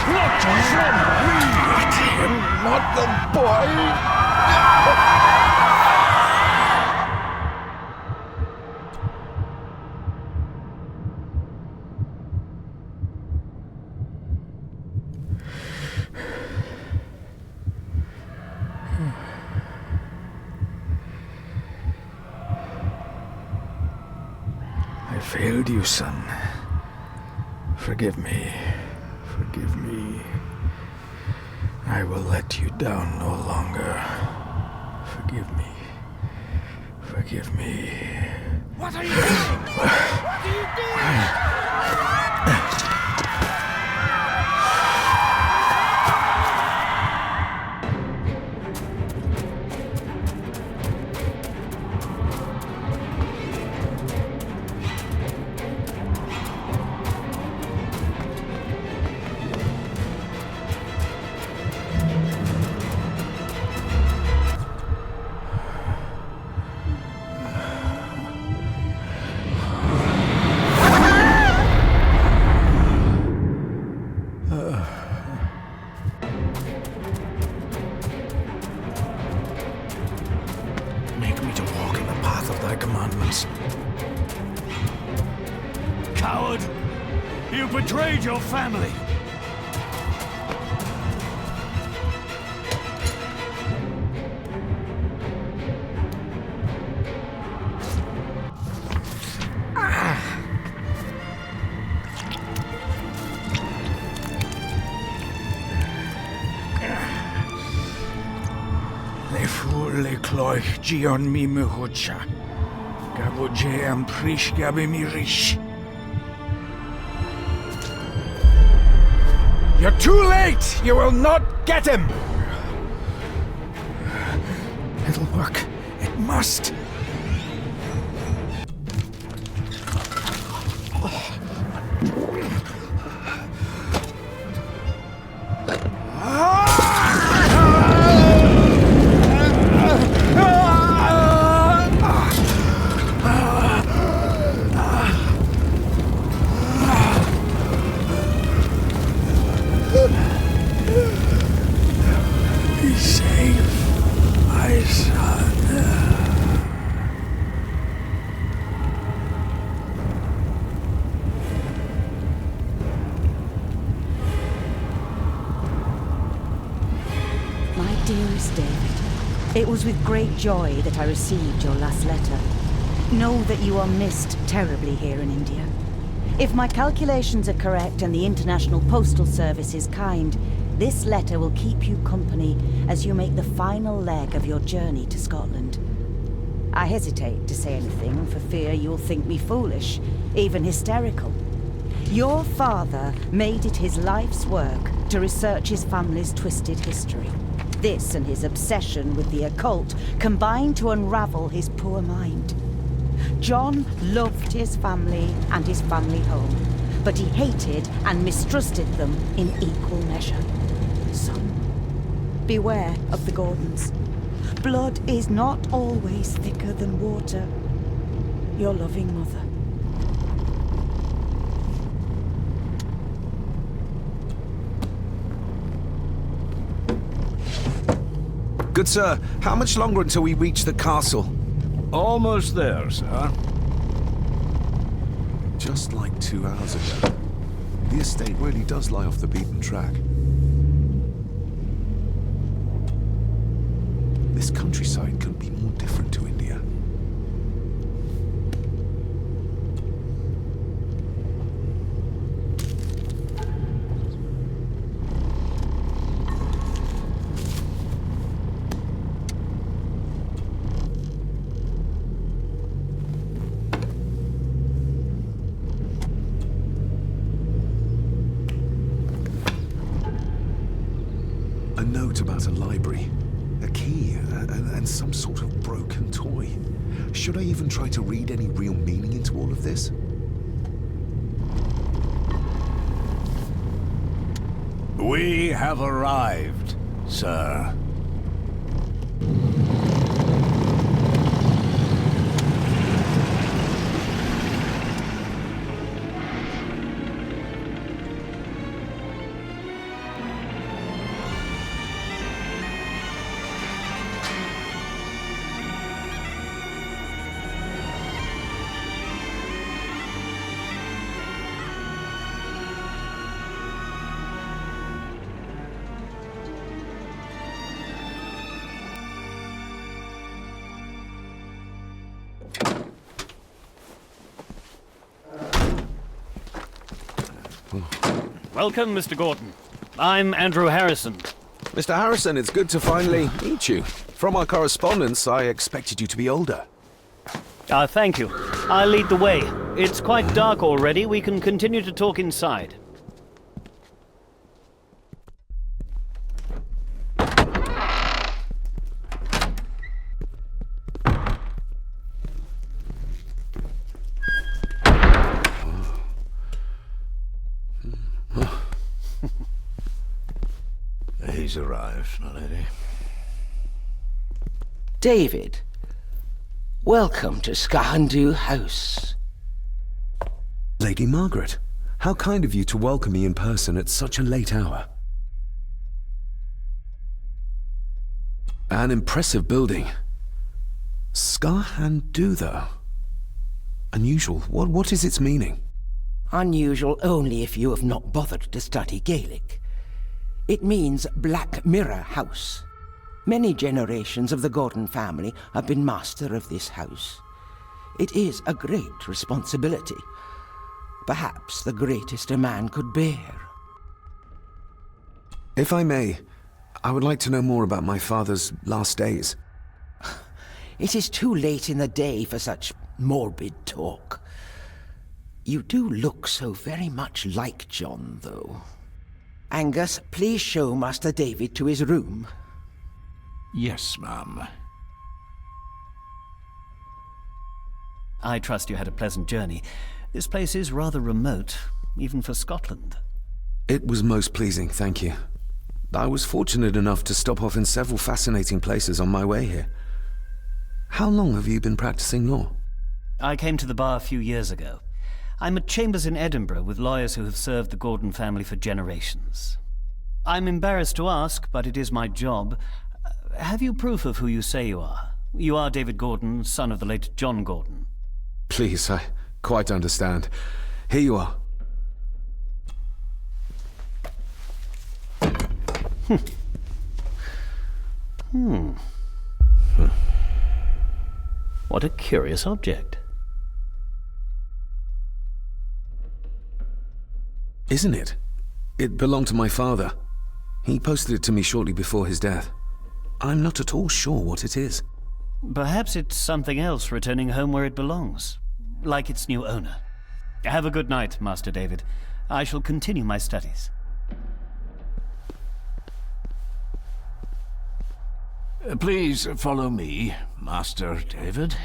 Not from me! Let him, not the boy! I failed you, son. Forgive me. Forgive me. I will let you down no longer. Forgive me. Forgive me. What are you doing? What are you doing? Make me to walk in the path of thy commandments. Coward! You betrayed your family! Le fu le cloich gion mi mehucha. Gaboje am prish gabe mi rish. You're too late! You will not get him! It'll work. It must. Be safe, my son. My dearest David, it was with great joy that I received your last letter. Know that you are missed terribly here in India. If my calculations are correct and the International Postal Service is kind, this letter will keep you company as you make the final leg of your journey to Scotland. I hesitate to say anything for fear you'll think me foolish, even hysterical. Your father made it his life's work to research his family's twisted history. This and his obsession with the occult combined to unravel his poor mind. John loved his family and his family home, but he hated and mistrusted them in equal measure. Son, beware of the Gordons. Blood is not always thicker than water. Your loving mother. Good sir, how much longer until we reach the castle? Almost there, sir. Just like 2 hours ago. The estate really does lie off the beaten track. This countryside couldn't be more different to India. A note about a library, a key, and some sort of broken toy. Should I even try to read any real meaning into all of this? We have arrived, sir. Welcome, Mr. Gordon. I'm Andrew Harrison. Mr. Harrison, it's good to finally meet you. From our correspondence, I expected you to be older. Thank you. I'll lead the way. It's quite dark already. We can continue to talk inside. He's arrived, my lady. David, welcome to Skahandu House. Lady Margaret, how kind of you to welcome me in person at such a late hour. An impressive building. Skahandu, though. Unusual. What is its meaning? Unusual only if you have not bothered to study Gaelic. It means Black Mirror House. Many generations of the Gordon family have been master of this house. It is a great responsibility. Perhaps the greatest a man could bear. If I may, I would like to know more about my father's last days. It is too late in the day for such morbid talk. You do look so very much like John, though. Angus, please show Master David to his room. Yes, ma'am. I trust you had a pleasant journey. This place is rather remote, even for Scotland. It was most pleasing, thank you. I was fortunate enough to stop off in several fascinating places on my way here. How long have you been practicing law? I came to the bar a few years ago. I'm at chambers in Edinburgh with lawyers who have served the Gordon family for generations. I'm embarrassed to ask, but it is my job. Have you proof of who you say you are? You are David Gordon, son of the late John Gordon. Please, I quite understand. Here you are. What a curious object. Isn't it? It belonged to my father. He posted it to me shortly before his death. I'm not at all sure what it is. Perhaps it's something else returning home where it belongs, like its new owner. Have a good night, Master David. I shall continue my studies. Please follow me, Master David.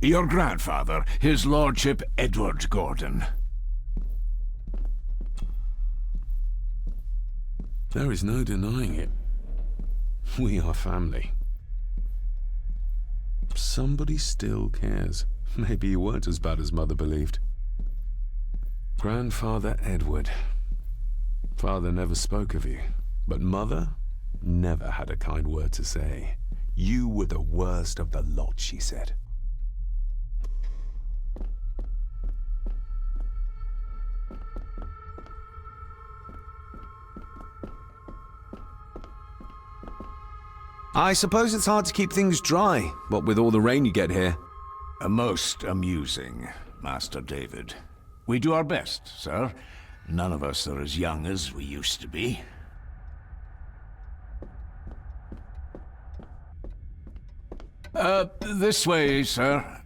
Your grandfather, his lordship Edward Gordon. There is no denying it. We are family. Somebody still cares. Maybe you weren't as bad as Mother believed. Grandfather Edward. Father never spoke of you, but Mother never had a kind word to say. You were the worst of the lot, she said. I suppose it's hard to keep things dry, what with all the rain you get here. Most amusing, Master David. We do our best, sir. None of us are as young as we used to be. This way, sir.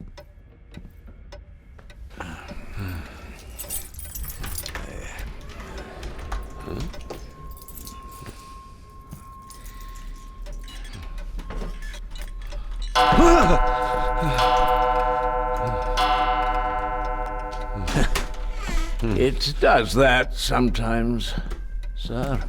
It does that sometimes, sir.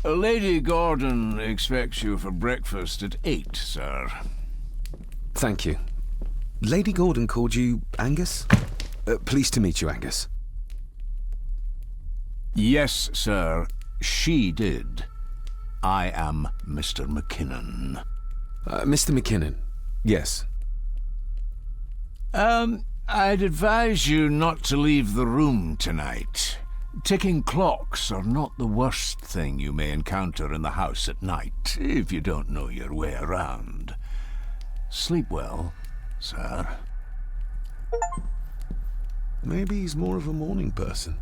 Lady Gordon expects you for breakfast at 8, sir. Thank you. Lady Gordon called you Angus? Pleased to meet you, Angus. Yes, sir, she did. I am Mr. McKinnon. Mr. McKinnon, yes. I'd advise you not to leave the room tonight. Ticking clocks are not the worst thing you may encounter in the house at night, if you don't know your way around. Sleep well, sir. Maybe he's more of a morning person.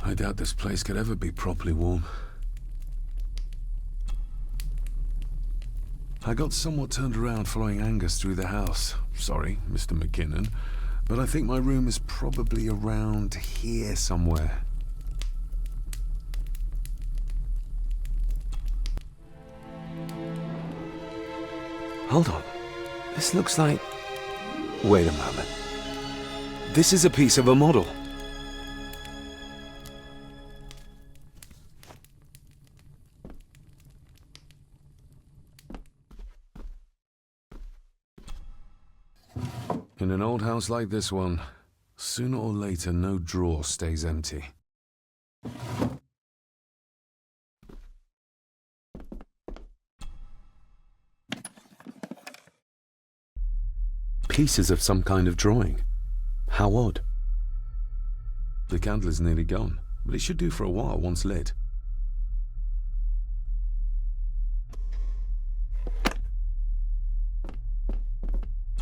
I doubt this place could ever be properly warm. I got somewhat turned around following Angus through the house. Sorry, Mr. McKinnon, but I think my room is probably around here somewhere. Hold on. This looks like... Wait a moment. This is a piece of a model. In an old house like this one, sooner or later no drawer stays empty. Pieces of some kind of drawing. How odd. The candle is nearly gone, but it should do for a while once lit.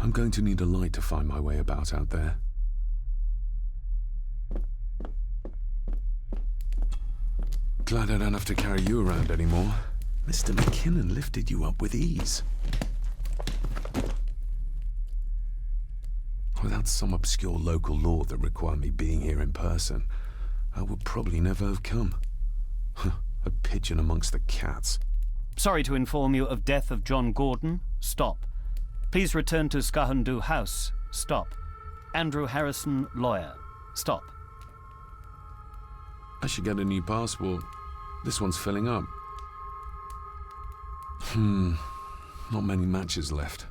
I'm going to need a light to find my way about out there. Glad I don't have to carry you around anymore. Mr. McKinnon lifted you up with ease. Without some obscure local law that required me being here in person, I would probably never have come. A pigeon amongst the cats. Sorry to inform you of death of John Gordon. Stop. Please return to Skahandu House. Stop. Andrew Harrison, lawyer. Stop. I should get a new passport. This one's filling up. Not many matches left.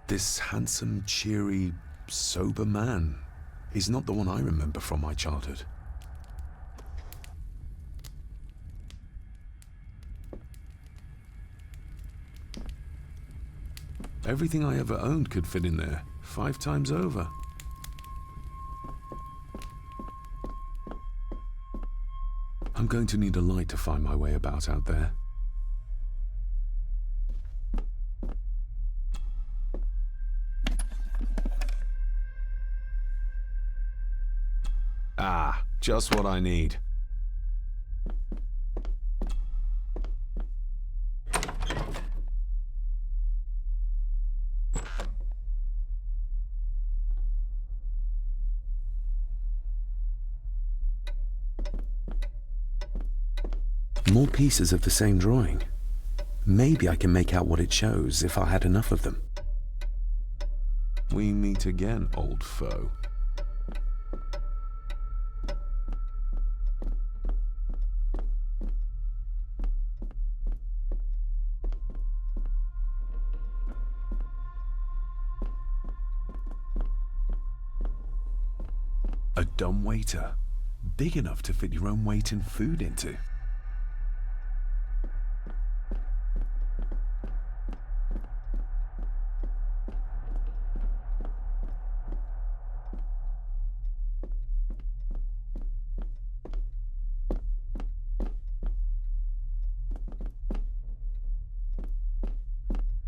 This handsome, cheery, sober man is not the one I remember from my childhood. Everything I ever owned could fit in there, 5 times over. I'm going to need a light to find my way about out there. Ah, just what I need. More pieces of the same drawing. Maybe I can make out what it shows if I had enough of them. We meet again, old foe. A dumb waiter, big enough to fit your own weight in food into.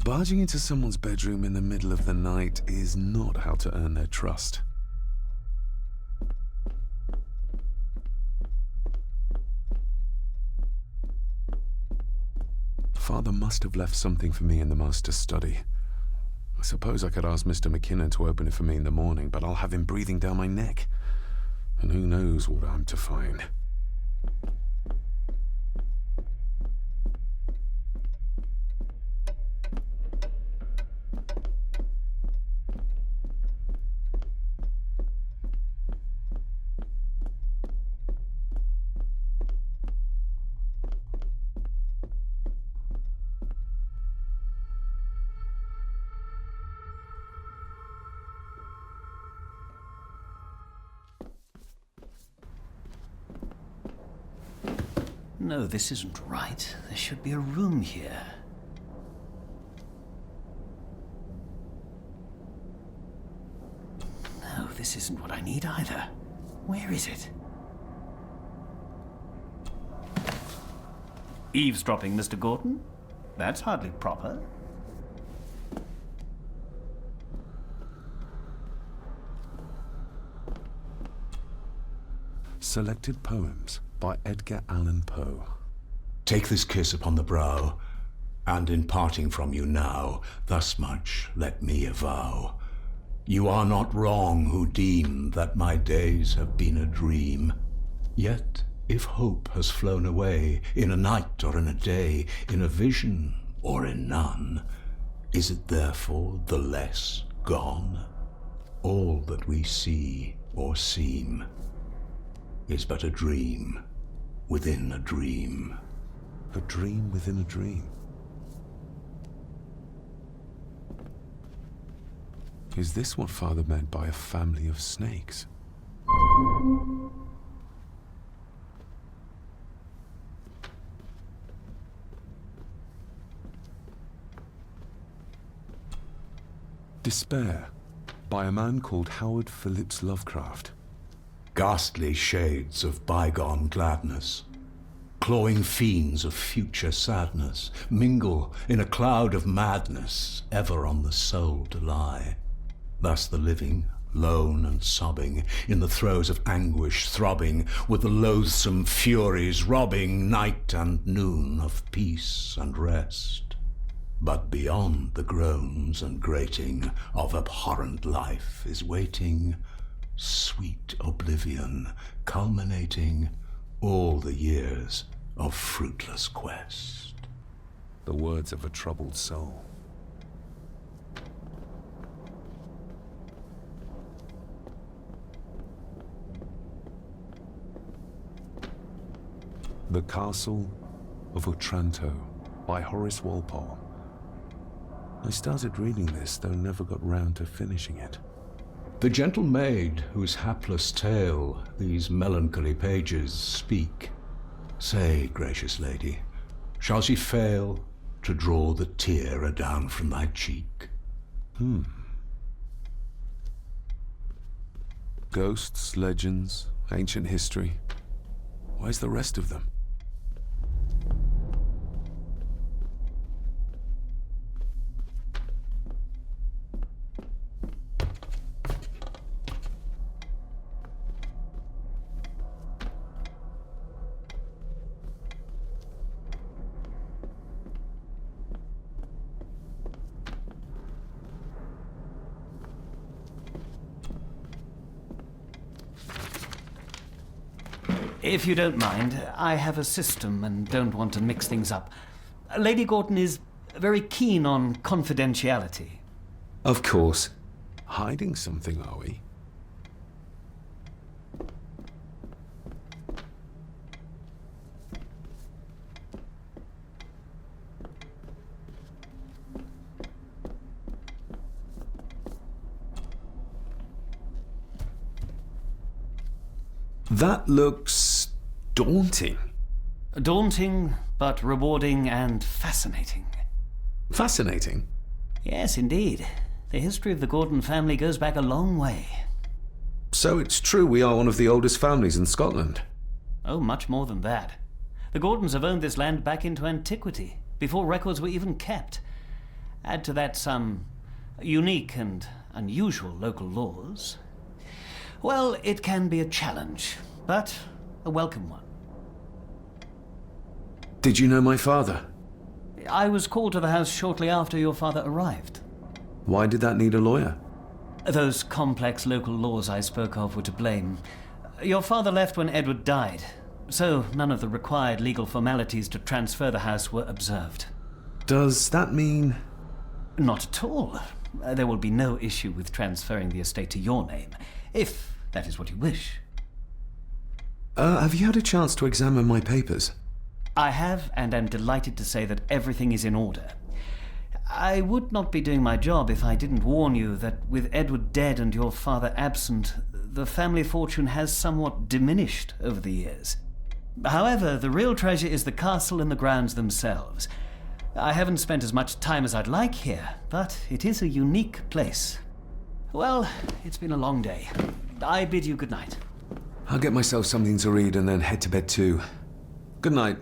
Barging into someone's bedroom in the middle of the night is not how to earn their trust. Father must have left something for me in the master's study. I suppose I could ask Mr. McKinnon to open it for me in the morning, but I'll have him breathing down my neck. And who knows what I'm to find. No, this isn't right. There should be a room here. No, this isn't what I need either. Where is it? Eavesdropping, Mr. Gordon? That's hardly proper. Selected Poems by Edgar Allan Poe. Take this kiss upon the brow, and in parting from you now, thus much let me avow. You are not wrong who deem that my days have been a dream. Yet, if hope has flown away, in a night or in a day, in a vision or in none, is it therefore the less gone? All that we see or seem is but a dream within a dream. A dream within a dream. Is this what Father meant by a family of snakes? Despair by a man called Howard Phillips Lovecraft. Ghastly shades of bygone gladness, clawing fiends of future sadness, mingle in a cloud of madness, ever on the soul to lie. Thus the living, lone and sobbing, in the throes of anguish throbbing, with the loathsome furies robbing night and noon of peace and rest. But beyond the groans and grating of abhorrent life is waiting sweet oblivion, culminating all the years of fruitless quest. The words of a troubled soul. The Castle of Otranto by Horace Walpole. I started reading this, though never got round to finishing it. The gentle maid whose hapless tale these melancholy pages speak, say, gracious lady, shall she fail to draw the tear adown from thy cheek? Ghosts, legends, ancient history. Where's the rest of them? If you don't mind, I have a system and don't want to mix things up. Lady Gordon is very keen on confidentiality. Of course. Hiding something, are we? That looks daunting. Daunting, but rewarding and fascinating. Fascinating? Yes, indeed. The history of the Gordon family goes back a long way. So it's true we are one of the oldest families in Scotland? Oh, much more than that. The Gordons have owned this land back into antiquity, before records were even kept. Add to that some unique and unusual local laws. Well, it can be a challenge, but a welcome one. Did you know my father? I was called to the house shortly after your father arrived. Why did that need a lawyer? Those complex local laws I spoke of were to blame. Your father left when Edward died, so none of the required legal formalities to transfer the house were observed. Does that mean... Not at all. There will be no issue with transferring the estate to your name, if that is what you wish. Have you had a chance to examine my papers? I have, and am delighted to say that everything is in order. I would not be doing my job if I didn't warn you that with Edward dead and your father absent, the family fortune has somewhat diminished over the years. However, the real treasure is the castle and the grounds themselves. I haven't spent as much time as I'd like here, but it is a unique place. Well, it's been a long day. I bid you good night. I'll get myself something to read and then head to bed too. Good night.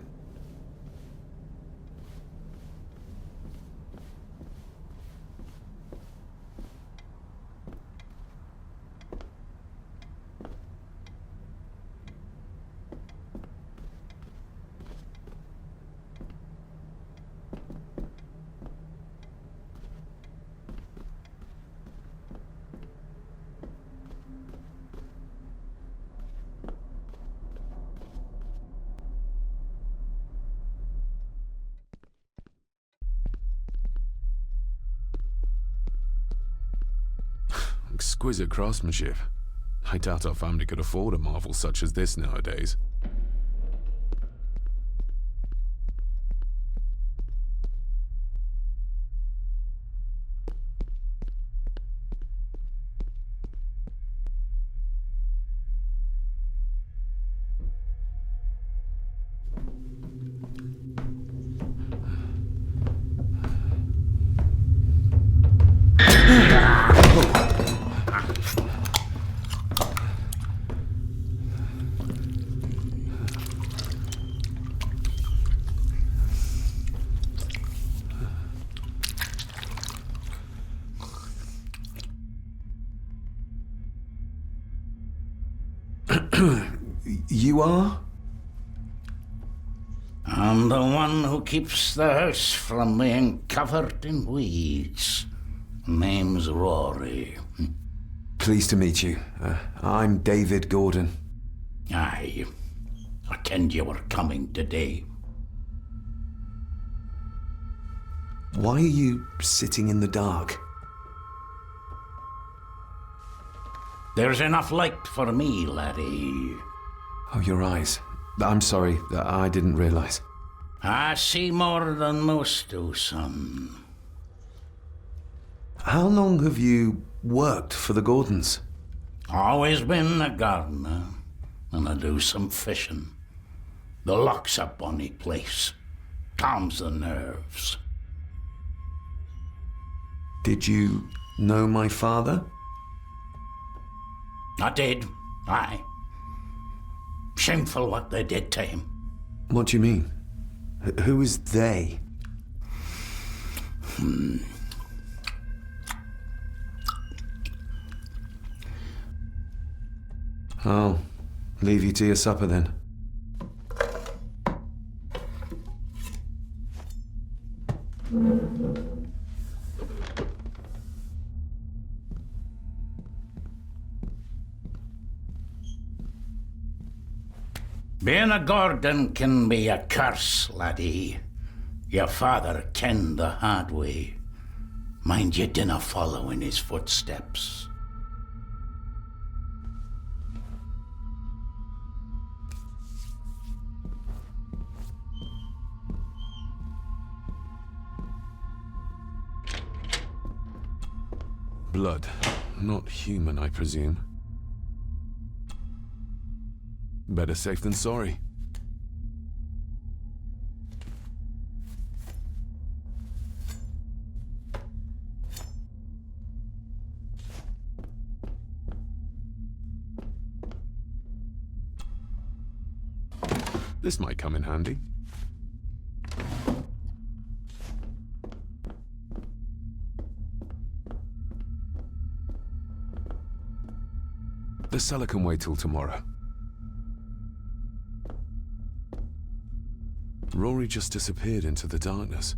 Exquisite craftsmanship. I doubt our family could afford a marvel such as this nowadays. You are? I'm the one who keeps the house from being covered in weeds. Name's Rory. Pleased to meet you. I'm David Gordon. Aye. I kenned you were coming today. Why are you sitting in the dark? There's enough light for me, laddie. Oh, your eyes. I'm sorry, I didn't realize. I see more than most do, son. How long have you worked for the Gordons? Always been a gardener, and I do some fishing. The loch's a bonny place. Calms the nerves. Did you know my father? I did, aye. Shameful what they did to him. What do you mean? Who is they? I'll leave you to your supper then. Being a Gordon can be a curse, laddie. Your father kenned the hard way. Mind you dinna follow in his footsteps. Blood. Not human, I presume. Better safe than sorry. This might come in handy. The cellar can wait till tomorrow. Rory just disappeared into the darkness.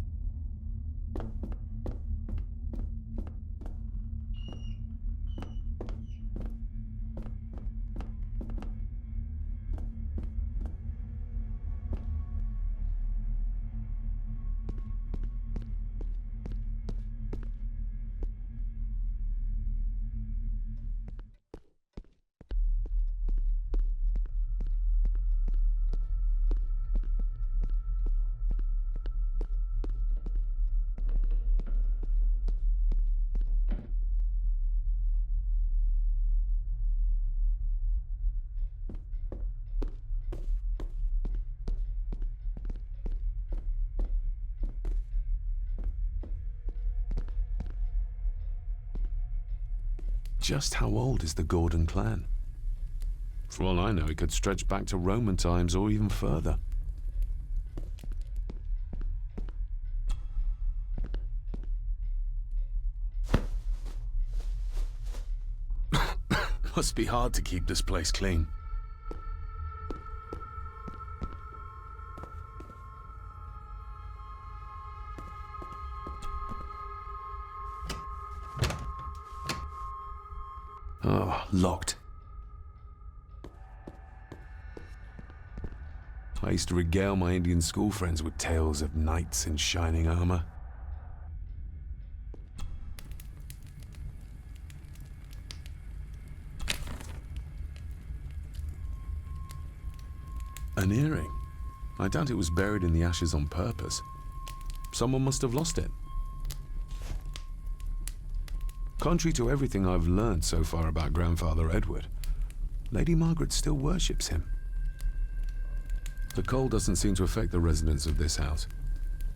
Just how old is the Gordon clan? For all I know, it could stretch back to Roman times or even further. Must be hard to keep this place clean. Oh, locked. I used to regale my Indian school friends with tales of knights in shining armor. An earring. I doubt it was buried in the ashes on purpose. Someone must have lost it. Contrary to everything I've learned so far about Grandfather Edward, Lady Margaret still worships him. The cold doesn't seem to affect the residents of this house.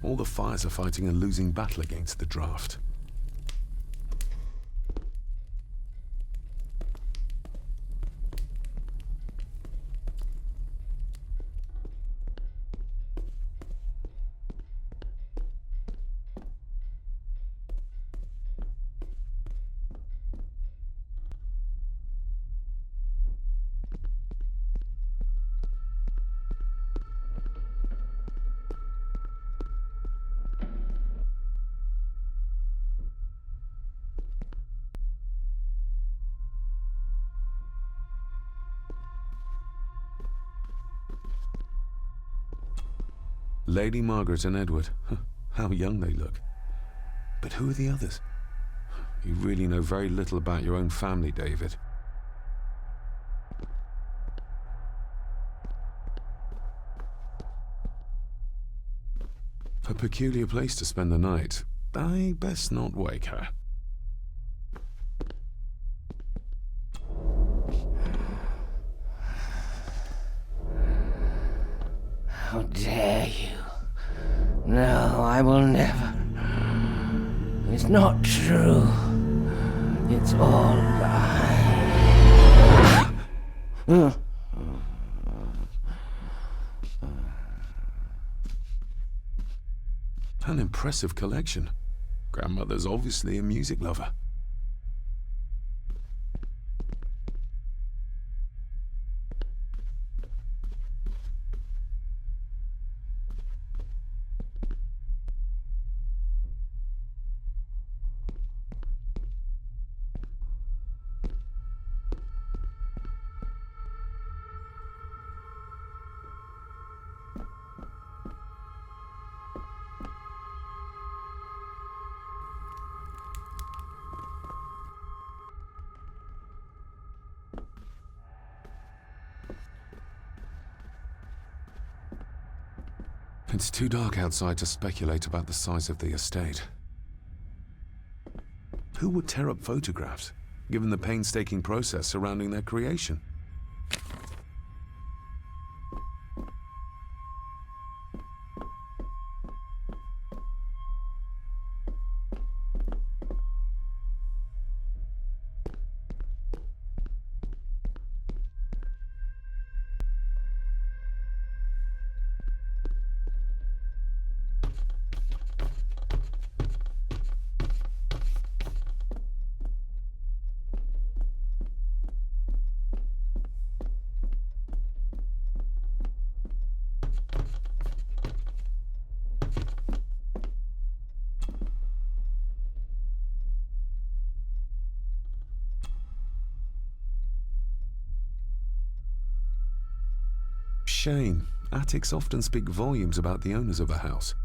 All the fires are fighting a losing battle against the draft. Lady Margaret and Edward. How young they look. But who are the others? You really know very little about your own family, David. A peculiar place to spend the night. I best not wake her. How dare you? No, I will never. It's not true. It's all lies. An impressive collection. Grandmother's obviously a music lover. It's too dark outside to speculate about the size of the estate. Who would tear up photographs, given the painstaking process surrounding their creation? Shame. Attics often speak volumes about the owners of a house.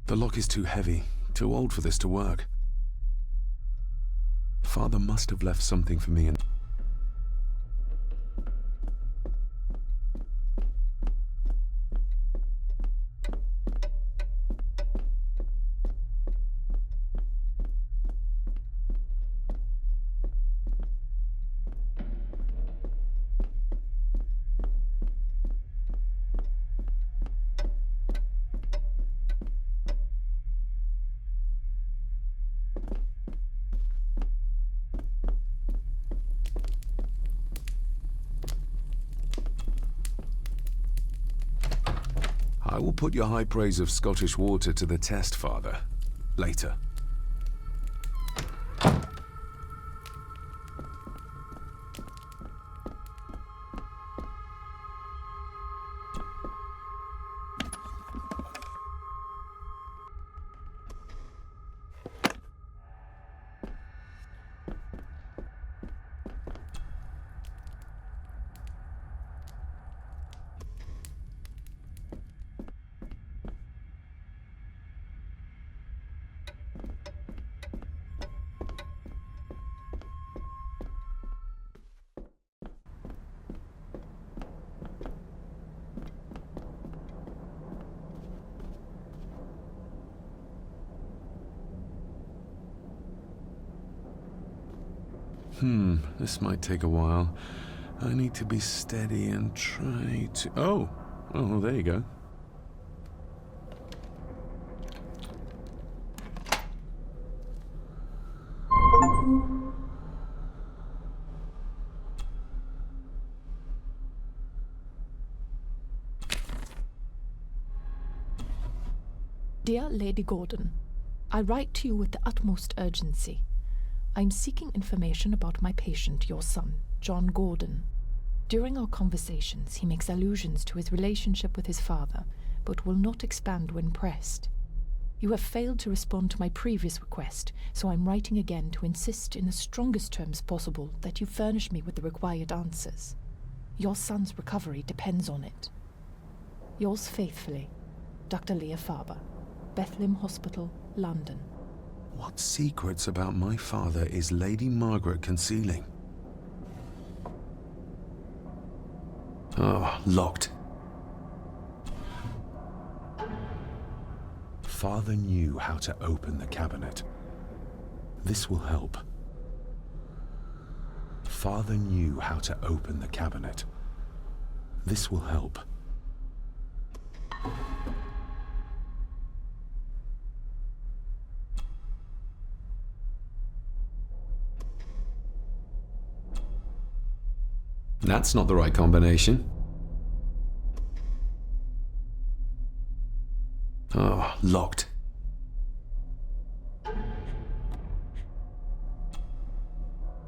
The lock is too heavy, Too old for this to work. Father must have left something for me in... I will put your high praise of Scottish water to the test, Father. Later. This might take a while. I need to be steady and try to... Oh, there you go. Dear Lady Gordon, I write to you with the utmost urgency. I am seeking information about my patient, your son, John Gordon. During our conversations, he makes allusions to his relationship with his father, but will not expand when pressed. You have failed to respond to my previous request, so I'm writing again to insist in the strongest terms possible that you furnish me with the required answers. Your son's recovery depends on it. Yours faithfully, Dr. Leah Faber, Bethlehem Hospital, London. What secrets about my father is Lady Margaret concealing? Oh, locked. Father knew how to open the cabinet. This will help. Father knew how to open the cabinet. This will help. That's not the right combination. Oh, locked.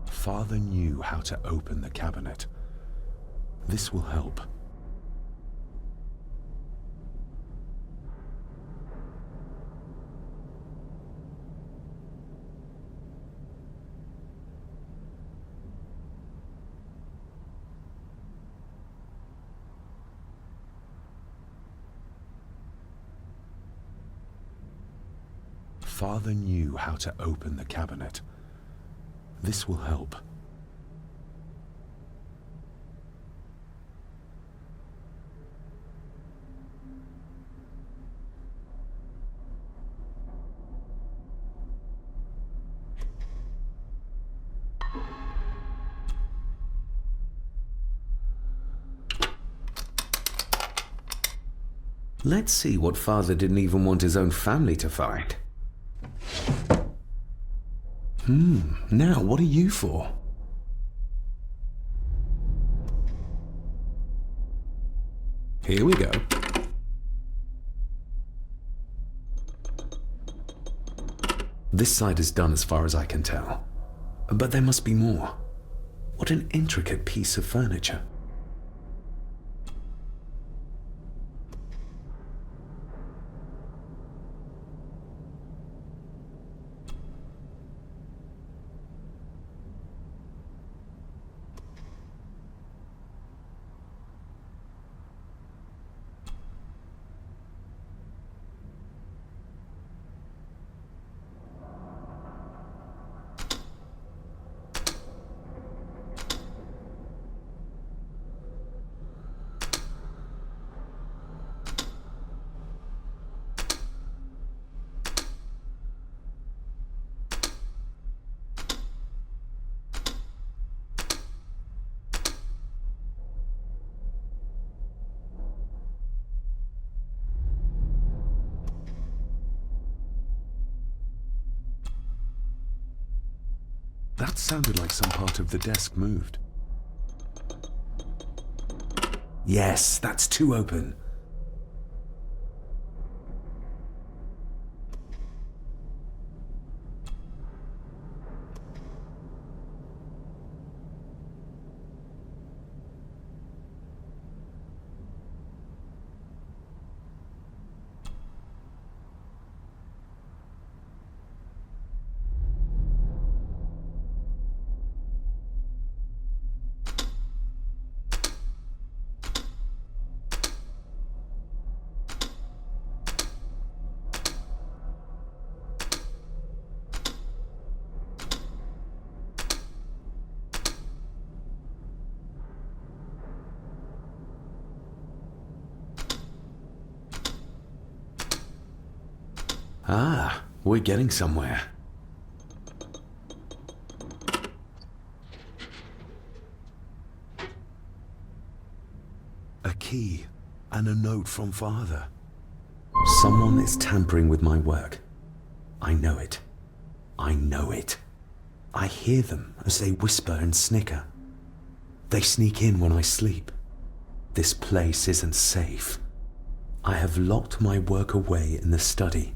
Father knew how to open the cabinet. This will help. Father knew how to open the cabinet. This will help. Let's see what Father didn't even want his own family to find. Now what are you for? Here we go. This side is done as far as I can tell. But there must be more. What an intricate piece of furniture. That sounded like some part of the desk moved. Yes, that's two open. Ah, we're getting somewhere. A key and a note from Father. Someone is tampering with my work. I know it. I know it. I hear them as they whisper and snicker. They sneak in when I sleep. This place isn't safe. I have locked my work away in the study.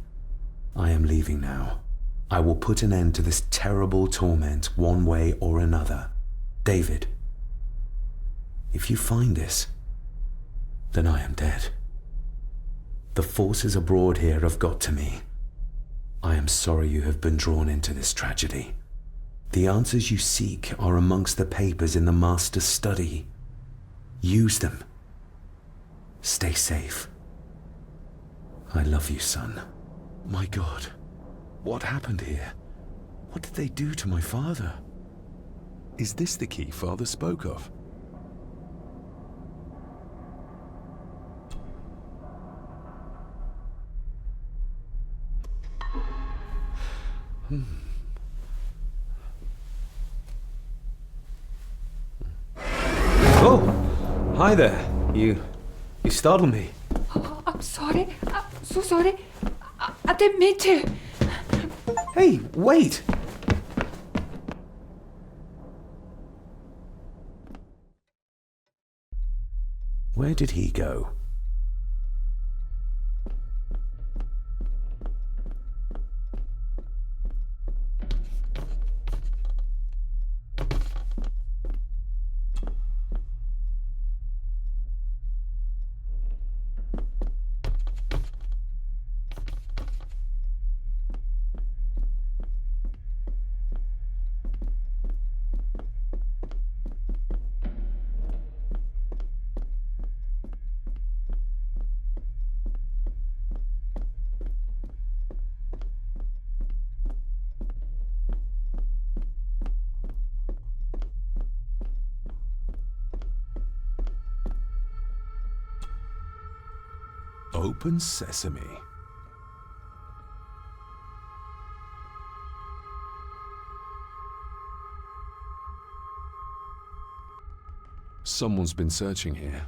I am leaving now. I will put an end to this terrible torment one way or another. David, if you find this, then I am dead. The forces abroad here have got to me. I am sorry you have been drawn into this tragedy. The answers you seek are amongst the papers in the Master's study. Use them. Stay safe. I love you, son. My God, what happened here? What did they do to my father? Is this the key Father spoke of? Oh, hi there. You startled me. Oh, I'm sorry. I'm so sorry. I didn't mean to. Hey, wait! Where did he go? Open sesame. Someone's been searching here.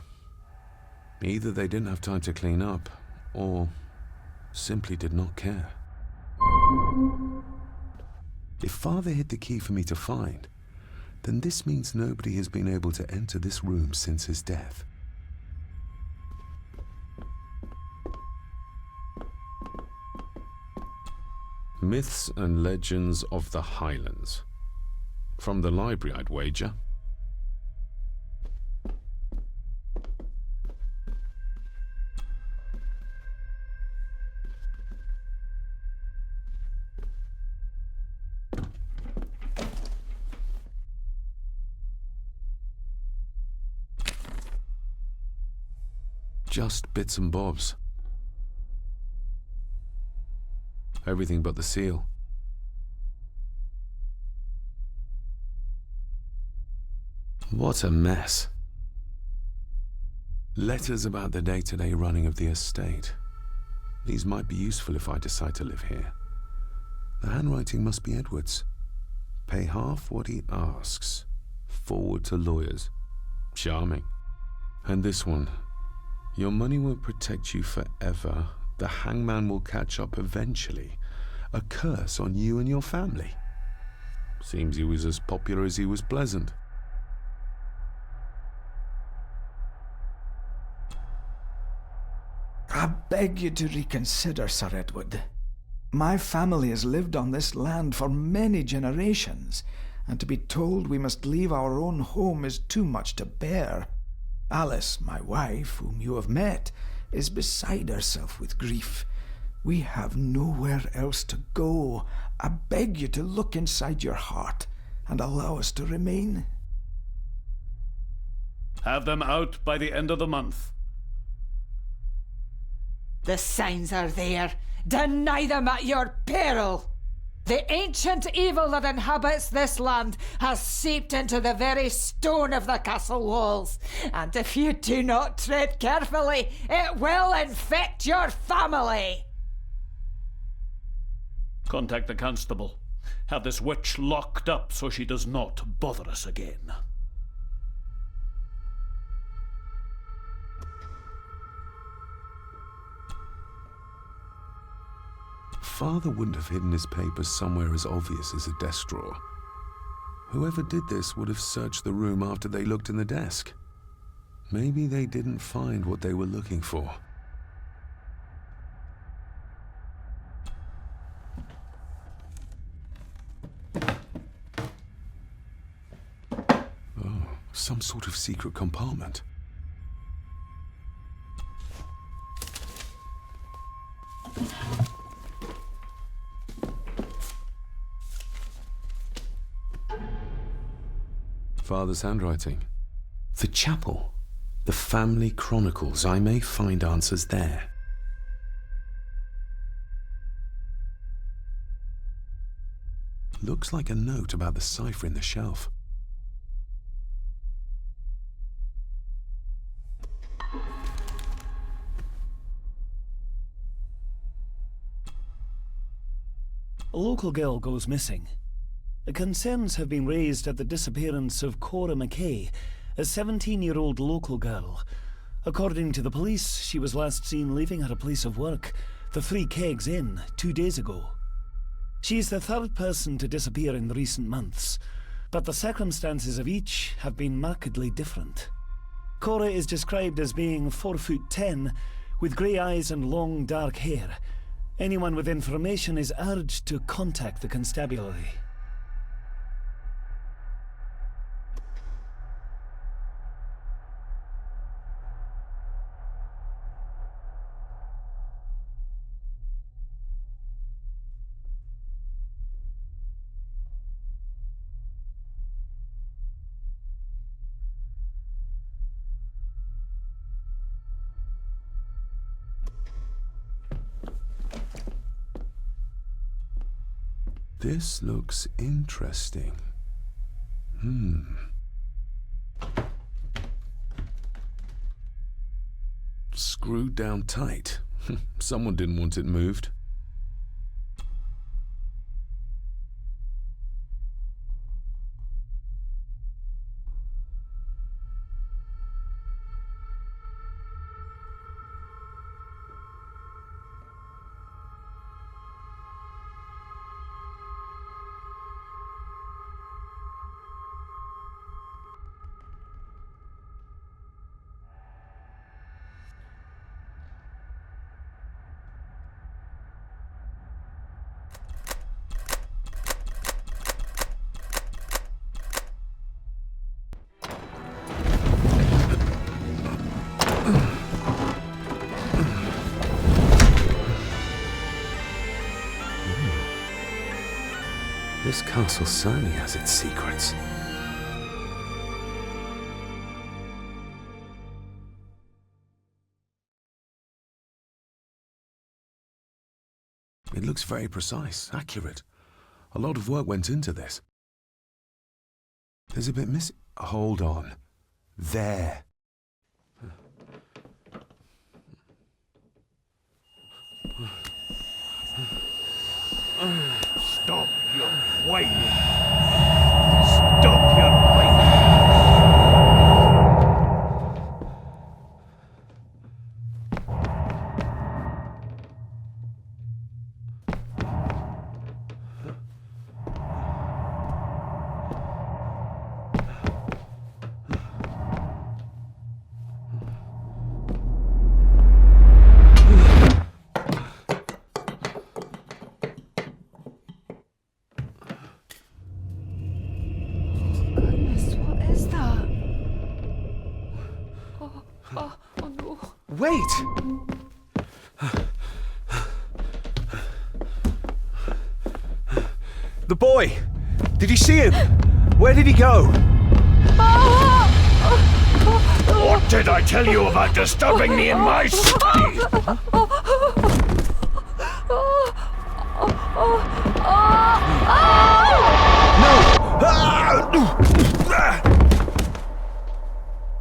Either they didn't have time to clean up, or simply did not care. If Father hid the key for me to find, then this means nobody has been able to enter this room since his death. Myths and Legends of the Highlands. From the library, I'd wager. Just bits and bobs. Everything but the seal. What a mess. Letters about the day-to-day running of the estate. These might be useful if I decide to live here. The handwriting must be Edward's. Pay half what he asks. Forward to lawyers. Charming. And this one. Your money won't protect you forever. The hangman will catch up eventually. A curse on you and your family. Seems he was as popular as he was pleasant. I beg you to reconsider, Sir Edward. My family has lived on this land for many generations, and to be told we must leave our own home is too much to bear. Alice, my wife, whom you have met, is beside herself with grief. We have nowhere else to go. I beg you to look inside your heart and allow us to remain. Have them out by the end of the month. The signs are there. Deny them at your peril. The ancient evil that inhabits this land has seeped into the very stone of the castle walls, and if you do not tread carefully, it will infect your family. Contact the constable. Have this witch locked up so she does not bother us again. Father wouldn't have hidden his papers somewhere as obvious as a desk drawer. Whoever did this would have searched the room after they looked in the desk. Maybe they didn't find what they were looking for. Oh, some sort of secret compartment. Father's handwriting. The chapel. The family chronicles. I may find answers there. Looks like a note about the cipher in the shelf. A local girl goes missing. Concerns have been raised at the disappearance of Cora McKay, a 17-year-old local girl. According to the police, she was last seen leaving her place of work, the Three Kegs Inn, 2 days ago. She's the third person to disappear in recent months, but the circumstances of each have been markedly different. Cora is described as being 4'10", with grey eyes and long dark hair. Anyone with information is urged to contact the constabulary. This looks interesting. Screwed down tight. Someone didn't want it moved. This castle certainly has its secrets. It looks very precise, accurate. A lot of work went into this. There's a bit missing. Hold on. There. Stop your whining! Stop your whining! Oh no. Wait! The boy! Did you see him? Where did he go? What did I tell you about disturbing me in my study?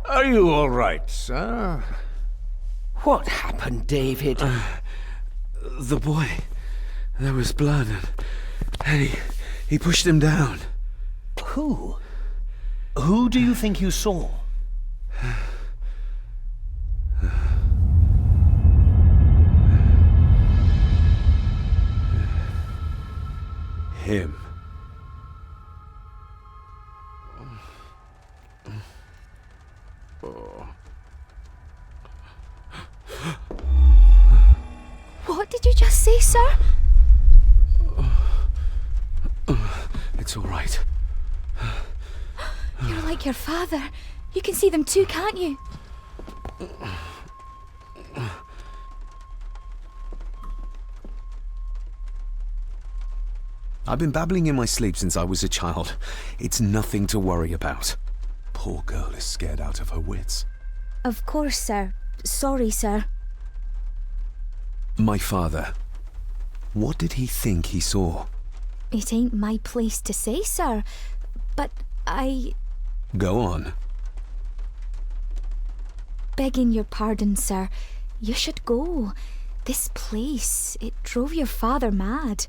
Are you all right, sir? What happened, David? The boy. There was blood, and he pushed him down. Who? Who do you think you saw? Him. What did you just say, sir? It's all right. You're like your father. You can see them too, can't you? I've been babbling in my sleep since I was a child. It's nothing to worry about. Poor girl is scared out of her wits. Of course, sir. Sorry, sir. My father. What did he think he saw? It ain't my place to say, sir. But Go on. Begging your pardon, sir. You should go. This place, it drove your father mad.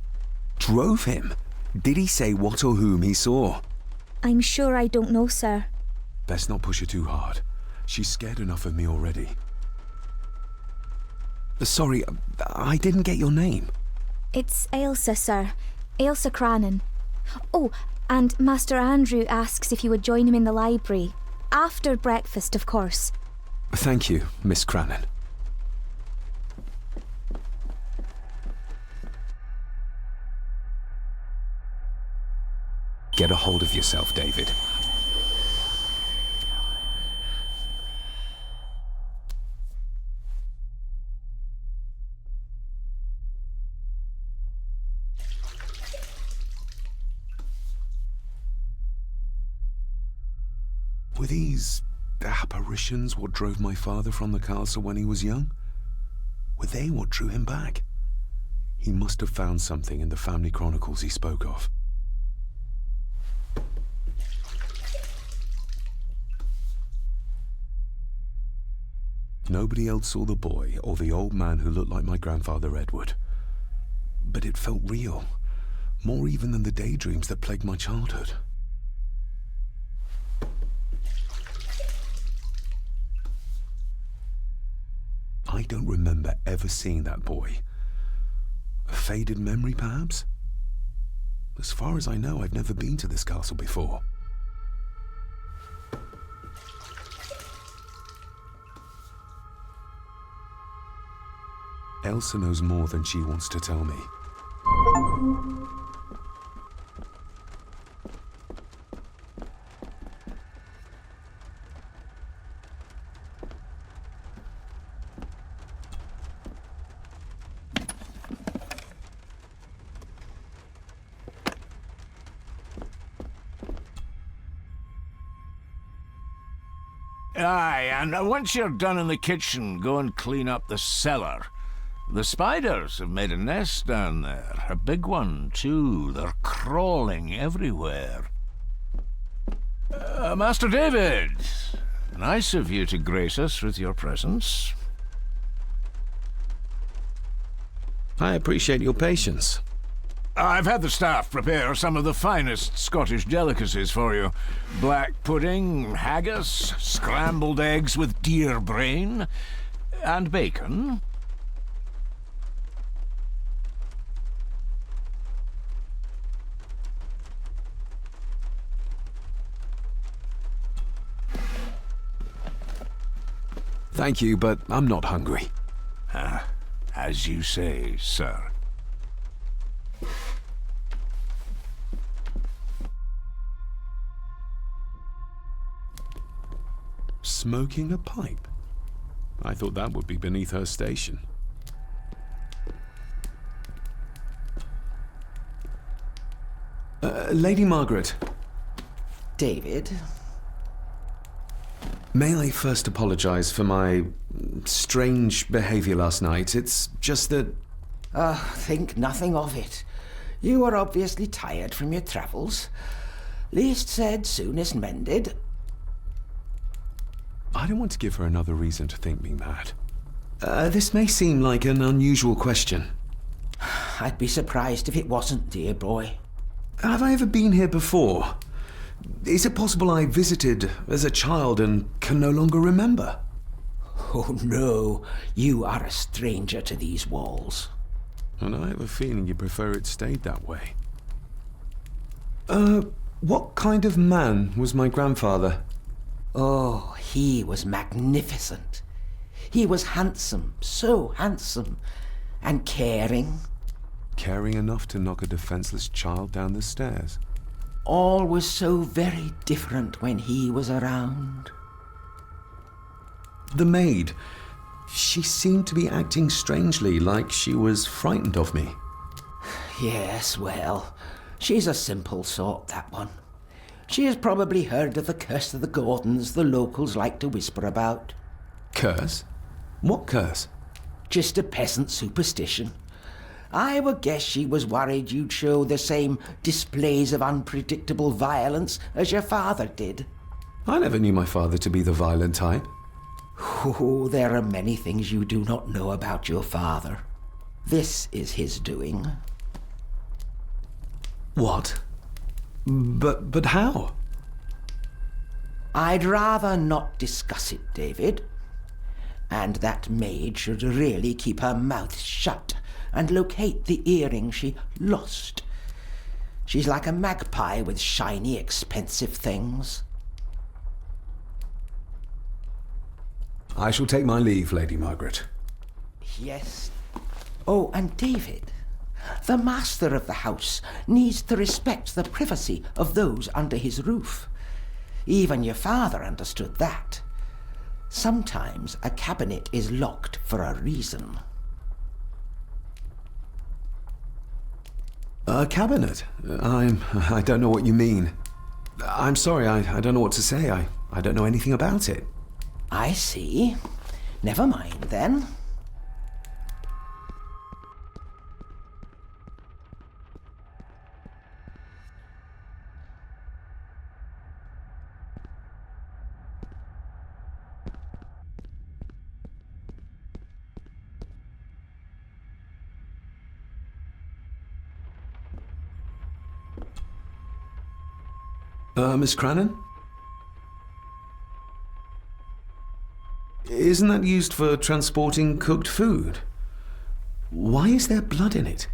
Drove him? Did he say what or whom he saw? I'm sure I don't know, sir. Best not push her too hard. She's scared enough of me already. Sorry, I didn't get your name. It's Ailsa, sir. Ailsa Crannan. Oh, and Master Andrew asks if you would join him in the library. After breakfast, of course. Thank you, Miss Crannan. Get a hold of yourself, David. Were these apparitions what drove my father from the castle when he was young? Were they what drew him back? He must have found something in the family chronicles he spoke of. Nobody else saw the boy or the old man who looked like my grandfather Edward. But it felt real, more even than the daydreams that plagued my childhood. I don't remember ever seeing that boy. A faded memory, perhaps? As far as I know, I've never been to this castle before. Elsa knows more than she wants to tell me. Aye, and once you're done in the kitchen, go and clean up the cellar. The spiders have made a nest down there. A big one, too. They're crawling everywhere. Master David, nice of you to grace us with your presence. I appreciate your patience. I've had the staff prepare some of the finest Scottish delicacies for you. Black pudding, haggis, scrambled eggs with deer brain, and bacon. Thank you, but I'm not hungry. As you say, sir. Smoking a pipe? I thought that would be beneath her station. Lady Margaret. David? May I first apologize for my strange behavior last night? It's just that... Think nothing of it. You are obviously tired from your travels. Least said, soonest mended. I don't want to give her another reason to think me mad. This may seem like an unusual question. I'd be surprised if it wasn't, dear boy. Have I ever been here before? Is it possible I visited as a child and can no longer remember? Oh no, you are a stranger to these walls. And I have a feeling you prefer it stayed that way. What kind of man was my grandfather? Oh, he was magnificent. He was handsome, so handsome, and caring. Caring enough to knock a defenseless child down the stairs. All was so very different when he was around. The maid. She seemed to be acting strangely, like she was frightened of me. Yes, well, she's a simple sort, that one. She has probably heard of the curse of the Gordons the locals like to whisper about. Curse? What curse? Just a peasant superstition. I would guess she was worried you'd show the same displays of unpredictable violence as your father did. I never knew my father to be the violent type. Oh, there are many things you do not know about your father. This is his doing. What? But how? I'd rather not discuss it, David. And that maid should really keep her mouth shut and locate the earring she lost. She's like a magpie with shiny, expensive things. I shall take my leave, Lady Margaret. Yes. Oh, and David, the master of the house needs to respect the privacy of those under his roof. Even your father understood that. Sometimes a cabinet is locked for a reason. A cabinet? I don't know what you mean. I'm sorry, I don't know what to say. I don't know anything about it. I see. Never mind, then. Miss Crannan? Isn't that used for transporting cooked food? Why is there blood in it?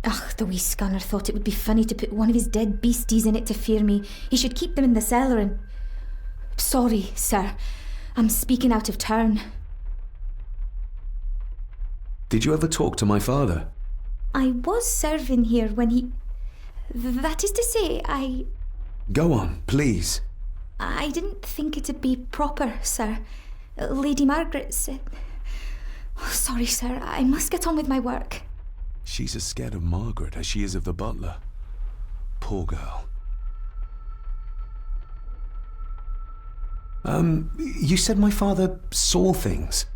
Ugh, the wee scunner thought it would be funny to put one of his dead beasties in it to fear me. He should keep them in the cellar and... Sorry, sir. I'm speaking out of turn. Did you ever talk to my father? I was serving here when he... That is to say, Go on, please. I didn't think it'd be proper, sir. Lady Margaret said... Oh, sorry, sir. I must get on with my work. She's as scared of Margaret as she is of the butler. Poor girl. You said my father saw things.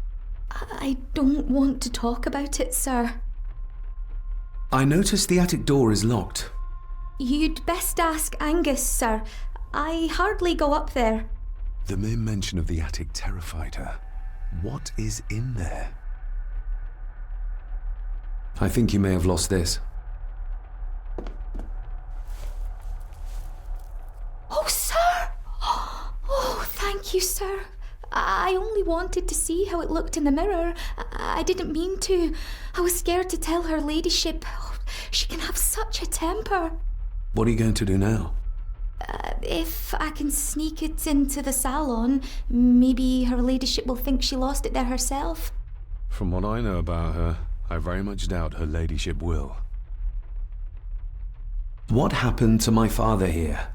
I don't want to talk about it, sir. I noticed the attic door is locked. You'd best ask Angus, sir. I hardly go up there. The mere mention of the attic terrified her. What is in there? I think you may have lost this. Oh, sir! Oh, thank you, sir. I only wanted to see how it looked in the mirror. I didn't mean to. I was scared to tell her ladyship. Oh, she can have such a temper. What are you going to do now? If I can sneak it into the salon, maybe her ladyship will think she lost it there herself. From what I know about her, I very much doubt her ladyship will. What happened to my father here?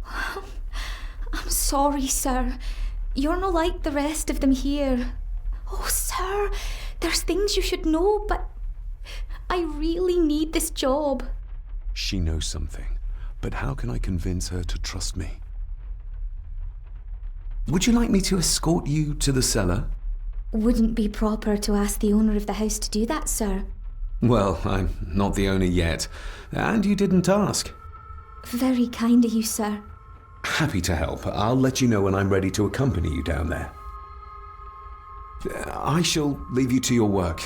I'm sorry, sir. You're not like the rest of them here. Oh, sir, there's things you should know, but I really need this job. She knows something, but how can I convince her to trust me? Would you like me to escort you to the cellar? Wouldn't be proper to ask the owner of the house to do that, sir. Well, I'm not the owner yet, and you didn't ask. Very kind of you, sir. Happy to help. I'll let you know when I'm ready to accompany you down there. I shall leave you to your work.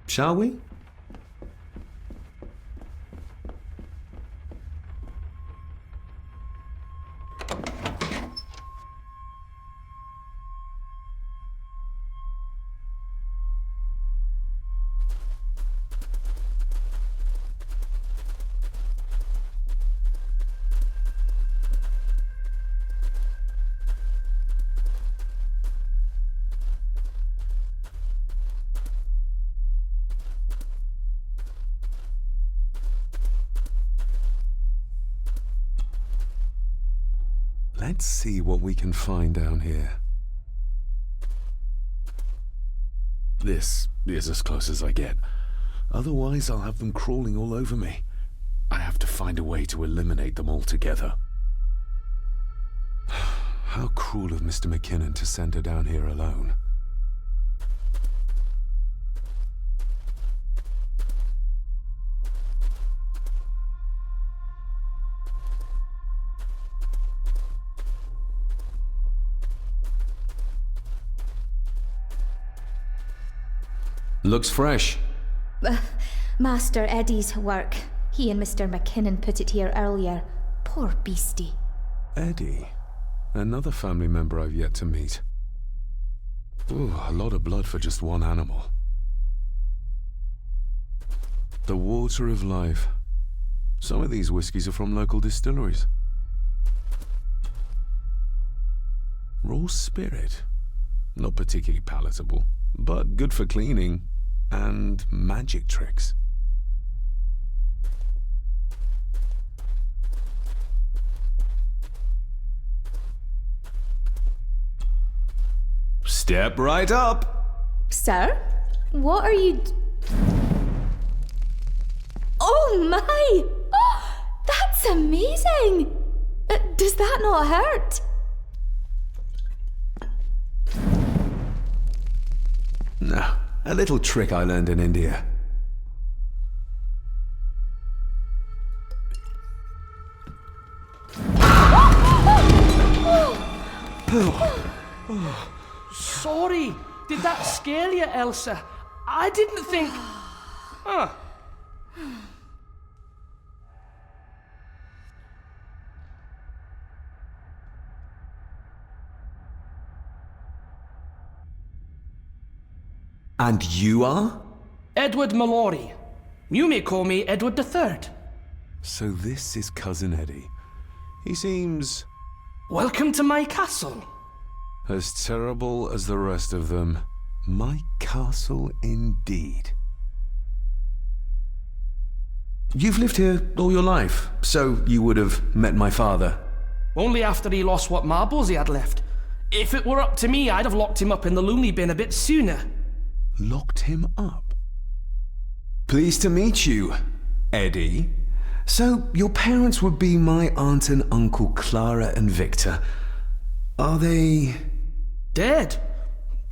Shall we? Let's see what we can find down here. This is as close as I get. Otherwise, I'll have them crawling all over me. I have to find a way to eliminate them altogether. How cruel of Mr. McKinnon to send her down here alone. Looks fresh. Master Eddie's work. He and Mr. McKinnon put it here earlier. Poor beastie. Eddie? Another family member I've yet to meet. Ooh, a lot of blood for just one animal. The water of life. Some of these whiskies are from local distilleries. Raw spirit. Not particularly palatable, but good for cleaning and magic tricks. Step right up. Sir? What are you Oh my! Oh, that's amazing! Does that not hurt? No, a little trick I learned in India. Sorry, did that scare you, Elsa? I didn't think... And you are? Edward Mallory. You may call me Edward III. So this is Cousin Eddie. He seems... Welcome to my castle. as terrible as the rest of them. My castle indeed. You've lived here all your life, so you would have met my father. Only after he lost what marbles he had left. If it were up to me, I'd have locked him up in the loony bin a bit sooner. Locked him up? Pleased to meet you, Eddie. So, your parents would be my aunt and uncle Clara and Victor. Are they... Dead.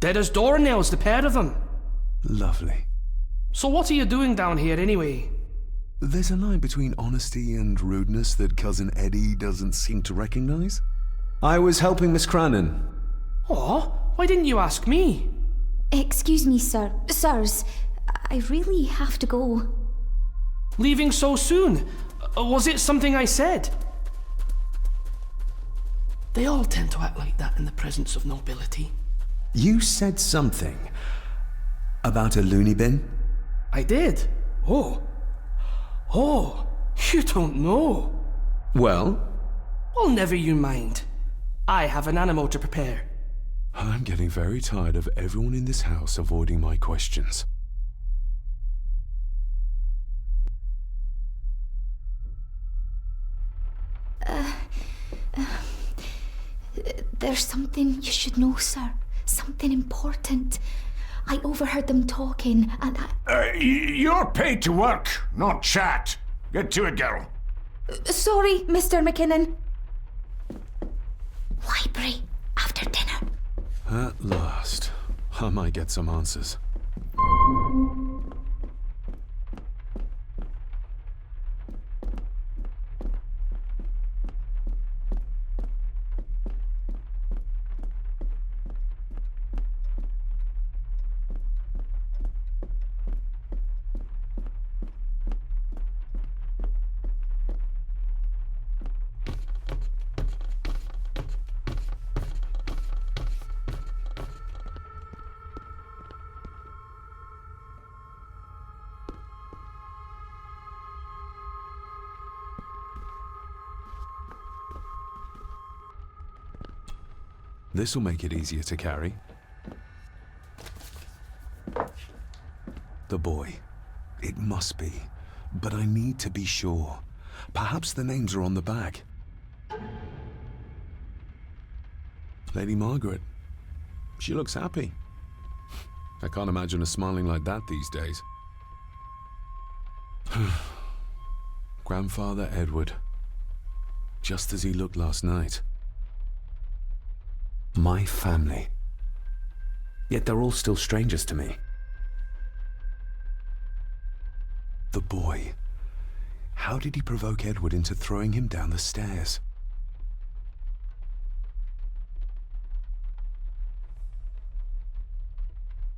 Dead as doornails, the pair of them. Lovely. So what are you doing down here anyway? There's a line between honesty and rudeness that Cousin Eddie doesn't seem to recognize. I was helping Miss Crannan. Oh, why didn't you ask me? Excuse me, sir. Sirs, I really have to go. Leaving so soon? Was it something I said? They all tend to act like that in the presence of nobility. You said something about a loony bin? I did. Oh, you don't know. Well? Well, never you mind. I have an animal to prepare. I'm getting very tired of everyone in this house avoiding my questions. There's something you should know, sir. Something important. I overheard them talking, and You're paid to work, not chat. Get to it, girl. Sorry, Mr. McKinnon. Library, after dinner. At last. I might get some answers. This'll make it easier to carry. The boy. It must be. But I need to be sure. Perhaps the names are on the back. Lady Margaret. She looks happy. I can't imagine her smiling like that these days. Grandfather Edward. Just as he looked last night. My family. Yet they're all still strangers to me. The boy. How did he provoke Edward into throwing him down the stairs?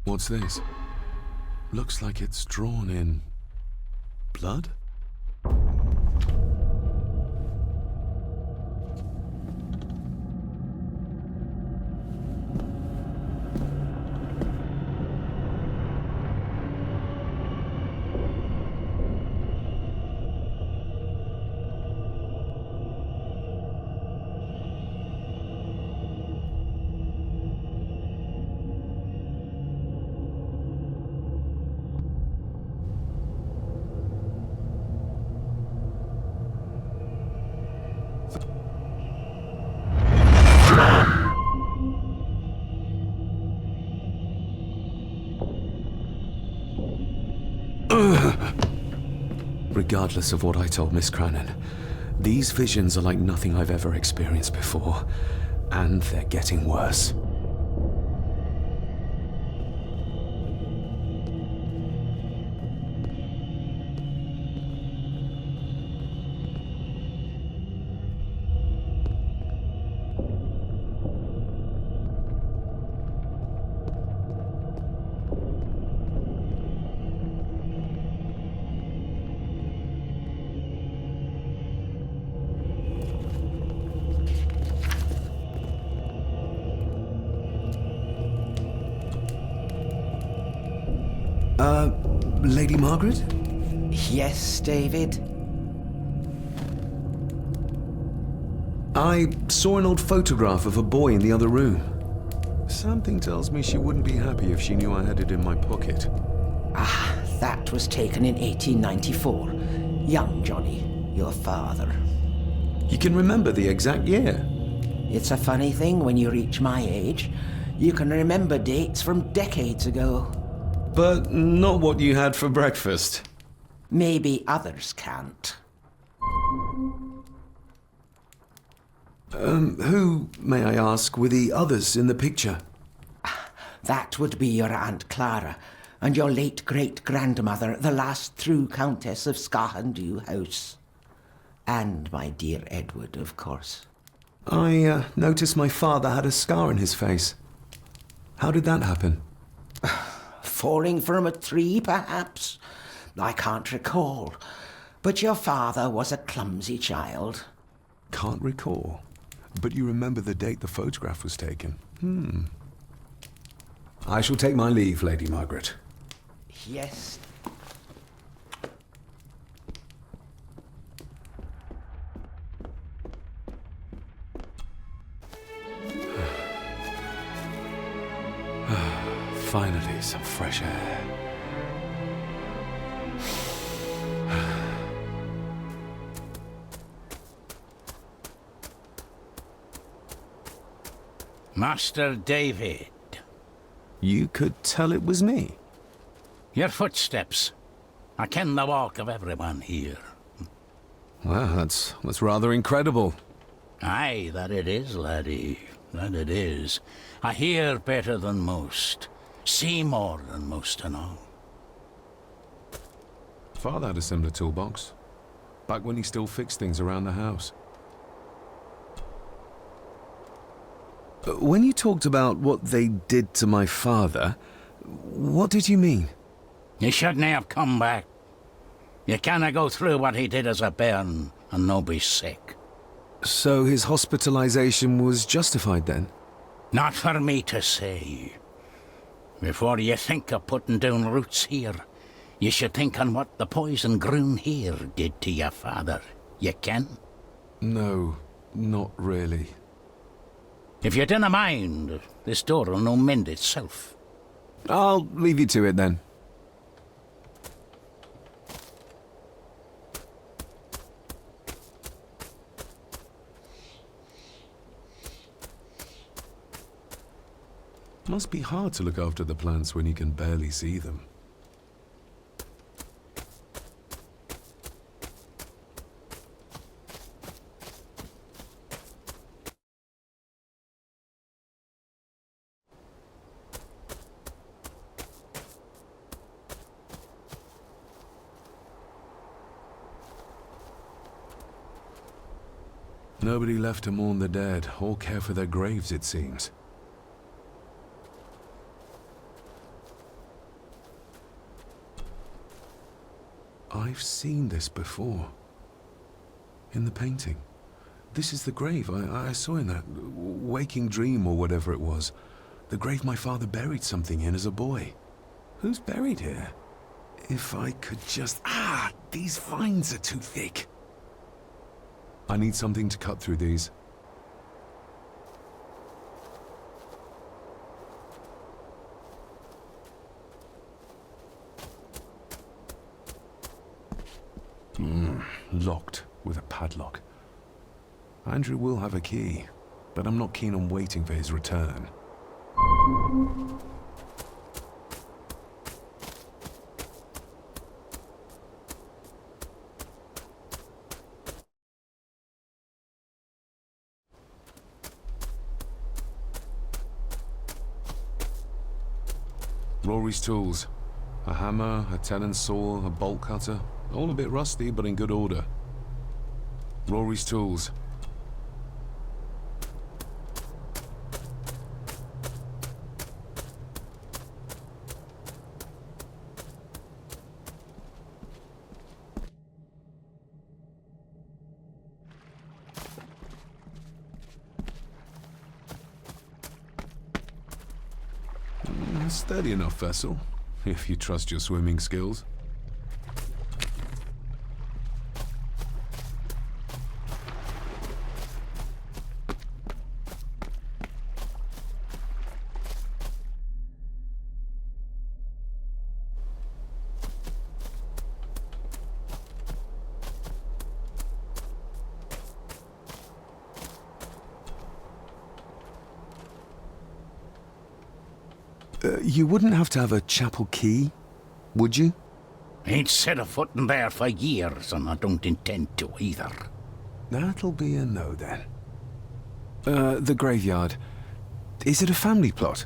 What's this? Looks like it's drawn in blood? Regardless of what I told Miss Crannan, these visions are like nothing I've ever experienced before, and they're getting worse. Lady Margaret? Yes, David? I saw an old photograph of a boy in the other room. Something tells me she wouldn't be happy if she knew I had it in my pocket. Ah, that was taken in 1894. Young Johnny, your father. You can remember the exact year? It's a funny thing when you reach my age. You can remember dates from decades ago. But not what you had for breakfast. Maybe others can't. Who, may I ask, were the others in the picture? That would be your Aunt Clara and your late great-grandmother, the last true Countess of Scahandew House. And my dear Edward, of course. I noticed my father had a scar on his face. How did that happen? Falling from a tree, perhaps? I can't recall. But your father was a clumsy child. Can't recall. But you remember the date the photograph was taken? I shall take my leave, Lady Margaret. Yes. Finally, some fresh air. Master David. You could tell it was me. Your footsteps. I ken the walk of everyone here. Wow, that's rather incredible. Aye, that it is, laddie. That it is. I hear better than most. See more than most and all. Father had a similar toolbox. Back when he still fixed things around the house. When you talked about what they did to my father, what did you mean? You shouldn't have come back. You canna go through what he did as a bairn and no be sick. So his hospitalization was justified then? Not for me to say. Before you think of putting down roots here, you should think on what the poison grown here did to your father. You can? No, not really. If you dinna mind, this door'll no mend itself. I'll leave you to it then. Must be hard to look after the plants when you can barely see them. Nobody left to mourn the dead or care for their graves, it seems. I've seen this before. In the painting. This is the grave I saw in that waking dream or whatever it was. The grave my father buried something in as a boy. Who's buried here? If I could just... these vines are too thick. I need something to cut through these. Locked with a padlock. Andrew will have a key, but I'm not keen on waiting for his return. Rory's tools. A hammer, a tenon saw, a bolt cutter. All a bit rusty, but in good order. Rory's tools. Steady enough vessel, if you trust your swimming skills. You wouldn't have to have a chapel key, would you? Ain't set a foot in there for years, and I don't intend to either. That'll be a no, then. The graveyard. Is it a family plot?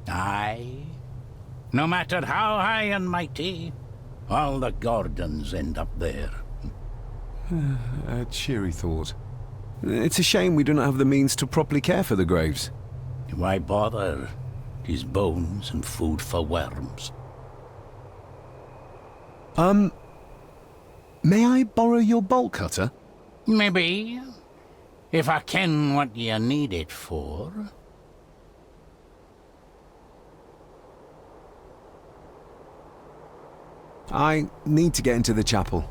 Aye. No matter how high and mighty, all the Gordons end up there. A cheery thought. It's a shame we do not have the means to properly care for the graves. Why bother? His bones and food for worms. May I borrow your bolt cutter? Maybe. If I ken what you need it for. I need to get into the chapel.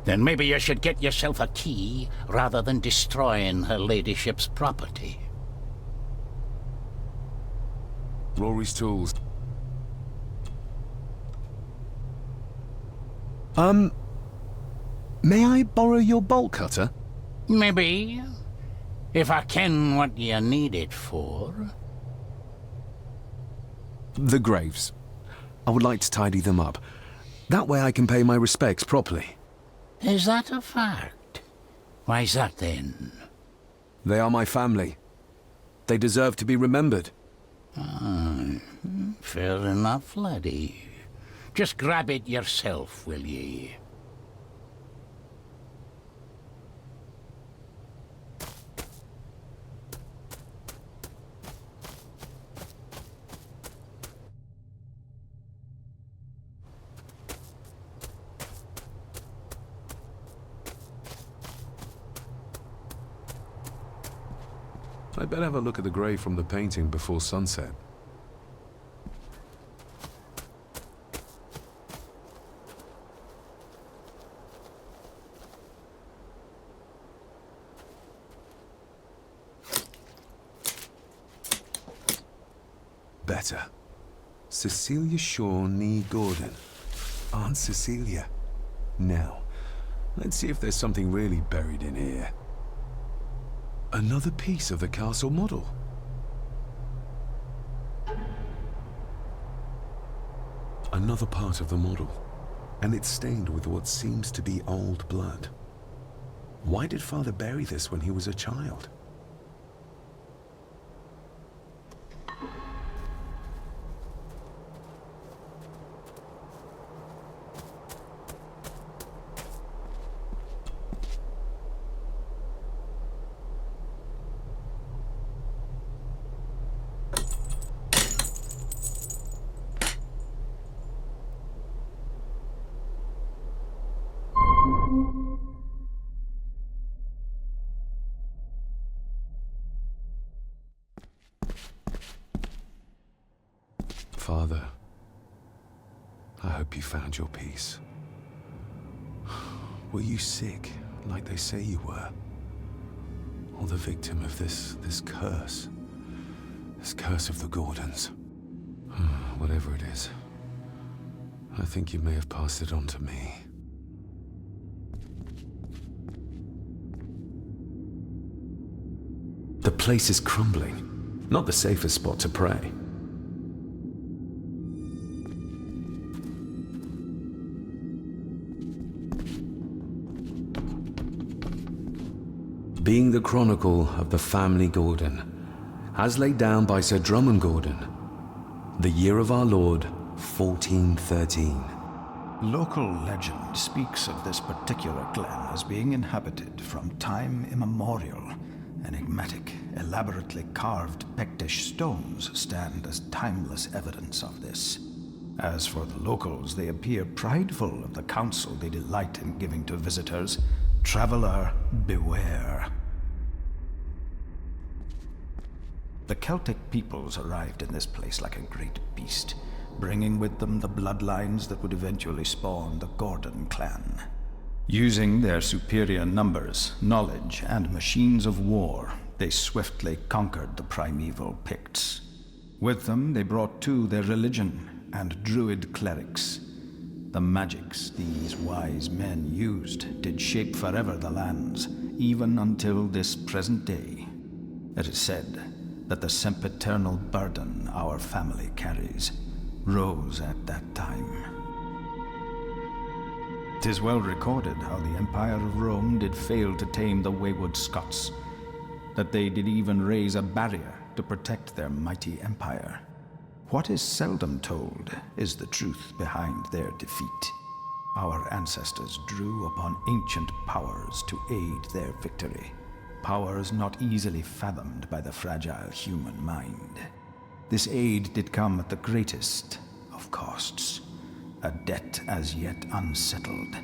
Then maybe you should get yourself a key rather than destroying her ladyship's property. Rory's tools. May I borrow your bolt cutter? Maybe. If I ken what you need it for. The graves. I would like to tidy them up. That way I can pay my respects properly. Is that a fact? Why's that then? They are my family. They deserve to be remembered. Ah, fair enough, laddie. Just grab it yourself, will ye? I'd better have a look at the grave from the painting before sunset. Better. Cecilia Shaw Nee Gordon. Aunt Cecilia. Now, let's see if there's something really buried in here. Another piece of the castle model. Another part of the model, and it's stained with what seems to be old blood. Why did Father bury this when he was a child? Father, I hope you found your peace. Were you sick, like they say you were? Or the victim of this curse? This curse of the Gordons? Whatever it is, I think you may have passed it on to me. The place is crumbling. Not the safest spot to pray. Being the chronicle of the family Gordon, as laid down by Sir Drummond Gordon, the year of our Lord, 1413. Local legend speaks of this particular glen as being inhabited from time immemorial. Enigmatic, elaborately carved Pictish stones stand as timeless evidence of this. As for the locals, they appear prideful of the counsel they delight in giving to visitors. Traveler, beware. The Celtic peoples arrived in this place like a great beast, bringing with them the bloodlines that would eventually spawn the Gordon clan. Using their superior numbers, knowledge, and machines of war, they swiftly conquered the primeval Picts. With them, they brought too their religion and druid clerics. The magics these wise men used did shape forever the lands, even until this present day. It is said that the sempiternal burden our family carries rose at that time. 'Tis well recorded how the Empire of Rome did fail to tame the wayward Scots, that they did even raise a barrier to protect their mighty empire. What is seldom told is the truth behind their defeat. Our ancestors drew upon ancient powers to aid their victory, powers not easily fathomed by the fragile human mind. This aid did come at the greatest of costs, a debt as yet unsettled,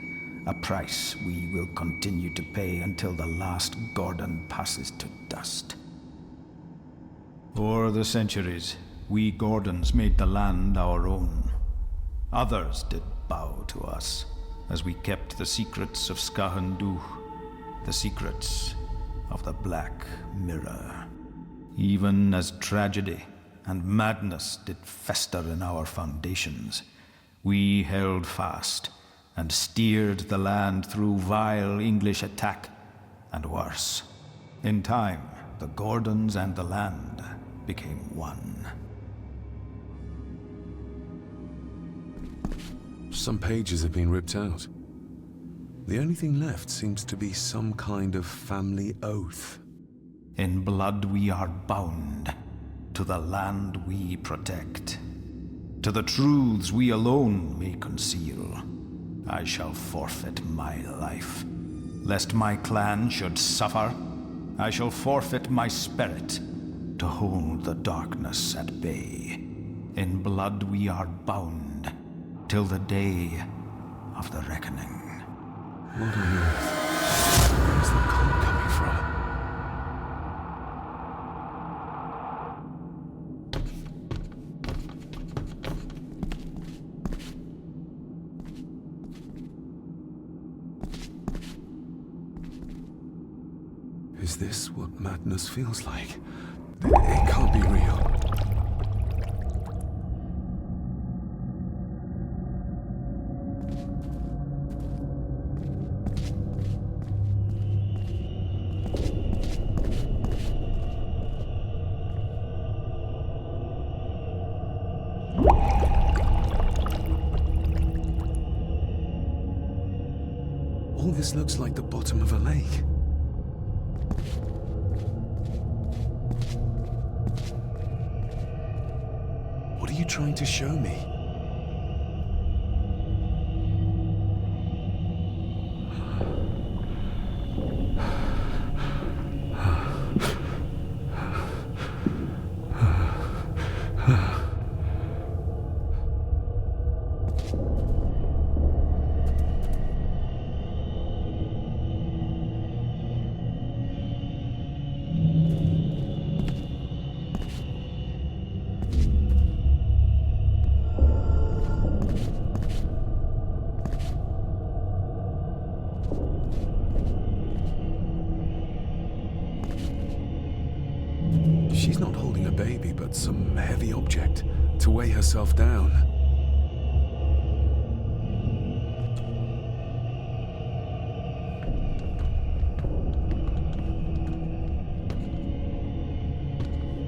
a price we will continue to pay until the last Gordon passes to dust. For the centuries, we Gordons made the land our own. Others did bow to us, as we kept the secrets of Skahanduch, the secrets of the Black Mirror. Even as tragedy and madness did fester in our foundations, we held fast and steered the land through vile English attack and worse. In time, the Gordons and the land became one. Some pages have been ripped out. The only thing left seems to be some kind of family oath. In blood we are bound to the land we protect. To the truths we alone may conceal. I shall forfeit my life. Lest my clan should suffer, I shall forfeit my spirit to hold the darkness at bay. In blood we are bound till the day of the reckoning. What on earth? Where's the cold coming from? Is this what madness feels like? It can't be real. All this looks like the bottom of a lake. What are you trying to show me? She's not holding a baby, but some heavy object to weigh herself down.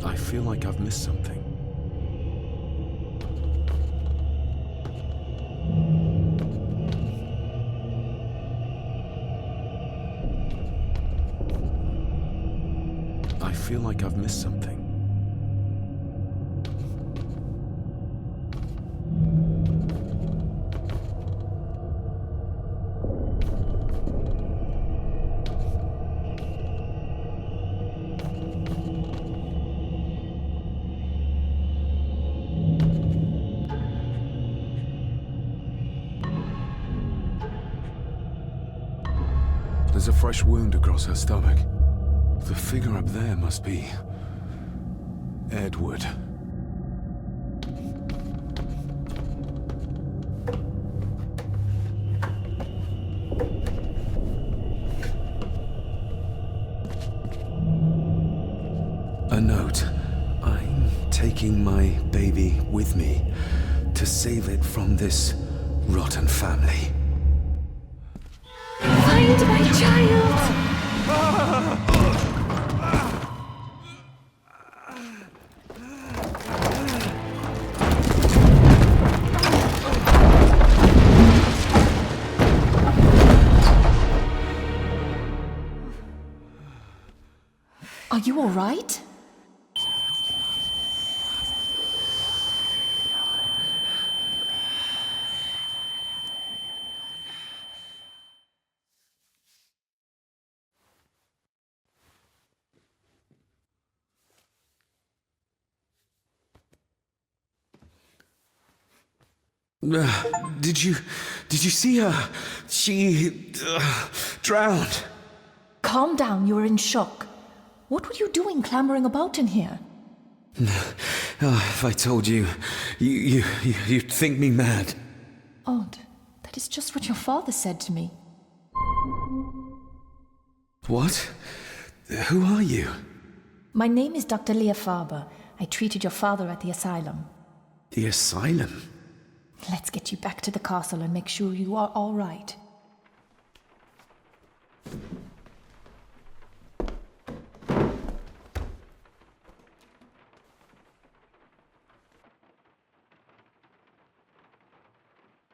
I feel like I've missed something. I feel like I've missed something. There's a fresh wound across her stomach. The figure up there must be Edward. A note. I'm taking my baby with me to save it from this rotten family. Find my child! Are you all right? Did you see her? She drowned. Calm down, you were in shock. What were you doing clambering about in here? If I told you, you'd think me mad. Odd. That is just what your father said to me. What? Who are you? My name is Dr. Leah Farber. I treated your father at the asylum. The asylum? Let's get you back to the castle and make sure you are all right.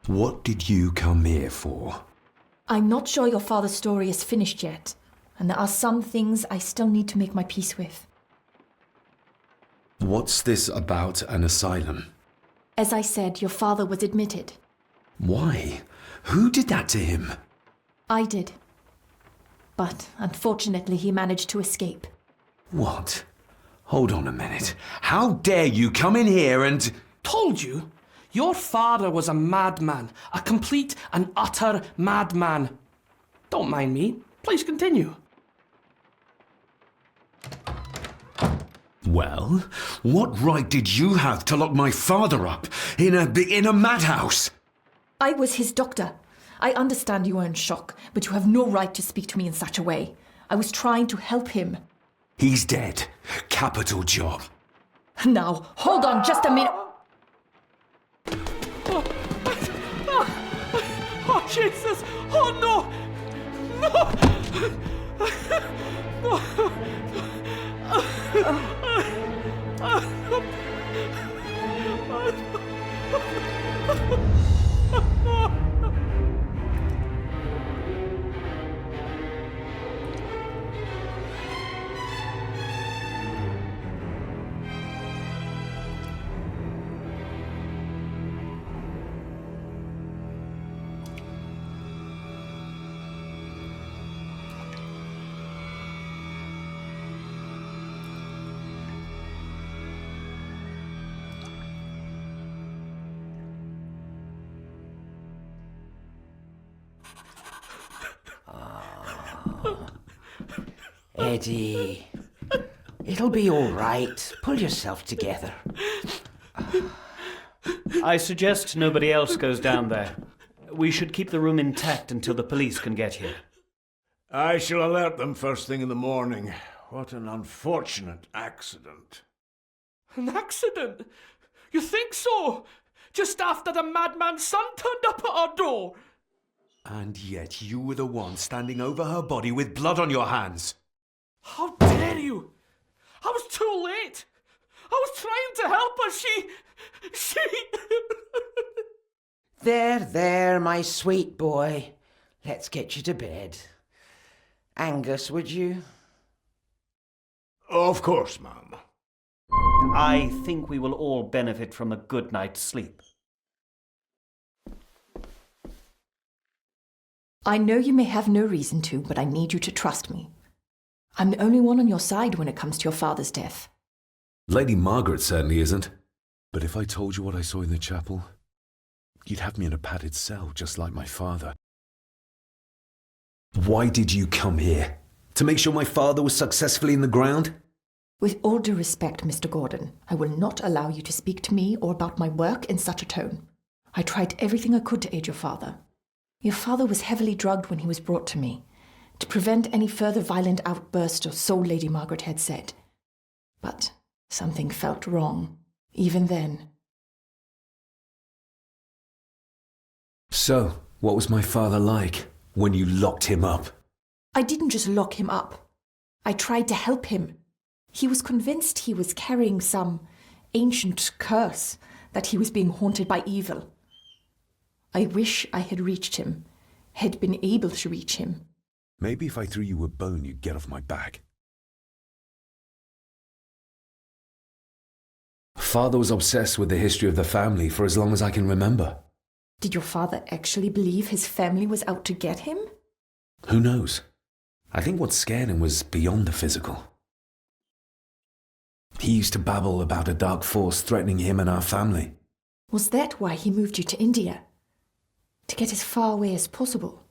What did you come here for? I'm not sure your father's story is finished yet, and there are some things I still need to make my peace with. What's this about an asylum? As I said, your father was admitted. Why? Who did that to him? I did. But unfortunately, he managed to escape. What? Hold on a minute. How dare you come in here and... Told you? Your father was a madman. A complete and utter madman. Don't mind me. Please continue. Well, what right did you have to lock my father up in a madhouse? I was his doctor. I understand you are in shock, but you have no right to speak to me in such a way. I was trying to help him. He's dead. Capital job. Now, hold on just a minute. Oh, Jesus! Oh, no! Eddie, it'll be all right. Pull yourself together. I suggest nobody else goes down there. We should keep the room intact until the police can get here. I shall alert them first thing in the morning. What an unfortunate accident. An accident? You think so? Just after the madman's son turned up at our door? And yet you were the one standing over her body with blood on your hands. How dare you! I was too late! I was trying to help her, she... There, my sweet boy. Let's get you to bed. Angus, would you? Of course, ma'am. I think we will all benefit from a good night's sleep. I know you may have no reason to, but I need you to trust me. I'm the only one on your side when it comes to your father's death. Lady Margaret certainly isn't. But if I told you what I saw in the chapel, you'd have me in a padded cell, just like my father. Why did you come here? To make sure my father was successfully in the ground? With all due respect, Mr. Gordon, I will not allow you to speak to me or about my work in such a tone. I tried everything I could to aid your father. Your father was heavily drugged when he was brought to me, to prevent any further violent outburst, or so Lady Margaret had said. But something felt wrong, even then. So, what was my father like when you locked him up? I didn't just lock him up. I tried to help him. He was convinced he was carrying some ancient curse, that he was being haunted by evil. I wish I had reached him, had been able to reach him. Maybe if I threw you a bone, you'd get off my back. Father was obsessed with the history of the family for as long as I can remember. Did your father actually believe his family was out to get him? Who knows? I think what scared him was beyond the physical. He used to babble about a dark force threatening him and our family. Was that why he moved you to India? To get as far away as possible?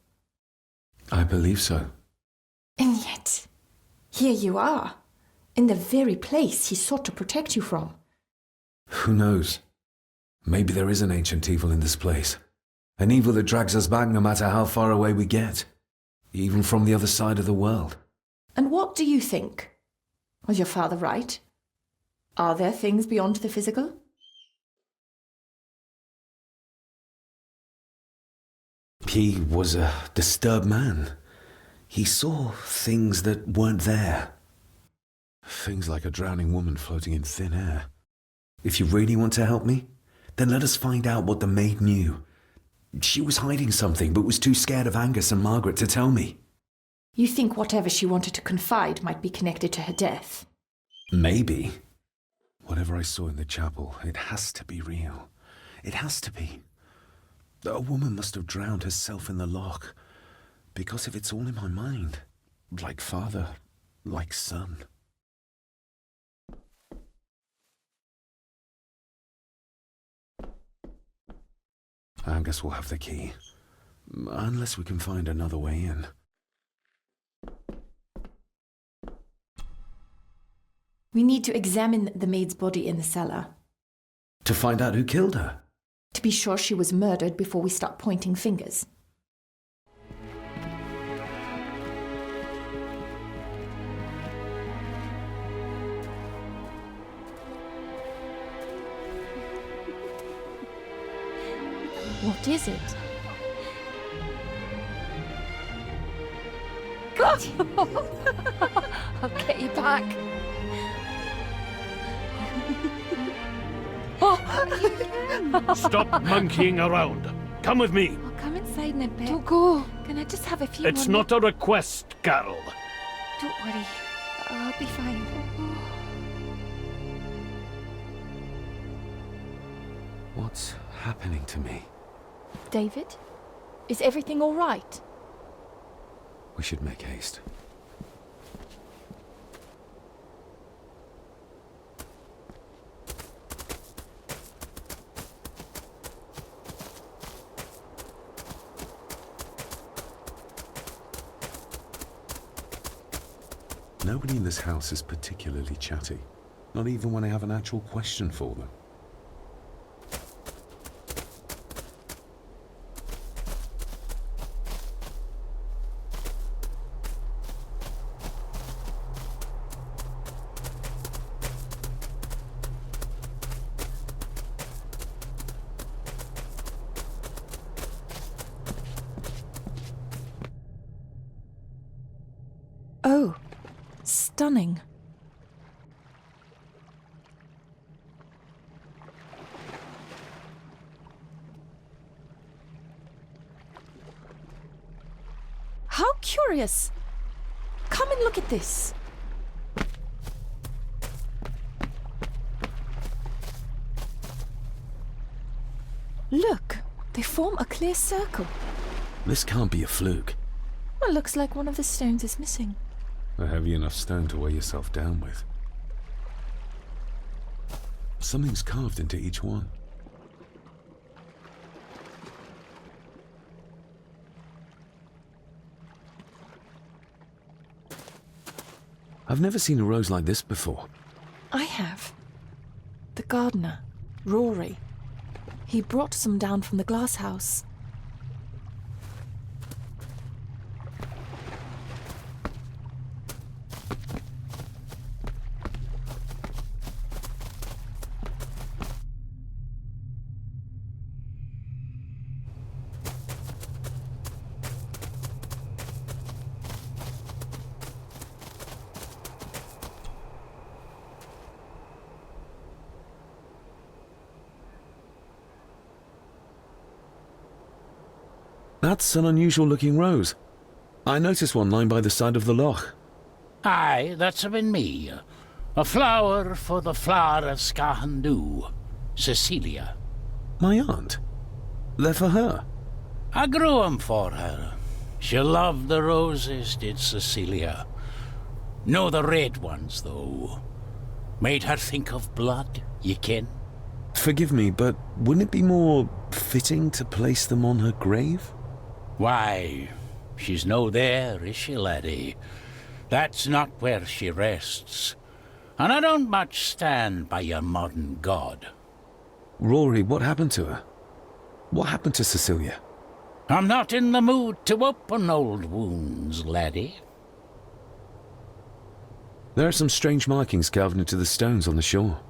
I believe so. And yet, here you are, in the very place he sought to protect you from. Who knows? Maybe there is an ancient evil in this place. An evil that drags us back no matter how far away we get. Even from the other side of the world. And what do you think? Was your father right? Are there things beyond the physical? He was a disturbed man. He saw things that weren't there. Things like a drowning woman floating in thin air. If you really want to help me, then let us find out what the maid knew. She was hiding something, but was too scared of Angus and Margaret to tell me. You think whatever she wanted to confide might be connected to her death? Maybe. Whatever I saw in the chapel, it has to be real. It has to be. A woman must have drowned herself in the loch. Because if it's all in my mind, like father, like son. Angus will have the key. Unless we can find another way in. We need to examine the maid's body in the cellar. To find out who killed her? To be sure she was murdered before we start pointing fingers. What is it? I'll get you back. Stop monkeying around. Come with me. I'll come inside in a bit. Don't go. Can I just have a few It's more not a request, Carol. Don't worry. I'll be fine. What's happening to me? David? Is everything all right? We should make haste. Nobody in this house is particularly chatty. Not even when I have an actual question for them. Oh, stunning. How curious. Come and look at this. Look, they form a clear circle. This can't be a fluke. Well, looks like one of the stones is missing. A heavy enough stone to weigh yourself down with. Something's carved into each one. I've never seen a rose like this before. I have. The gardener, Rory. He brought some down from the glass house. That's an unusual looking rose. I noticed one lying by the side of the loch. Aye, that's been me. A flower for the flower of Scahandoo, Cecilia. My aunt? They're for her? I grew 'em for her. She loved the roses, did Cecilia. No the red ones, though. Made her think of blood, ye ken. Forgive me, but wouldn't it be more fitting to place them on her grave? Why, she's no there, is she, laddie? That's not where she rests. And I don't much stand by your modern god. Rory, what happened to her? What happened to Cecilia? I'm not in the mood to open old wounds, laddie. There are some strange markings carved into the stones on the shore.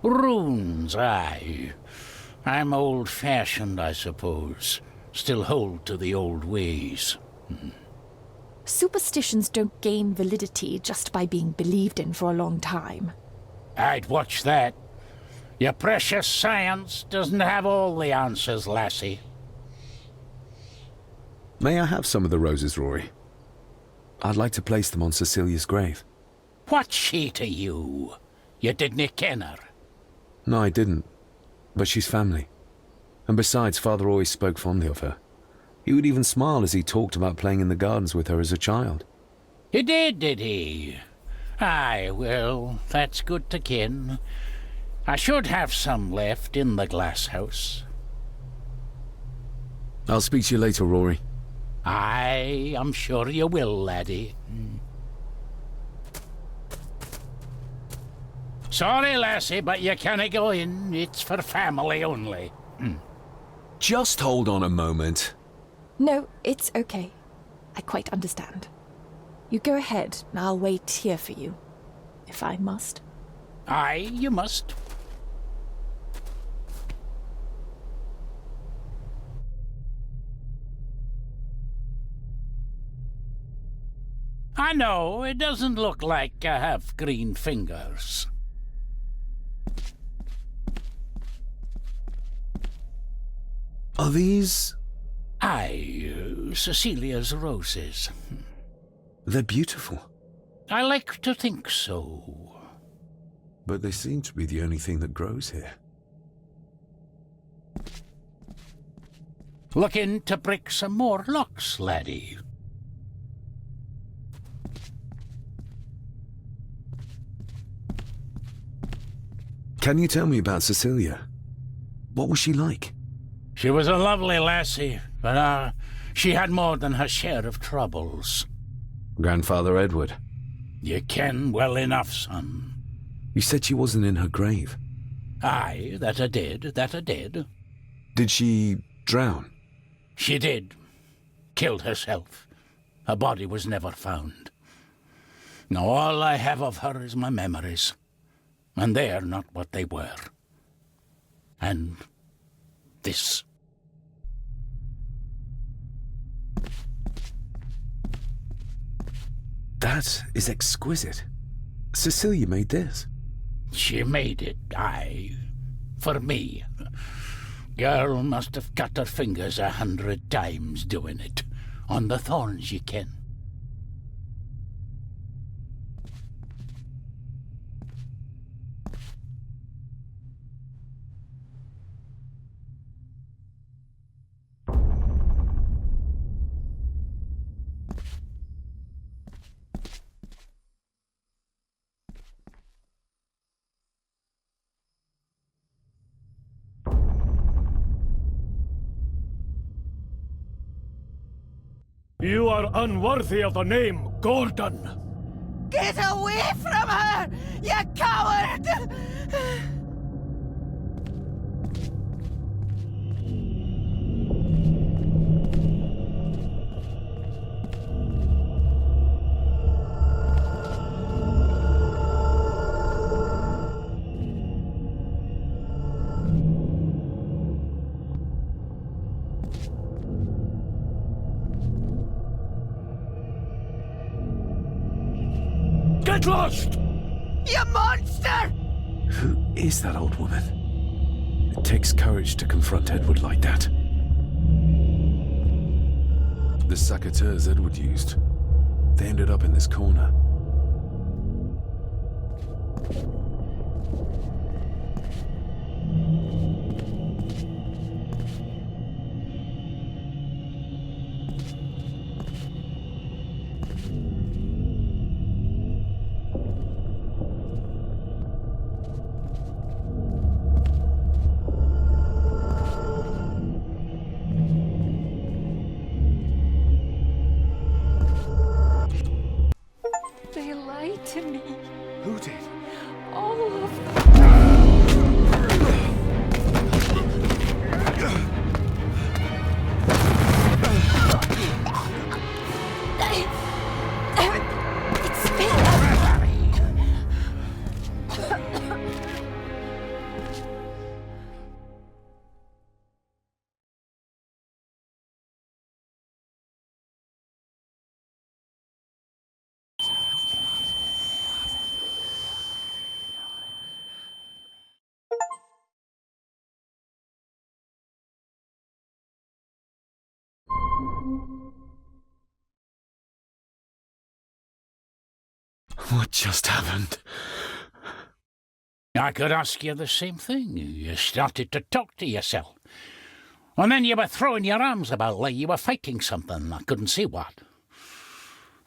Runes, aye. I'm old-fashioned, I suppose. Still hold to the old ways. Superstitions don't gain validity just by being believed in for a long time. I'd watch that. Your precious science doesn't have all the answers, lassie. May I have some of the roses, Rory? I'd like to place them on Cecilia's grave. What's she to you? You didn't ken her. No, I didn't. But she's family. And besides, Father always spoke fondly of her. He would even smile as he talked about playing in the gardens with her as a child. He did he? Aye, well, that's good to ken. I should have some left in the glass house. I'll speak to you later, Rory. Aye, I'm sure you will, laddie. Sorry, lassie, but you canna go in. It's for family only. Just hold on a moment. No, it's okay. I quite understand. You go ahead, and I'll wait here for you, if I must. Aye, you must. I know, it doesn't look like I have green fingers. Are these... Aye, Cecilia's roses. They're beautiful. I like to think so. But they seem to be the only thing that grows here. Looking to break some more locks, laddie. Can you tell me about Cecilia? What was she like? She was a lovely lassie, but she had more than her share of troubles. Grandfather Edward. You ken well enough, son. You said she wasn't in her grave. Aye, that I did. Did she drown? She did. Killed herself. Her body was never found. Now all I have of her is my memories. And they are not what they were. And this. That is exquisite. Cecilia made this. She made it, aye. For me. Girl must have cut her fingers 100 times doing it. On the thorns, ye ken. You are unworthy of the name Gordon. Get away from her, you coward! Get lost! You monster! Who is that old woman? It takes courage to confront Edward like that. The saboteurs Edward used. They ended up in this corner. They lied to me. Who did? All of them. It's Thank you. What just happened? I could ask you the same thing. You started to talk to yourself. And then you were throwing your arms about like you were fighting something. I couldn't see what.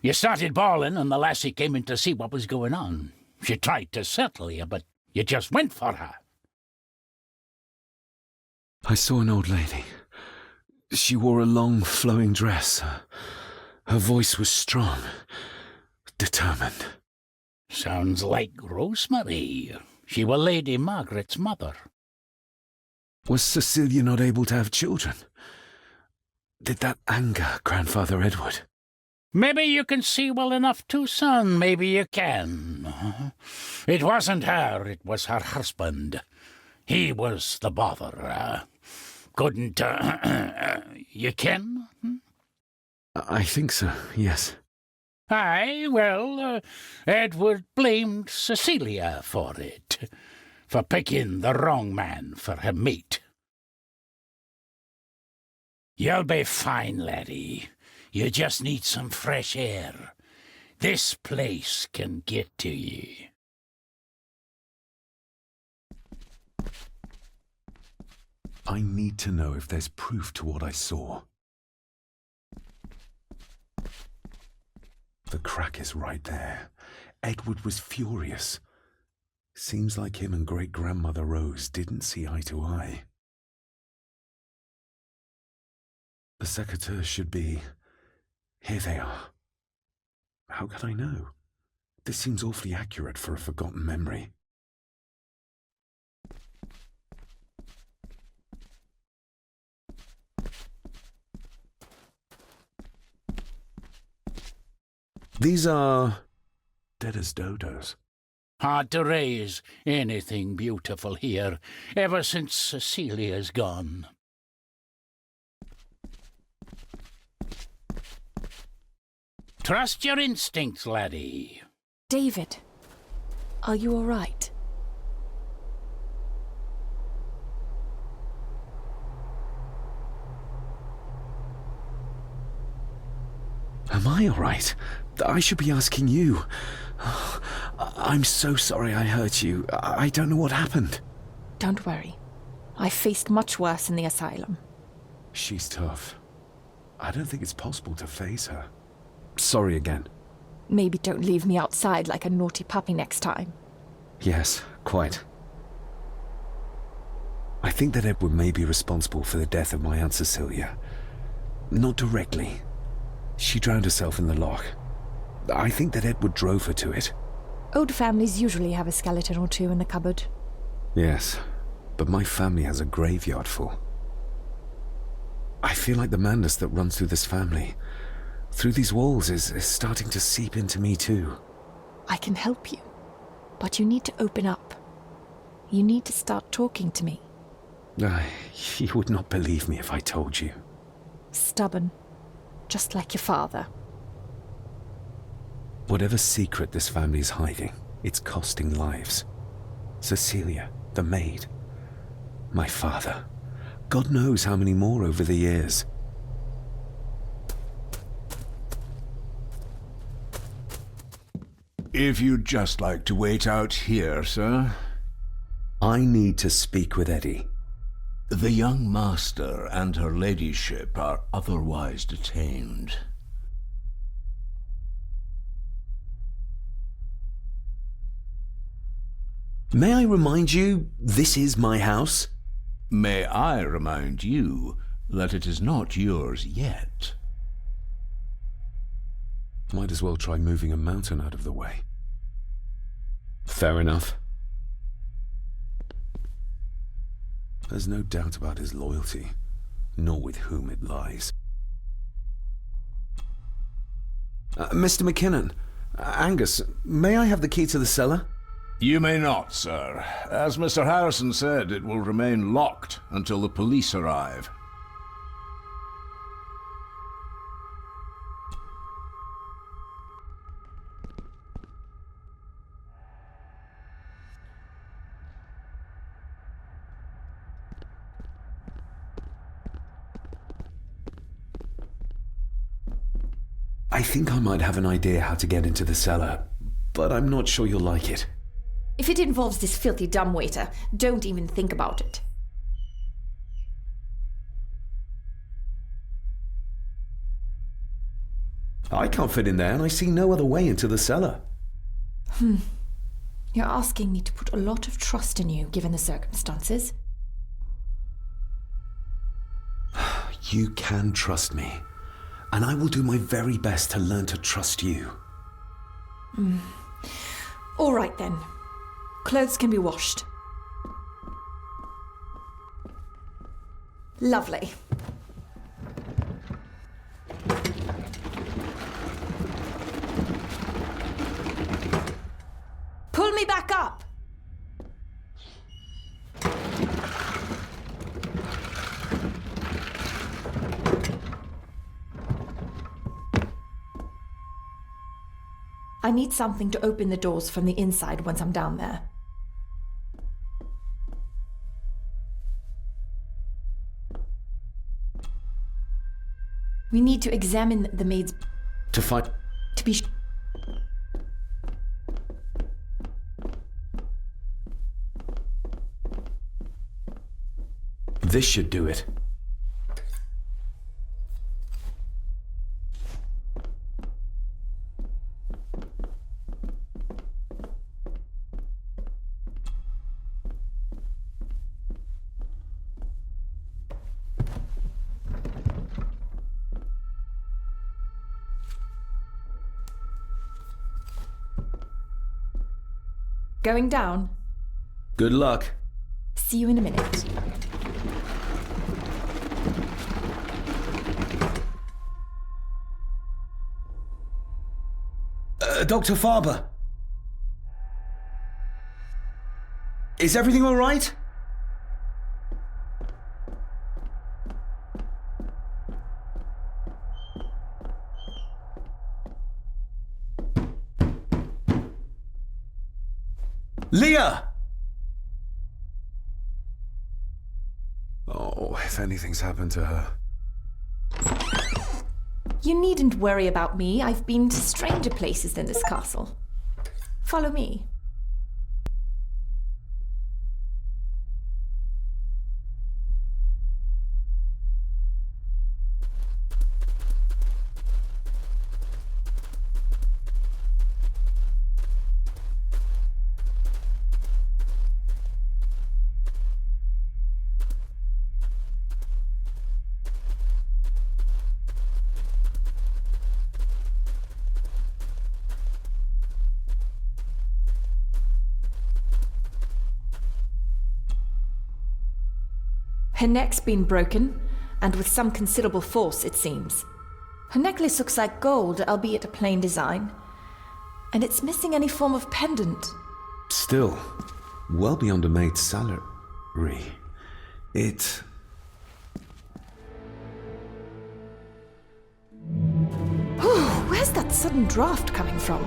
You started bawling and the lassie came in to see what was going on. She tried to settle you, but you just went for her. I saw an old lady. She wore a long, flowing dress. Her voice was strong, determined. Sounds like Rosemary. She were Lady Margaret's mother. Was Cecilia not able to have children? Did that anger Grandfather Edward? Maybe you can see well enough too, son. Maybe you can. It wasn't her, it was her husband. He was the bother. Couldn't, you ken? I think so, yes. Aye, well, Edward blamed Cecilia for it, for picking the wrong man for her mate. You'll be fine, laddie. You just need some fresh air. This place can get to ye. I need to know if there's proof to what I saw. The crack is right there. Edward was furious. Seems like him and great-grandmother Rose didn't see eye to eye. The secreteurs should be... Here they are. How could I know? This seems awfully accurate for a forgotten memory. These are... dead as dodos. Hard to raise anything beautiful here, ever since Cecilia's gone. Trust your instincts, laddie. David, are you all right? Am I all right? I should be asking you. I'm so sorry I hurt you. I don't know what happened. Don't worry. I faced much worse in the asylum. She's tough. I don't think it's possible to face her. Sorry again. Maybe don't leave me outside like a naughty puppy next time. Yes, quite. I think that Edward may be responsible for the death of my Aunt Cecilia. Not directly. She drowned herself in the loch. I think that Edward drove her to it. Old families usually have a skeleton or two in the cupboard. Yes, but my family has a graveyard full. I feel like the madness that runs through this family, through these walls, is starting to seep into me too. I can help you, but you need to open up. You need to start talking to me. You would not believe me if I told you. Stubborn, just like your father. Whatever secret this family is hiding, it's costing lives. Cecilia, the maid, my father, God knows how many more over the years. If you'd just like to wait out here, sir. I need to speak with Eddie. The young master and her ladyship are otherwise detained. May I remind you, this is my house? May I remind you that it is not yours yet? Might as well try moving a mountain out of the way. Fair enough. There's no doubt about his loyalty, nor with whom it lies. Mr. McKinnon, Angus, may I have the key to the cellar? You may not, sir. As Mr. Harrison said, it will remain locked until the police arrive. I think I might have an idea how to get into the cellar, but I'm not sure you'll like it. If it involves this filthy dumbwaiter, don't even think about it. I can't fit in there, and I see no other way into the cellar. You're asking me to put a lot of trust in you, given the circumstances. You can trust me, and I will do my very best to learn to trust you. All right, then. Clothes can be washed. Lovely. Pull me back up! I need something to open the doors from the inside once I'm down there. We need to examine the maid's... To find... to be... This should do it. Going down? Good luck. See you in a minute. Dr. Farber. Is everything all right? Leah! Oh, if anything's happened to her. You needn't worry about me. I've been to stranger places than this castle. Follow me. Her neck's been broken, and with some considerable force, it seems. Her necklace looks like gold, albeit a plain design. And it's missing any form of pendant. Still, well beyond a maid's salary. It... Where's that sudden draft coming from?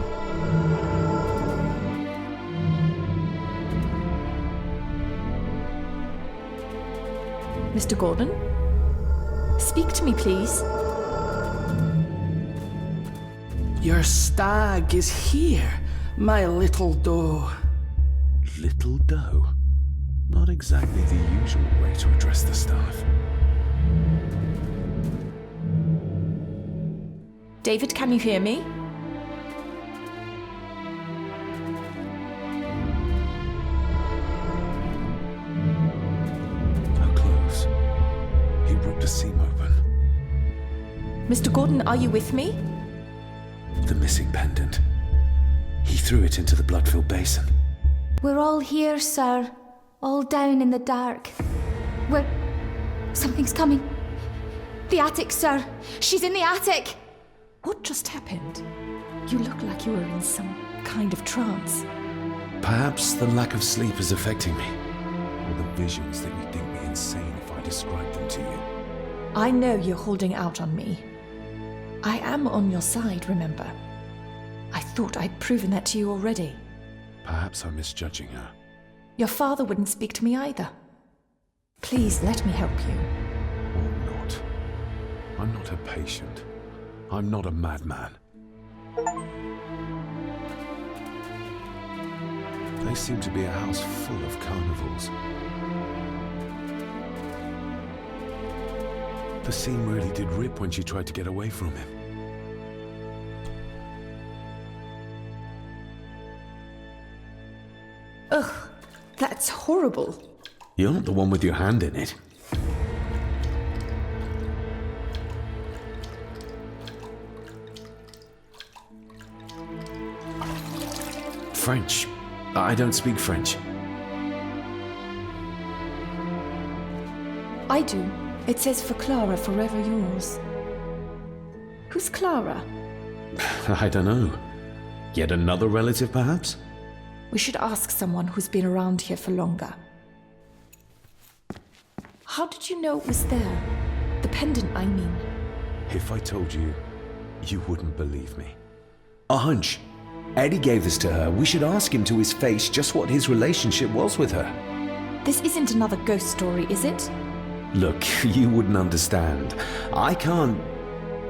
Mr. Gordon? Speak to me, please. Your stag is here, my little doe. Little doe? Not exactly the usual way to address the staff. David, can you hear me? The seam open. Mr. Gordon, are you with me? The missing pendant. He threw it into the blood-filled basin. We're all here, sir. All down in the dark. Something's coming. The attic, sir. She's in the attic. What just happened? You look like you were in some kind of trance. Perhaps the lack of sleep is affecting me. Or the visions that you think me insane if I describe them to you. I know you're holding out on me. I am on your side, remember. I thought I'd proven that to you already. Perhaps I'm misjudging her. Your father wouldn't speak to me either. Please let me help you. Or not. I'm not a patient. I'm not a madman. They seem to be a house full of carnivals. The seam really did rip when she tried to get away from him. Ugh, that's horrible. You're not the one with your hand in it. French. I don't speak French. I do. It says for Clara, forever yours. Who's Clara? I don't know. Yet another relative, perhaps? We should ask someone who's been around here for longer. How did you know it was there? The pendant, I mean. If I told you, you wouldn't believe me. A hunch. Eddie gave this to her. We should ask him to his face just what his relationship was with her. This isn't another ghost story, is it? Look, you wouldn't understand. I can't...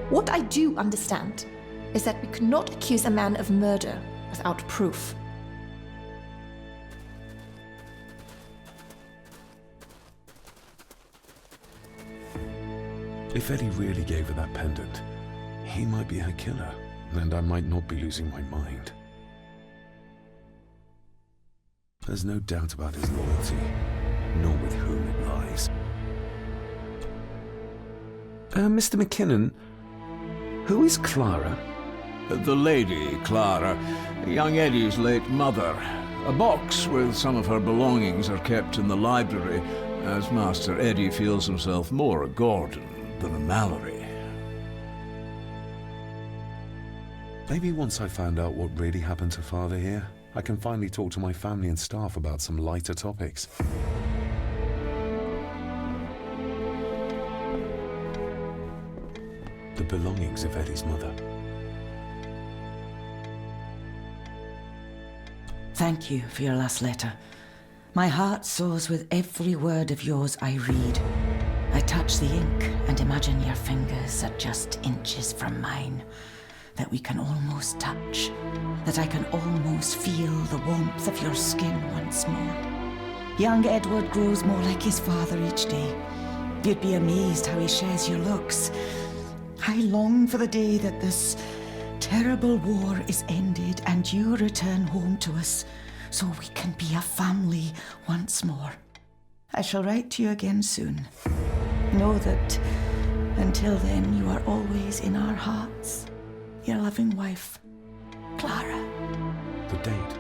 What I do understand is that we could not accuse a man of murder without proof. If Eddie really gave her that pendant, he might be her killer, and I might not be losing my mind. There's no doubt about his loyalty, nor with whom it lies. Mr. McKinnon, who is Clara? The lady, Clara, young Eddie's late mother. A box with some of her belongings are kept in the library, as Master Eddie feels himself more a Gordon than a Mallory. Maybe once I found out what really happened to Father here, I can finally talk to my family and staff about some lighter topics. The belongings of Eddie's mother. Thank you for your last letter. My heart soars with every word of yours I read. I touch the ink and imagine your fingers are just inches from mine, that we can almost touch, that I can almost feel the warmth of your skin once more. Young Edward grows more like his father each day. You'd be amazed how he shares your looks. I long for the day that this terrible war is ended and you return home to us so we can be a family once more. I shall write to you again soon. Know that until then you are always in our hearts. Your loving wife, Clara. The date.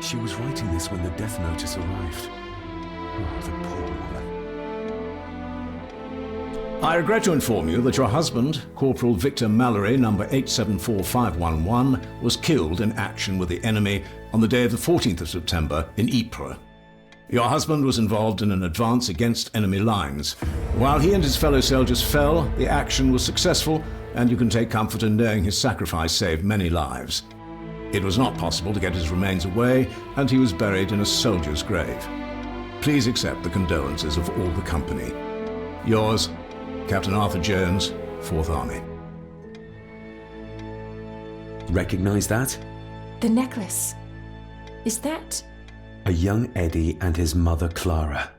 She was writing this when the death notice arrived. Oh, the poor woman. I regret to inform you that your husband, Corporal Victor Mallory, number 874511, was killed in action with the enemy on the day of the 14th of September in Ypres. Your husband was involved in an advance against enemy lines. While he and his fellow soldiers fell, the action was successful, and you can take comfort in knowing his sacrifice saved many lives. It was not possible to get his remains away, and he was buried in a soldier's grave. Please accept the condolences of all the company. Yours, Captain Arthur Jones, 4th Army. Recognize that? The necklace. Is that... A young Eddie and his mother Clara.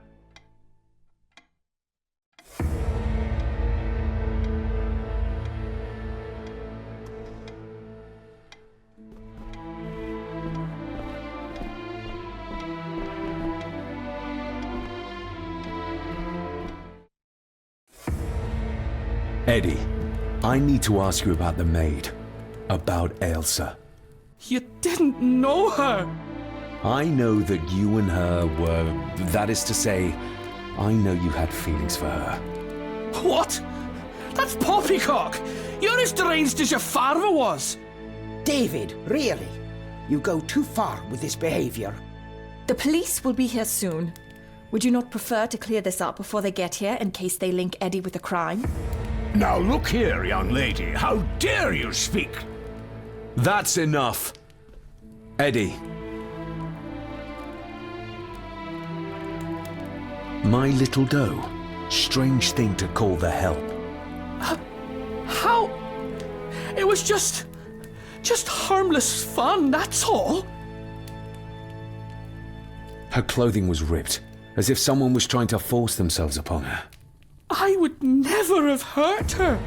Eddie, I need to ask you about the maid. About Ailsa. You didn't know her! I know that you and her were... That is to say, I know you had feelings for her. What? That's poppycock! You're as deranged as your father was! David, really? You go too far with this behavior. The police will be here soon. Would you not prefer to clear this up before they get here in case they link Eddie with the crime? Now look here, young lady. How dare you speak? That's enough. Eddie. My little doe. Strange thing to call the help. How? It was just harmless fun, that's all. Her clothing was ripped, as if someone was trying to force themselves upon her. I would never have hurt her.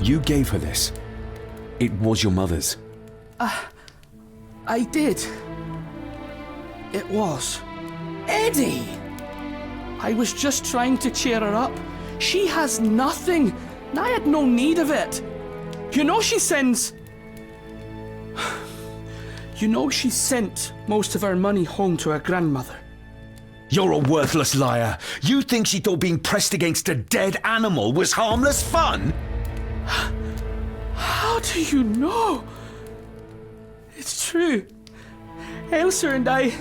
You gave her this. It was your mother's. I did. It was. Eddie! I was just trying to cheer her up. She has nothing, and I had no need of it. You know she sends... You know she sent most of her money home to her grandmother. You're a worthless liar. You think she thought being pressed against a dead animal was harmless fun? How do you know? It's true. Elsa and I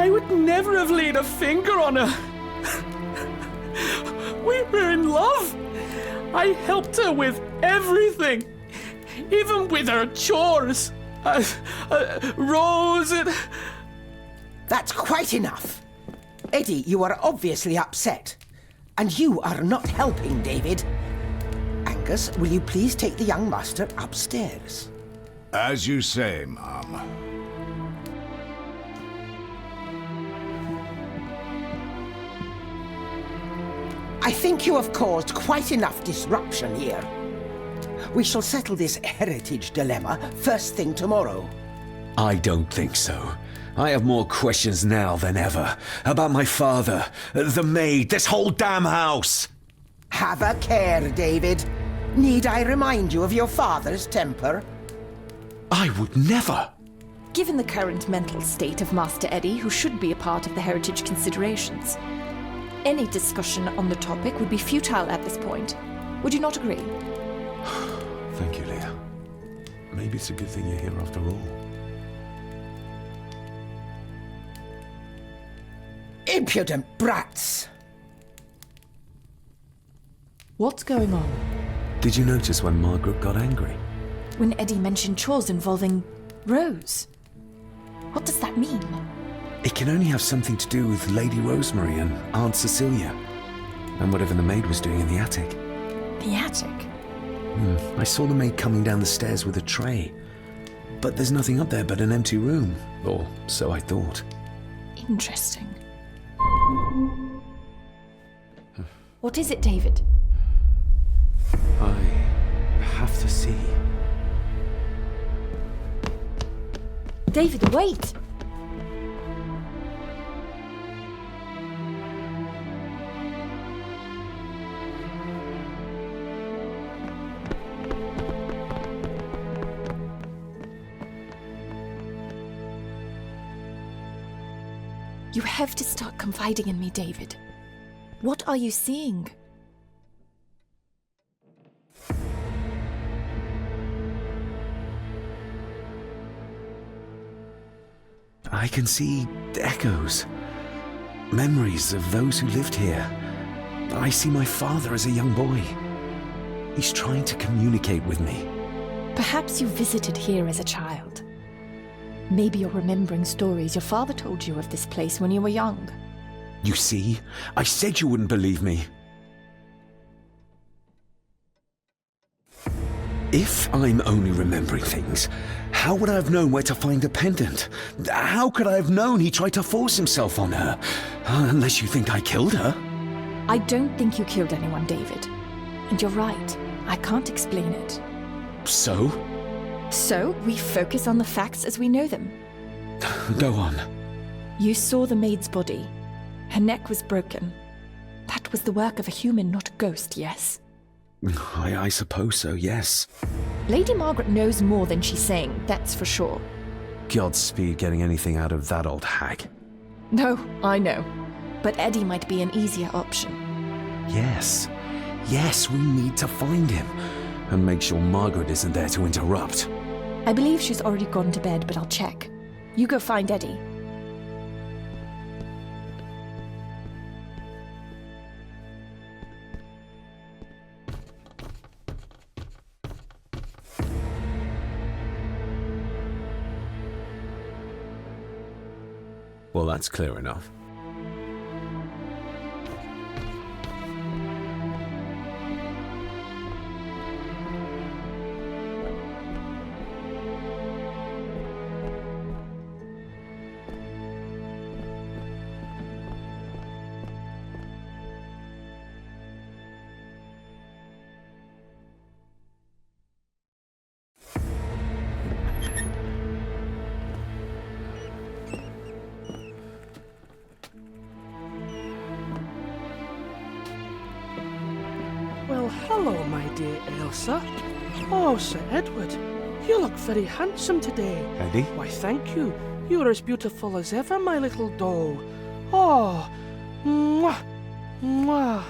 would never have laid a finger on her. We were in love. I helped her with everything, even with her chores. Rose and... That's quite enough. Eddie, you are obviously upset. And you are not helping, David. Angus, will you please take the young master upstairs? As you say, Mom. I think you have caused quite enough disruption here. We shall settle this heritage dilemma first thing tomorrow. I don't think so. I have more questions now than ever. About my father, the maid, this whole damn house. Have a care, David. Need I remind you of your father's temper? I would never. Given the current mental state of Master Eddie, who should be a part of the heritage considerations, any discussion on the topic would be futile at this point. Would you not agree? Thank you, Leah. Maybe it's a good thing you're here after all. Impudent brats! What's going on? Did you notice when Margaret got angry? When Eddie mentioned chores involving Rose. What does that mean? It can only have something to do with Lady Rosemary and Aunt Cecilia, and whatever the maid was doing in the attic. The attic? I saw the maid coming down the stairs with a tray, but there's nothing up there but an empty room, or so I thought. Interesting. What is it, David? I have to see. David, wait! You have to start confiding in me, David. What are you seeing? I can see echoes, memories of those who lived here. I see my father as a young boy. He's trying to communicate with me. Perhaps you visited here as a child. Maybe you're remembering stories your father told you of this place when you were young. You see? I said you wouldn't believe me. If I'm only remembering things, how would I have known where to find the pendant? How could I have known he tried to force himself on her? Unless you think I killed her. I don't think you killed anyone, David. And you're right. I can't explain it. So? So, we focus on the facts as we know them. Go on. You saw the maid's body. Her neck was broken. That was the work of a human, not a ghost, yes? I suppose so, yes. Lady Margaret knows more than she's saying, that's for sure. Godspeed getting anything out of that old hag. No, I know. But Eddie might be an easier option. Yes. Yes, we need to find him. And make sure Margaret isn't there to interrupt. I believe she's already gone to bed, but I'll check. You go find Eddie. Well, that's clear enough. Well, hello, my dear Elsa. Oh, Sir Edward, you look very handsome today. Eddie? Why, thank you. You're as beautiful as ever, my little doll. Oh, mwah, mwah.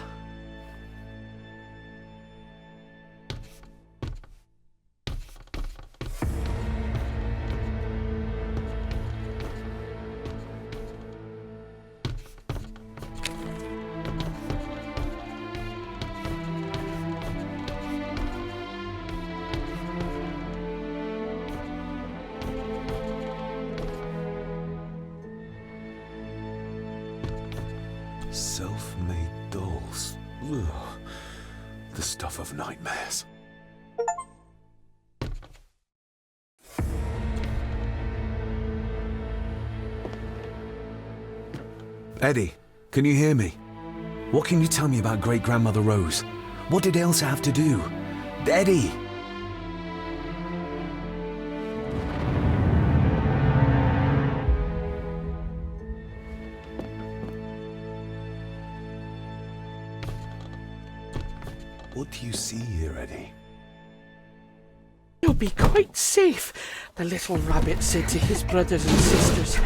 Self-made dolls. Ugh. The stuff of nightmares. Eddie, can you hear me? What can you tell me about great-grandmother Rose? What did Elsa have to do? Eddie! What do you see here, Eddie? You'll be quite safe, the little rabbit said to his brothers and sisters.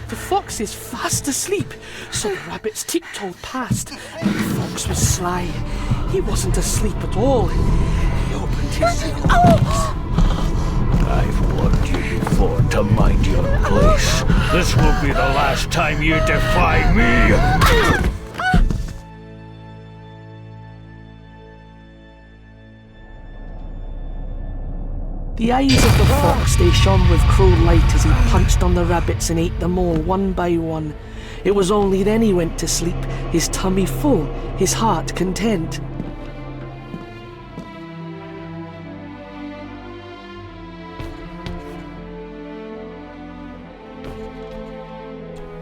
The fox is fast asleep, so the rabbits tiptoed past, but the fox was sly. He wasn't asleep at all. He opened his little eyes. I've warned you before to mind your place. This will be the last time you defy me! The eyes of the fox, they shone with cruel light as he punched on the rabbits and ate them all one by one. It was only then he went to sleep, his tummy full, his heart content.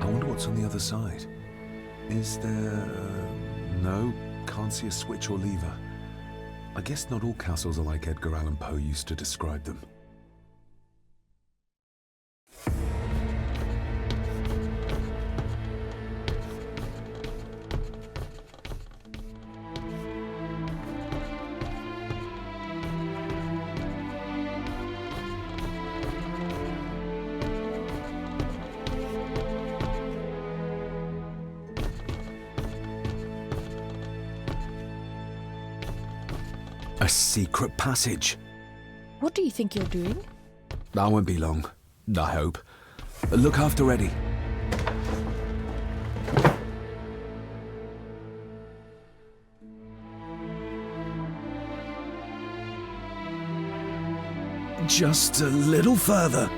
I wonder what's on the other side. Is there... no, can't see a switch or lever. I guess not all castles are like Edgar Allan Poe used to describe them. A secret passage. What do you think you're doing? I won't be long, I hope. Look after Eddie. Just a little further.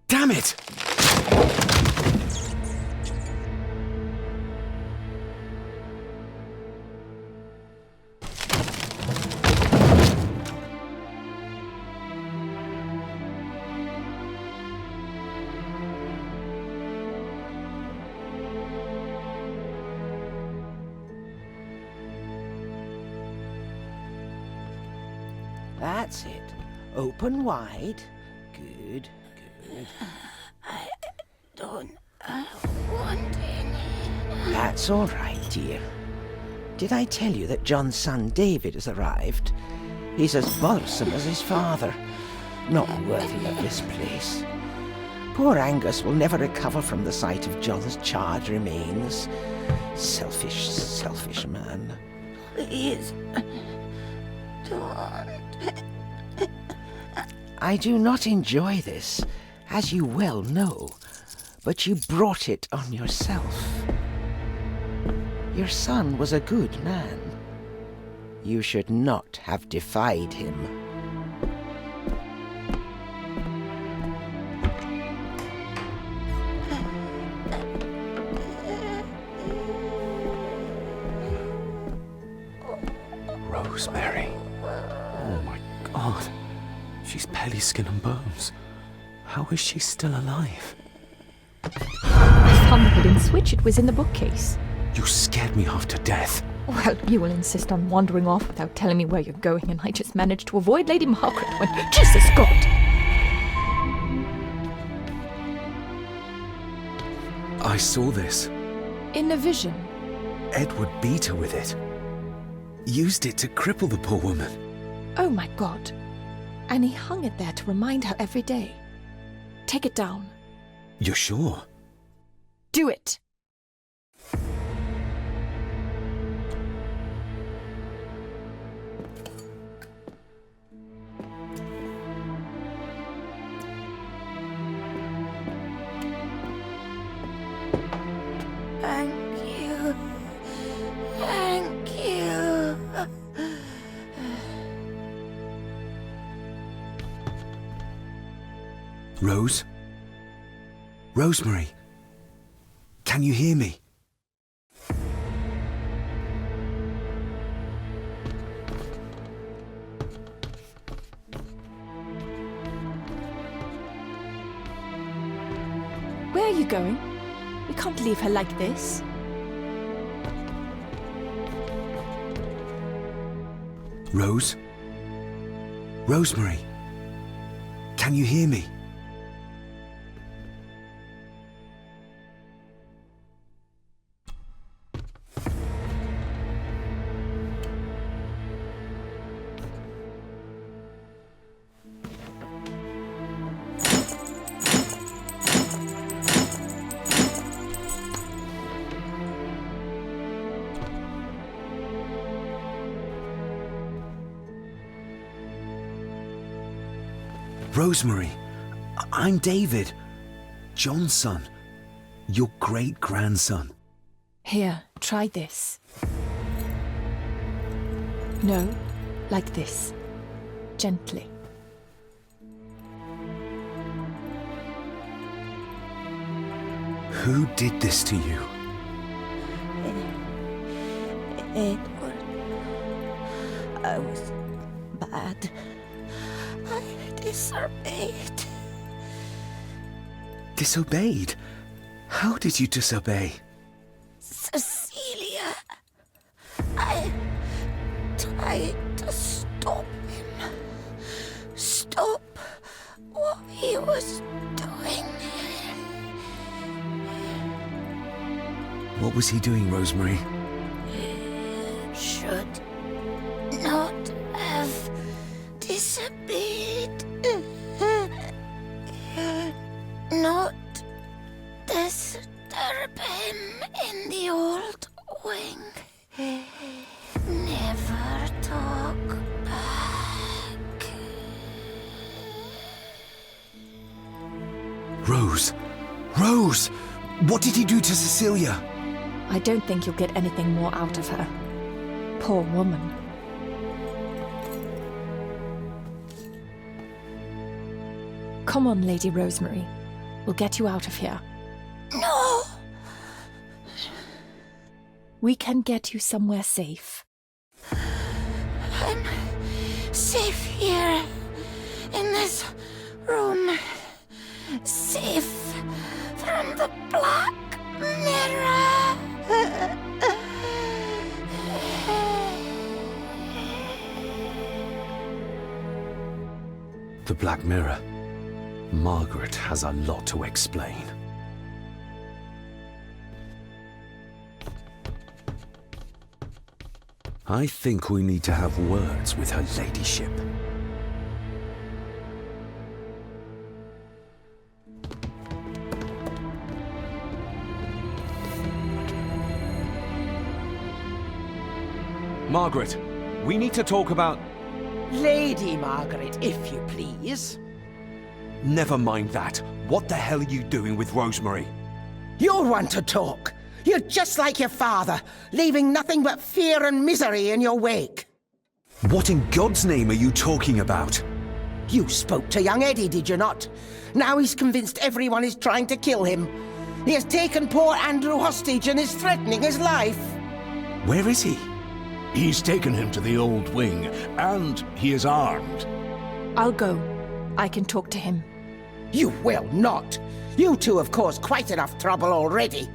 Damn it! That's it. Open wide. Good, good. I don't want any. That's all right, dear. Did I tell you that John's son David has arrived? He's as bothersome as his father. Not worthy of this place. Poor Angus will never recover from the sight of John's charred remains. Selfish, selfish man. Please, don't. I do not enjoy this, as you well know, but you brought it on yourself. Your son was a good man. You should not have defied him. Rosemary. Oh my God. She's barely skin and bones. How is she still alive? I found the hidden switch. It was in the bookcase. You scared me half to death. Well, you will insist on wandering off without telling me where you're going, and I just managed to avoid Lady Margaret when... Jesus God! I saw this. In a vision? Edward beat her with it. Used it to cripple the poor woman. Oh my God. And he hung it there to remind her every day. Take it down. You're sure? Do it! Thank you. Thank you. Rose? Rosemary? Can you hear me? Where are you going? We can't leave her like this. Rose? Rosemary? Can you hear me? Rosemary, I'm David, John's son, your great-grandson. Here, try this. No, like this. Gently. Who did this to you? Edward. I was bad. I disobeyed. Disobeyed? How did you disobey? Cecilia. I tried to stop him. Stop what he was doing. What was he doing, Rosemary? Should not have disobeyed. Not disturb him in the old wing. Never talk back. Rose! Rose! What did he do to Cecilia? I don't think you'll get anything more out of her. Poor woman. Come on, Lady Rosemary. We'll get you out of here. No! We can get you somewhere safe. I'm safe here, in this room. Safe from the Black Mirror. The Black Mirror. Margaret has a lot to explain. I think we need to have words with her ladyship. Margaret, we need to talk about... Lady Margaret, if you please. Never mind that. What the hell are you doing with Rosemary? You're one to talk. You're just like your father, leaving nothing but fear and misery in your wake. What in God's name are you talking about? You spoke to young Eddie, did you not? Now he's convinced everyone is trying to kill him. He has taken poor Andrew hostage and is threatening his life. Where is he? He's taken him to the old wing, and he is armed. I'll go. I can talk to him. You will not. You two have caused quite enough trouble already.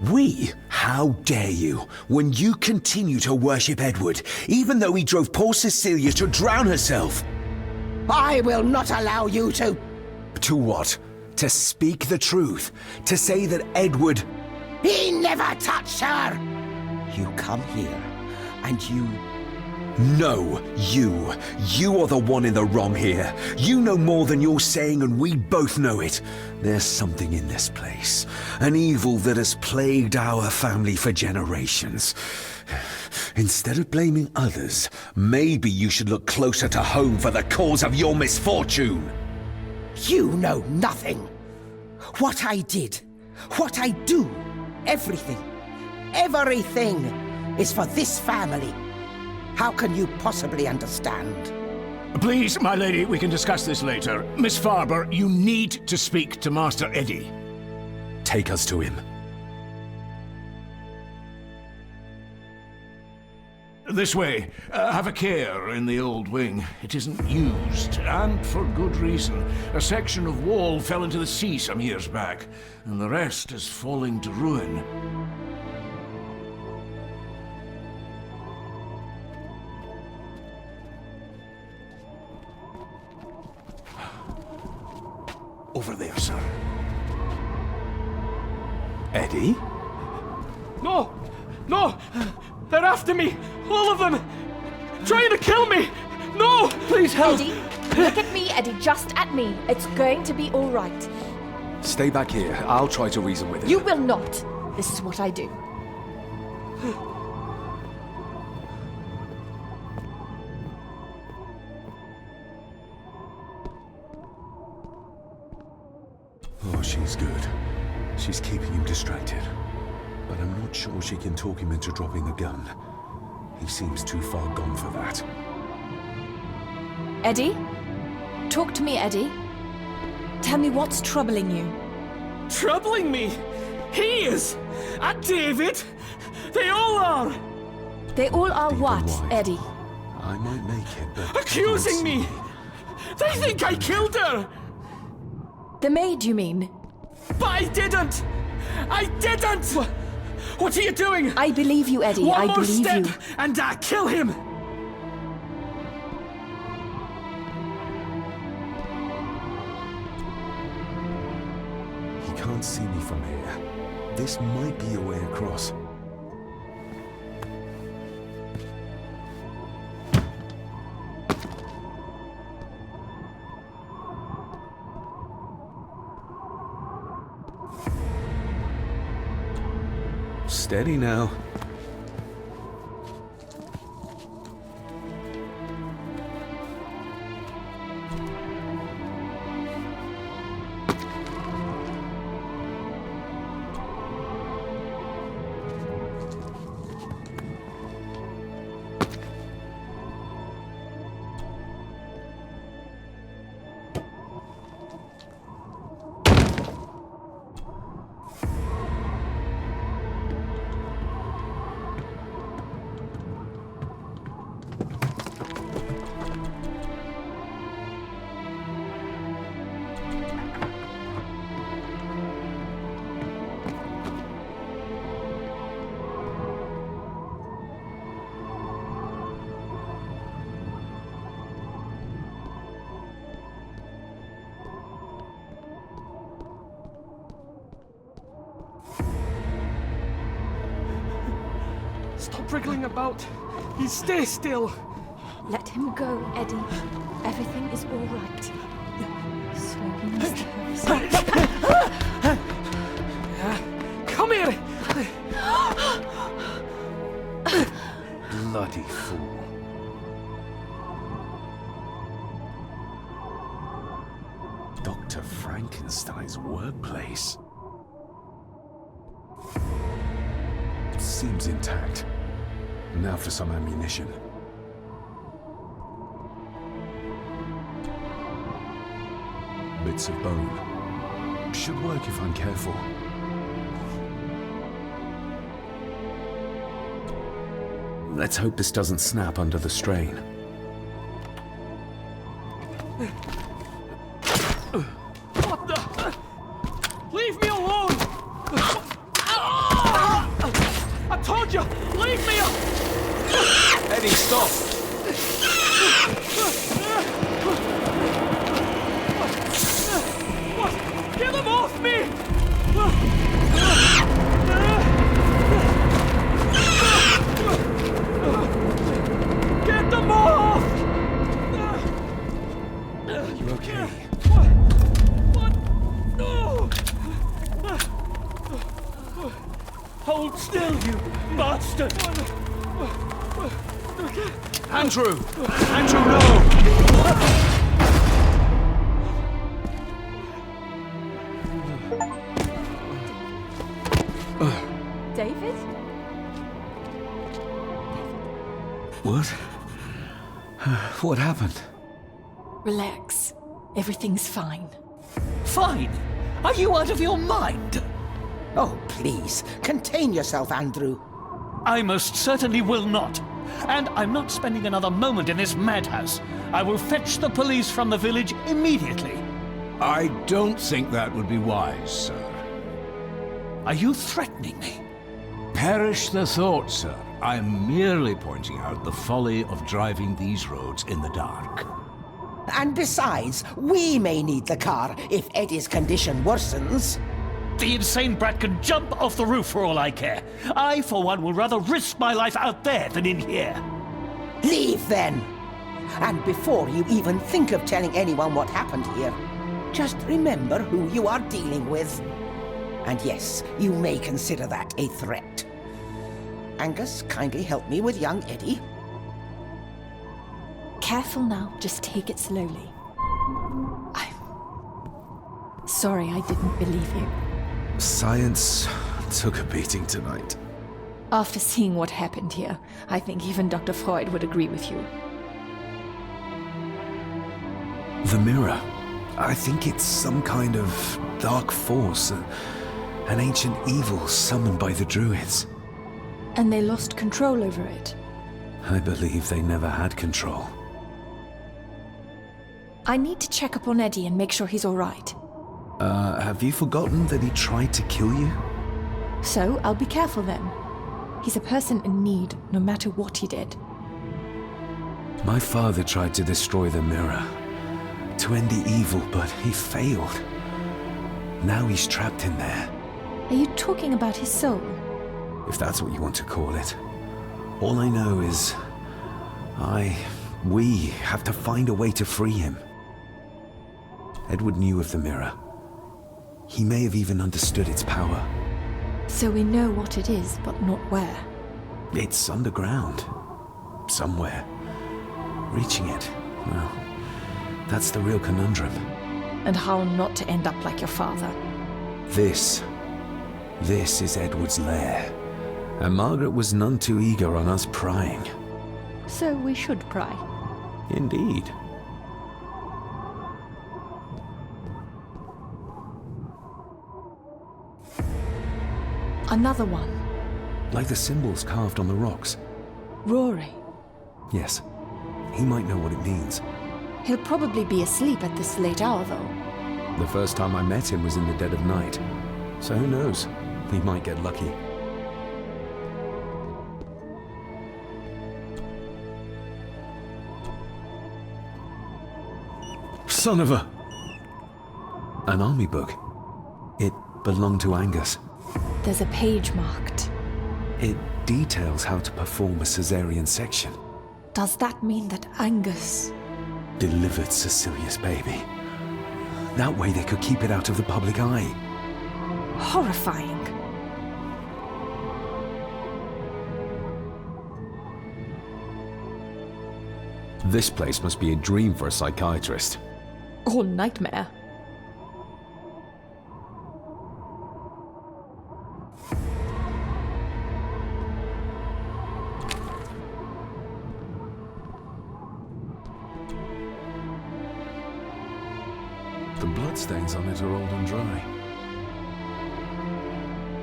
We? How dare you, when you continue to worship Edward, even though he drove poor Cecilia to drown herself? I will not allow you to... To what? To speak the truth? To say that Edward... He never touched her! You come here, and you... No, you. You are the one in the wrong here. You know more than you're saying, and we both know it. There's something in this place. An evil that has plagued our family for generations. Instead of blaming others, maybe you should look closer to home for the cause of your misfortune. You know nothing. What I did, what I do, everything is for this family. How can you possibly understand? Please, my lady, we can discuss this later. Miss Farber, you need to speak to Master Eddie. Take us to him. This way. Have a care in the old wing. It isn't used, and for good reason. A section of wall fell into the sea some years back, and the rest is falling to ruin. Over there, sir. Eddie? No! No! They're after me! All of them! Trying to kill me! No! Please help! Eddie, look at me, Eddie, just at me. It's going to be all right. Stay back here. I'll try to reason with him. You will not. This is what I do. Oh, she's good. She's keeping him distracted. But I'm not sure she can talk him into dropping the gun. He seems too far gone for that. Eddie? Talk to me, Eddie. Tell me what's troubling you. Troubling me? He is! And David! They all are! They all are what, Eddie? I might make it, but... Accusing me! They think I killed her! The maid, you mean? But I didn't! I didn't! What are you doing? I believe you, Eddie. One I more believe step, you. and I kill him! He can't see me from here. This might be a way across. Steady now. Stop wriggling about. You stay still. Let him go, Eddie. Everything is all right. Slowly, Mr. Harrison. Come here! Bloody fool. Dr. Frankenstein's workplace. Seems intact. Now for some ammunition. Bits of bone. Should work if I'm careful. Let's hope this doesn't snap under the strain. What the? Leave me alone! Eddie, stop! What? Get them off me! Get them off! Are you okay? What? No! Hold still, you bastard! Andrew! Andrew, no! David? What? What happened? Relax. Everything's fine. Fine? Are you out of your mind? Oh, please, contain yourself, Andrew. I most certainly will not. And I'm not spending another moment in this madhouse. I will fetch the police from the village immediately. I don't think that would be wise, sir. Are you threatening me? Perish the thought, sir. I'm merely pointing out the folly of driving these roads in the dark. And besides, we may need the car if Eddie's condition worsens. The insane brat can jump off the roof for all I care. I, for one, will rather risk my life out there than in here. Leave, then. And before you even think of telling anyone what happened here, just remember who you are dealing with. And yes, you may consider that a threat. Angus, kindly help me with young Eddie. Careful now, just take it slowly. I'm sorry I didn't believe you. Science took a beating tonight. After seeing what happened here, I think even Dr. Freud would agree with you. The mirror. I think it's some kind of dark force, an ancient evil summoned by the druids. And they lost control over it. I believe they never had control. I need to check up on Eddie and make sure he's all right. Have you forgotten that he tried to kill you? So, I'll be careful then. He's a person in need, no matter what he did. My father tried to destroy the mirror, to end the evil, but he failed. Now he's trapped in there. Are you talking about his soul? If that's what you want to call it. All I know is... we have to find a way to free him. Edward knew of the mirror. He may have even understood its power. So we know what it is, but not where. It's underground. Somewhere. Reaching it, well, that's the real conundrum. And how not to end up like your father. This is Edward's lair. And Margaret was none too eager on us prying. So we should pry. Indeed. Another one. Like the symbols carved on the rocks. Rory. Yes. He might know what it means. He'll probably be asleep at this late hour, though. The first time I met him was in the dead of night. So who knows? We might get lucky. Son of a... An army book. It belonged to Angus. There's a page marked. It details how to perform a cesarean section. Does that mean that Angus... delivered Cecilia's baby? That way they could keep it out of the public eye. Horrifying. This place must be a dream for a psychiatrist. Or nightmare. The bloodstains on it are old and dry.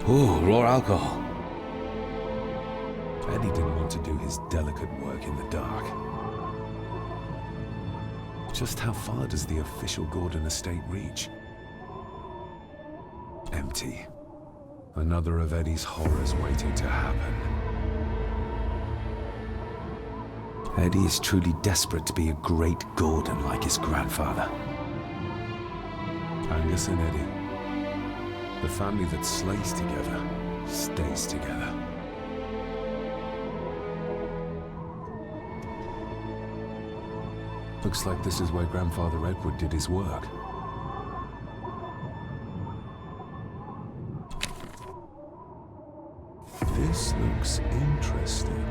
Ooh, raw alcohol. Eddie didn't want to do his delicate work in the dark. Just how far does the official Gordon estate reach? Empty. Another of Eddie's horrors waiting to happen. Eddie is truly desperate to be a great Gordon like his grandfather. Angus and Eddie. The family that slays together, stays together. Looks like this is where Grandfather Edward did his work. This looks interesting.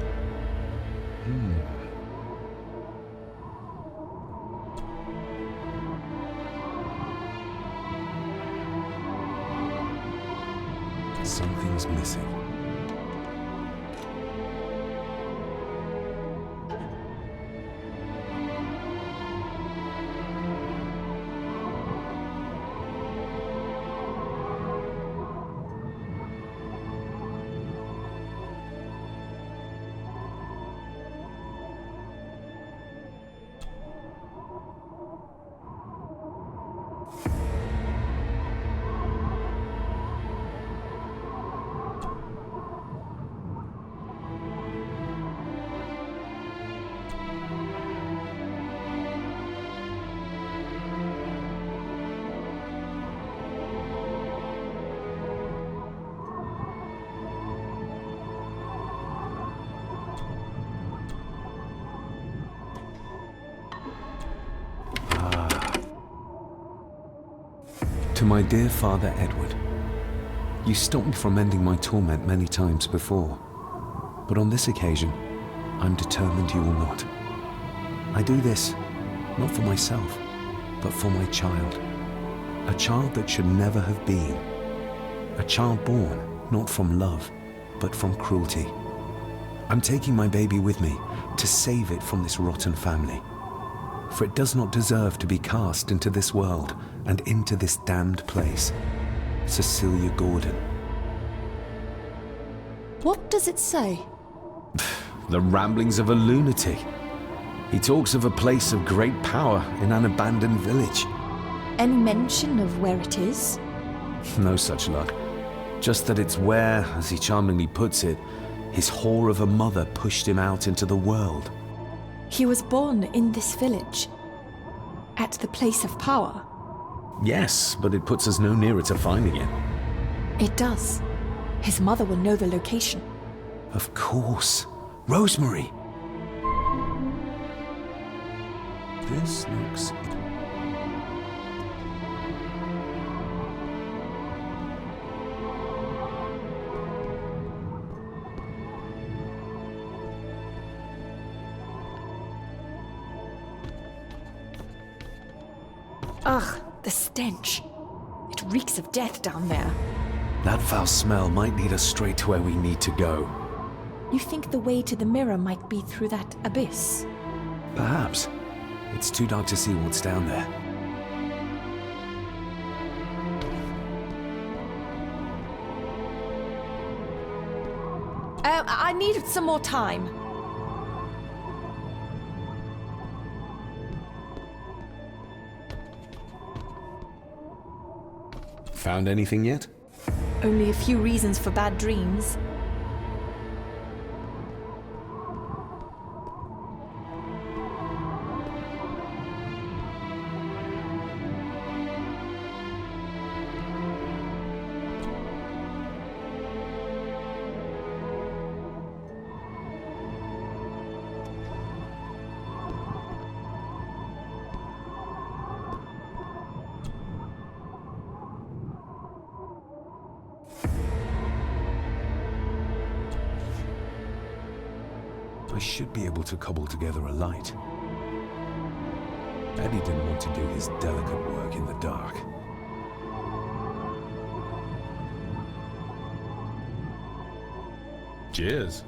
Something's missing. To my dear Father Edward, you stopped me from ending my torment many times before, but on this occasion, I'm determined you will not. I do this, not for myself, but for my child. A child that should never have been. A child born, not from love, but from cruelty. I'm taking my baby with me to save it from this rotten family. For it does not deserve to be cast into this world and into this damned place. Cecilia Gordon. What does it say? The ramblings of a lunatic. He talks of a place of great power in an abandoned village. Any mention of where it is? No such luck. Just that it's where, as he charmingly puts it, his whore of a mother pushed him out into the world. He was born in this village, at the place of power. Yes, but it puts us no nearer to finding it. It does. His mother will know the location. Of course. Rosemary! This looks... Ugh, the stench. It reeks of death down there. That foul smell might lead us straight to where we need to go. You think the way to the mirror might be through that abyss? Perhaps. It's too dark to see what's down there. I needed some more time. Found anything yet? Only a few reasons for bad dreams. I should be able to cobble together a light. Eddie didn't want to do his delicate work in the dark. Cheers.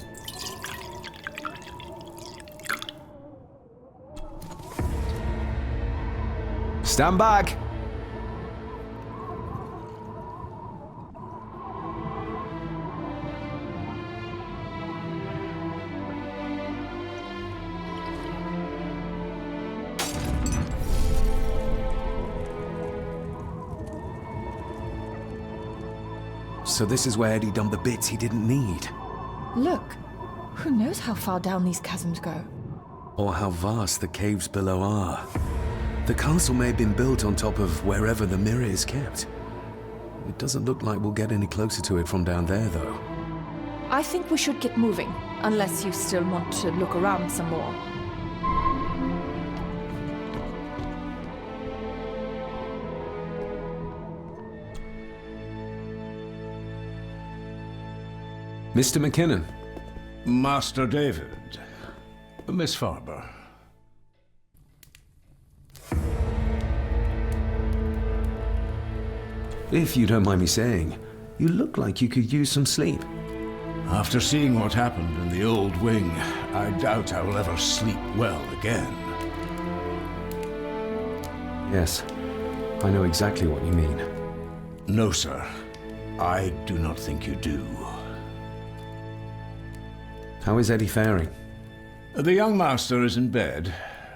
Stand back! So this is where Eddie dumped the bits he didn't need. Look, who knows how far down these chasms go? or how vast the caves below are. The castle may have been built on top of wherever the mirror is kept. It doesn't look like we'll get any closer to it from down there, though. I think we should get moving, unless you still want to look around some more. Mr. McKinnon. Master David. Miss Farber. If you don't mind me saying, you look like you could use some sleep. After seeing what happened in the old wing, I doubt I will ever sleep well again. Yes, I know exactly what you mean. No, sir. I do not think you do. How is Eddie faring? The young master is in bed.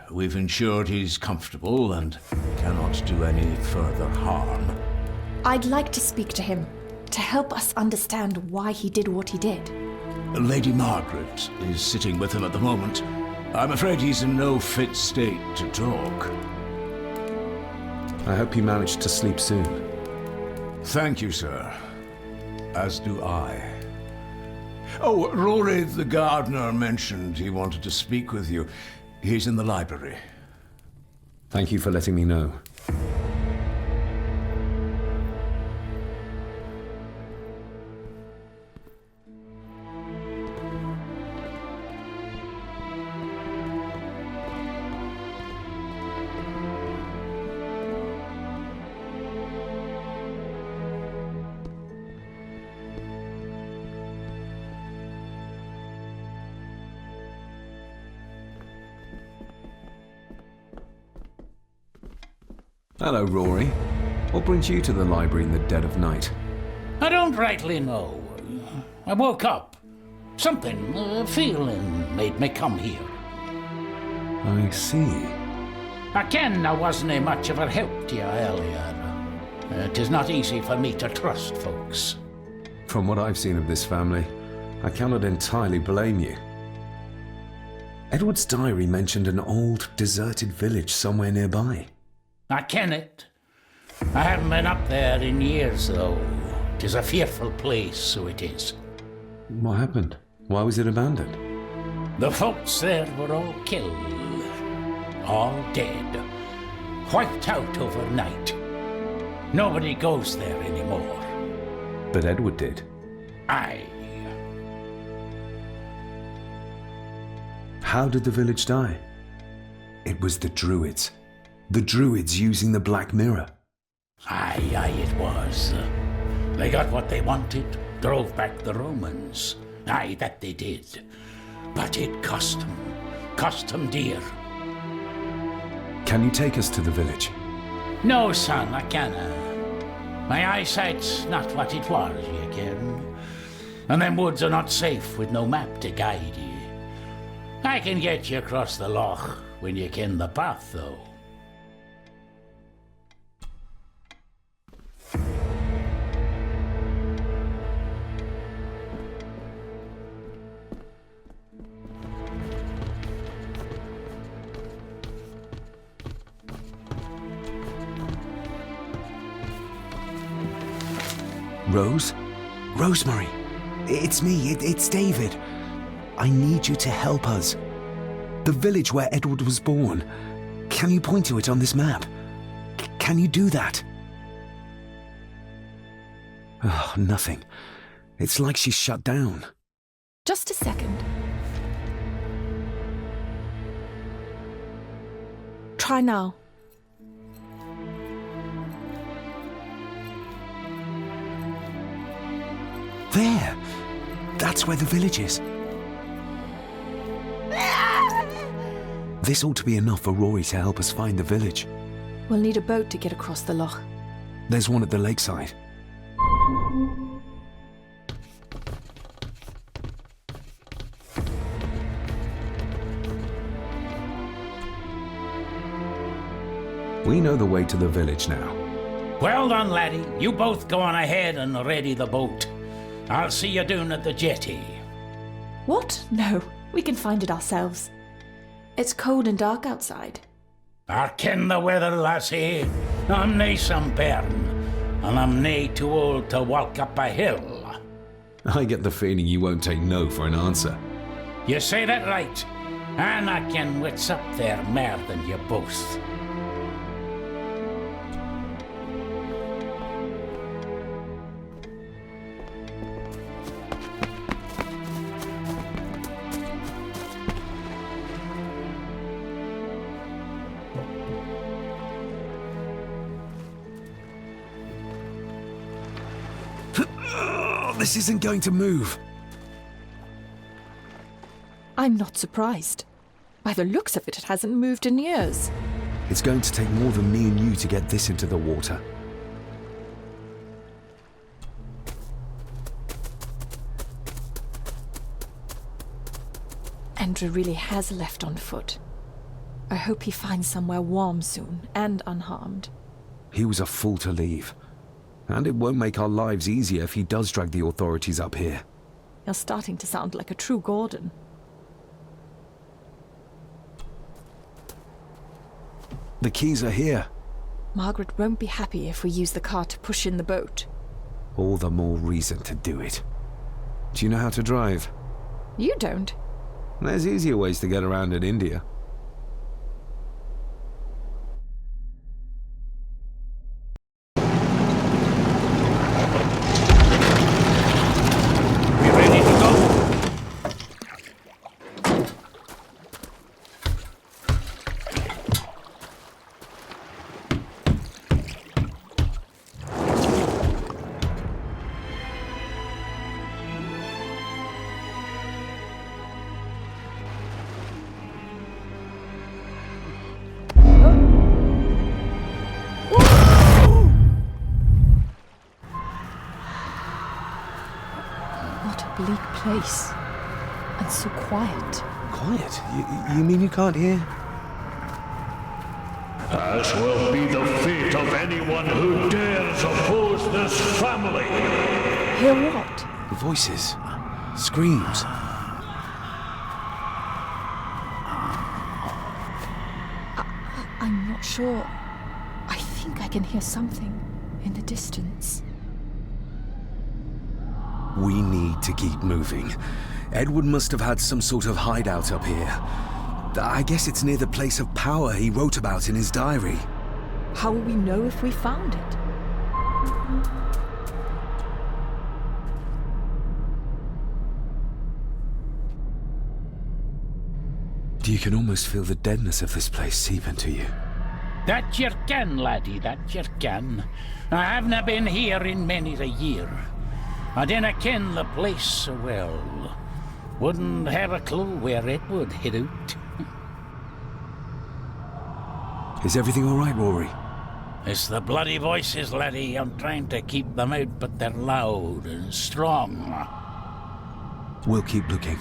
We've ensured he's comfortable and cannot do any further harm. I'd like to speak to him, to help us understand why he did what he did. Lady Margaret is sitting with him at the moment. I'm afraid he's in no fit state to talk. I hope you manage to sleep soon. Thank you, sir. As do I. Oh, Rory the gardener mentioned he wanted to speak with you. He's in the library. Thank you for letting me know. Hello, Rory. What brings you to the library in the dead of night? I don't rightly know. I woke up. Something, a feeling made me come here. I see. I ken I wasn't much of a help to you earlier. It is not easy for me to trust folks. From what I've seen of this family, I cannot entirely blame you. Edward's diary mentioned an old, deserted village somewhere nearby. I ken it. I haven't been up there in years, though. 'Tis a fearful place, so it is. What happened? Why was it abandoned? The folks there were all killed. All dead. Wiped out overnight. Nobody goes there anymore. But Edward did. Aye. How did the village die? It was the Druids. The Druids using the Black Mirror. Aye, it was. They got what they wanted, drove back the Romans. Aye, that they did. But it cost them dear. Can you take us to the village? No, son, I canna. My eyesight's not what it was, you ken. And them woods are not safe with no map to guide you. I can get you across the loch when you ken the path, though. Rose? Rosemary! It's me, it's David. I need you to help us. The village where Edward was born. Can you point to it on this map? Can you do that? Oh, nothing. It's like she's shut down. Just a second. Try now. There! That's where the village is. This ought to be enough for Rory to help us find the village. We'll need a boat to get across the loch. There's one at the lakeside. We know the way to the village now. Well done, laddie. You both go on ahead and ready the boat. I'll see you down at the jetty. What? No, we can find it ourselves. It's cold and dark outside. I ken the weather, lassie. I'm nae some bairn, and I'm nae too old to walk up a hill. I get the feeling you won't take no for an answer. You say that right, and I ken what's up there mair than you both. This isn't going to move. I'm not surprised. By the looks of it, it hasn't moved in years. It's going to take more than me and you to get this into the water. Andrew really has left on foot. I hope he finds somewhere warm soon and unharmed. He was a fool to leave. And it won't make our lives easier if he does drag the authorities up here. You're starting to sound like a true Gordon. The keys are here. Margaret won't be happy if we use the car to push in the boat. All the more reason to do it. Do you know how to drive? You don't. There's easier ways to get around in India. Bleak place. And so quiet. Quiet? You mean you can't hear? As will be the fate of anyone who dares oppose this family. Hear what? Voices. Screams. I'm not sure. I think I can hear something in the distance. We need to keep moving. Edward must have had some sort of hideout up here. I guess it's near the place of power he wrote about in his diary. How will we know if we found it? You can almost feel the deadness of this place seep into you. That you can, laddie, that you can. I havena been here in many a year. I dinna ken the place so well. Wouldn't have a clue where it would hit out. Is everything all right, Rory? It's the bloody voices, laddie. I'm trying to keep them out, but they're loud and strong. We'll keep looking.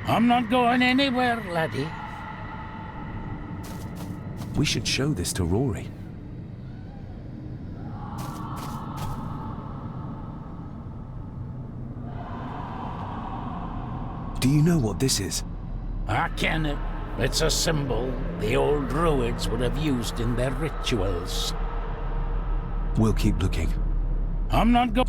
I'm not going anywhere, laddie. We should show this to Rory. Do you know what this is? I ken it. It's a symbol the old druids would have used in their rituals. We'll keep looking. I'm not going.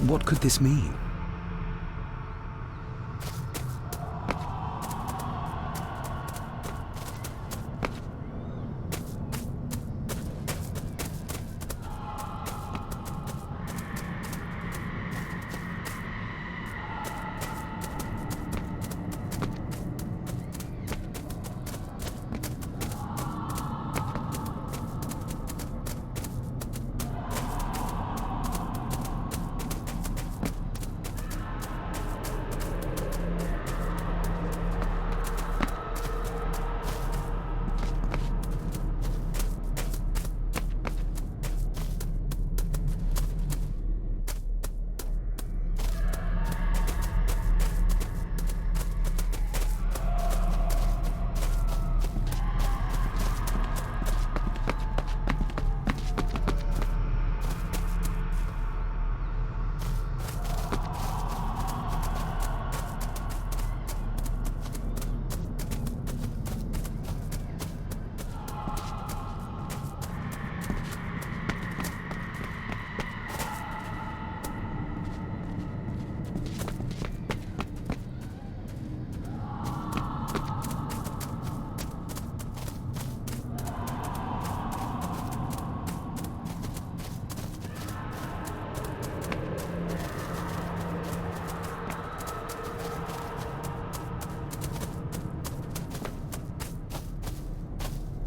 What could this mean?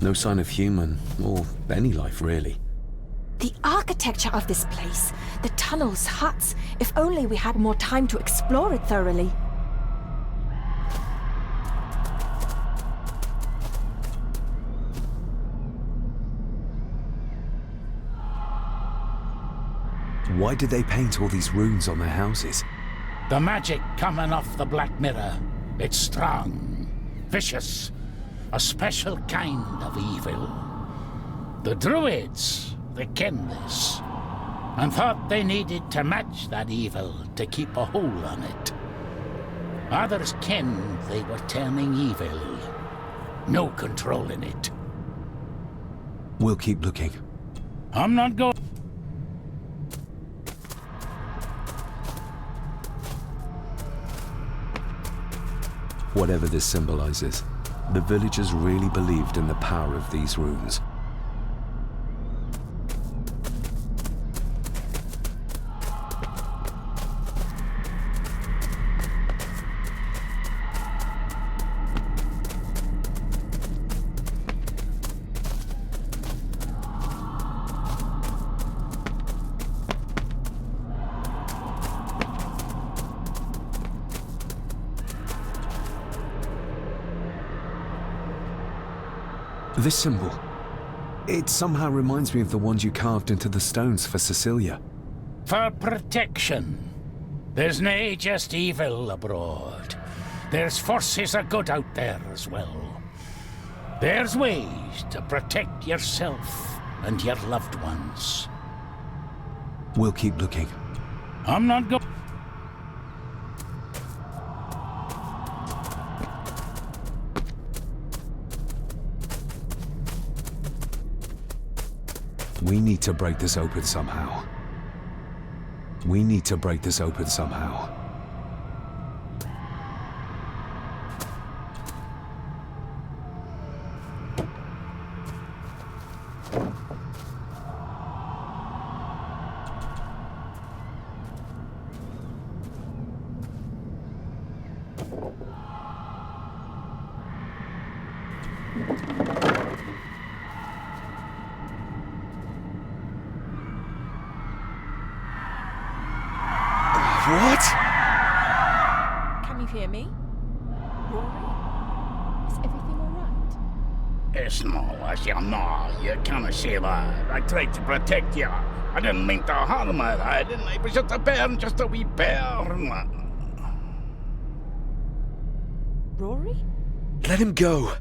No sign of human, or any life really. The architecture of this place, the tunnels, huts, if only we had more time to explore it thoroughly. Why did they paint all these runes on their houses? The magic coming off the Black Mirror. It's strong, vicious, a special kind of evil. The Druids, they ken this, and thought they needed to match that evil to keep a hold on it. Others kenned they were turning evil. No controlling it. We'll keep looking. I'm not going. Whatever this symbolizes, the villagers really believed in the power of these runes. This symbol, it somehow reminds me of the ones you carved into the stones for Cecilia. For protection. There's nae just evil abroad. There's forces of good out there as well. There's ways to protect yourself and your loved ones. We'll keep looking. I'm not going. We need to break this open somehow. We need to break this open somehow. What? Can you hear me? Rory? Is everything alright? It's no, as you know, you can't say that. I tried to protect you. I didn't mean to harm her. I didn't. It was just a burn, just a wee burn. Rory? Let him go.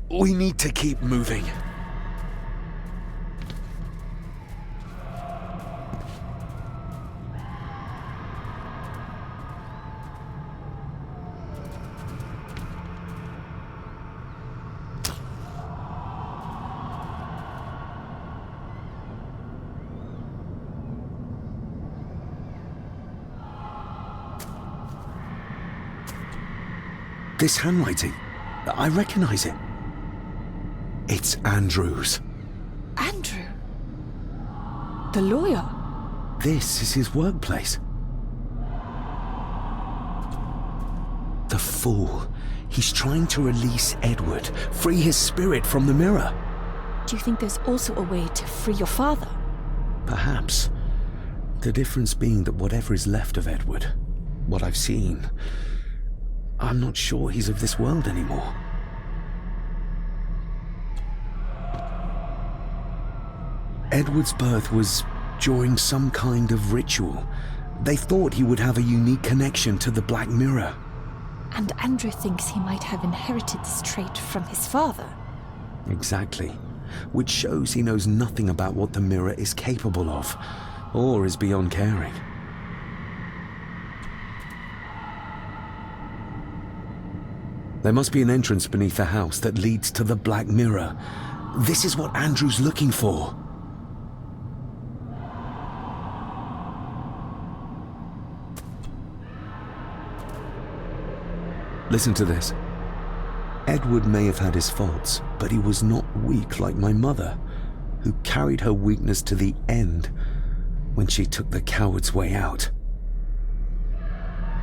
We need to keep moving. This handwriting, I recognize it. It's Andrew's. Andrew? The lawyer? This is his workplace. The fool. He's trying to release Edward, free his spirit from the mirror. Do you think there's also a way to free your father? Perhaps. The difference being that whatever is left of Edward, what I've seen, I'm not sure he's of this world anymore. Edward's birth was during some kind of ritual. They thought he would have a unique connection to the Black Mirror. And Andrew thinks he might have inherited this trait from his father. Exactly. Which shows he knows nothing about what the mirror is capable of, or is beyond caring. There must be an entrance beneath the house that leads to the Black Mirror. This is what Andrew's looking for. Listen to this. Edward may have had his faults, but he was not weak like my mother, who carried her weakness to the end when she took the coward's way out.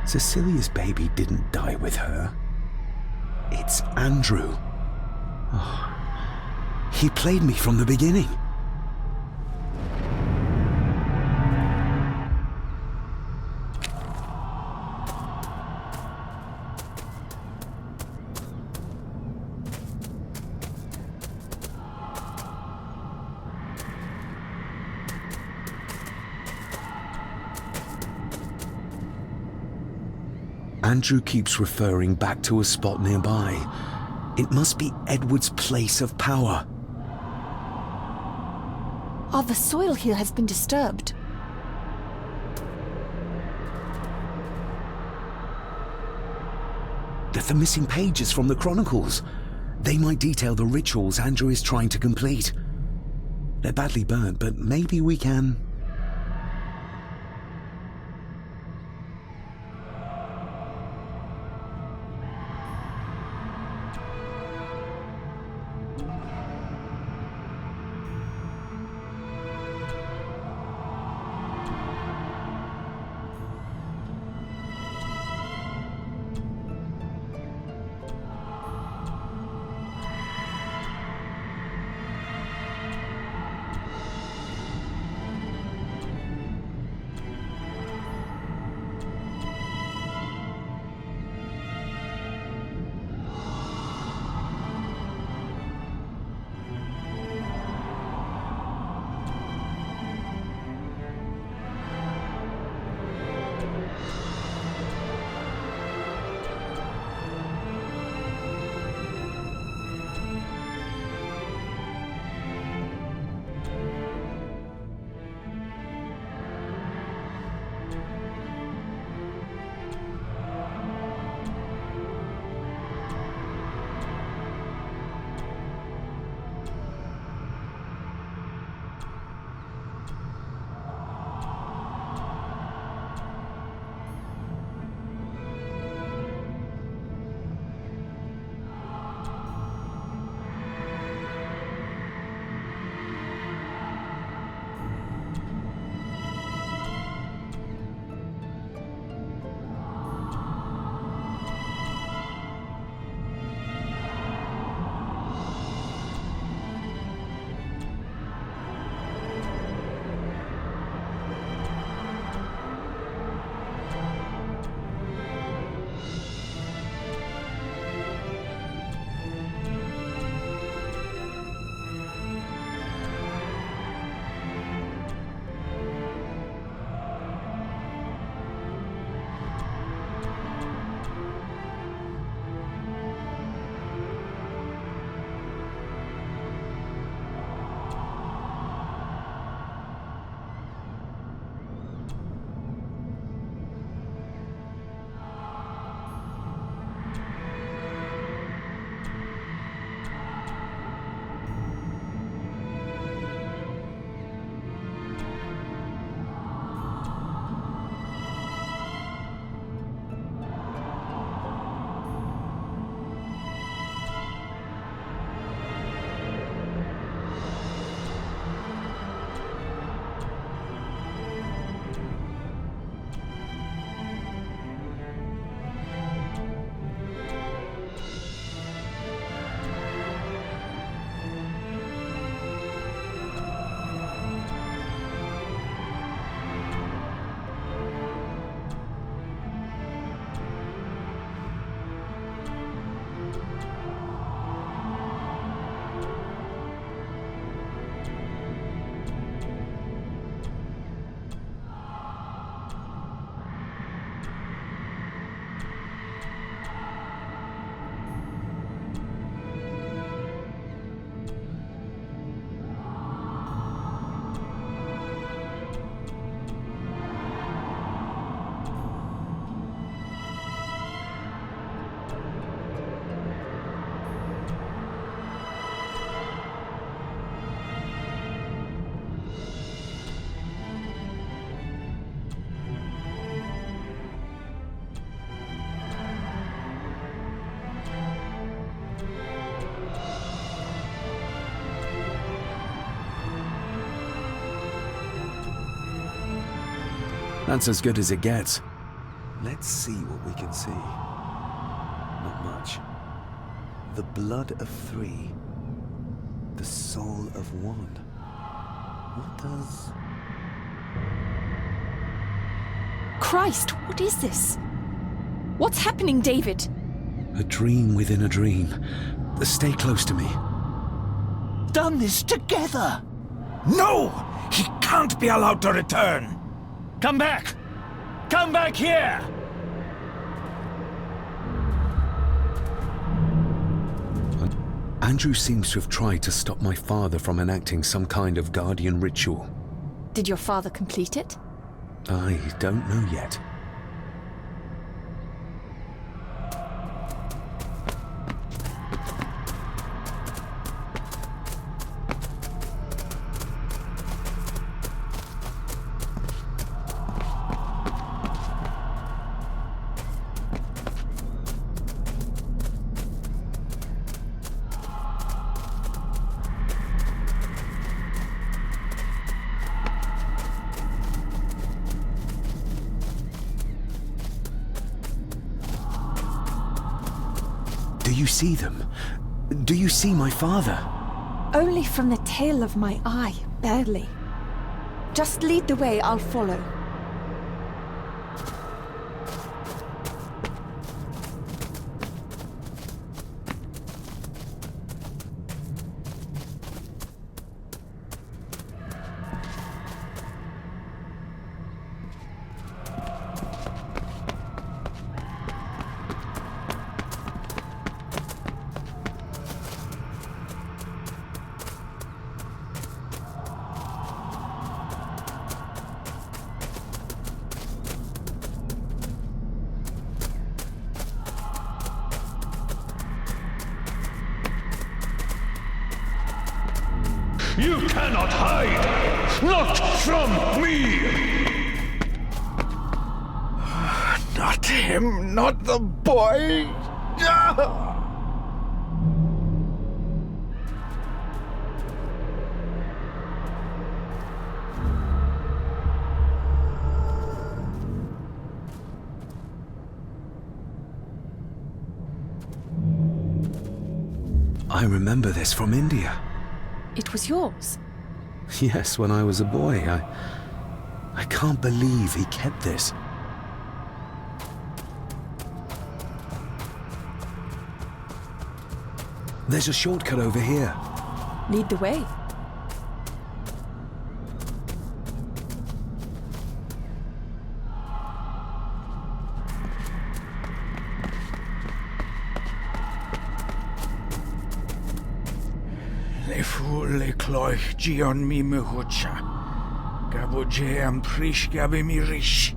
Cecilia's baby didn't die with her. It's Andrew. Oh, He played me from the beginning. Andrew keeps referring back to a spot nearby. It must be Edward's place of power. Oh, the soil here has been disturbed. The missing pages from the Chronicles. They might detail the rituals Andrew is trying to complete. They're badly burnt, but maybe we can... That's as good as it gets. Let's see what we can see. Not much. The blood of 3. The soul of one. What does... Christ, what is this? What's happening, David? A dream within a dream. Stay close to me. Done this together! No! He can't be allowed to return! Come back! Come back here! Andrew seems to have tried to stop my father from enacting some kind of guardian ritual. Did your father complete it? I don't know yet. Do you see them? Do you see my father? Only from the tail of my eye, barely. Just lead the way, I'll follow. You cannot hide! Not from me! Not him, not the boy! I remember this from India. It was yours? Yes, when I was a boy. I can't believe he kept this. There's a shortcut over here. Lead the way. Le cloich gion mi muhucha. Gaboje am prish gabe mi rish.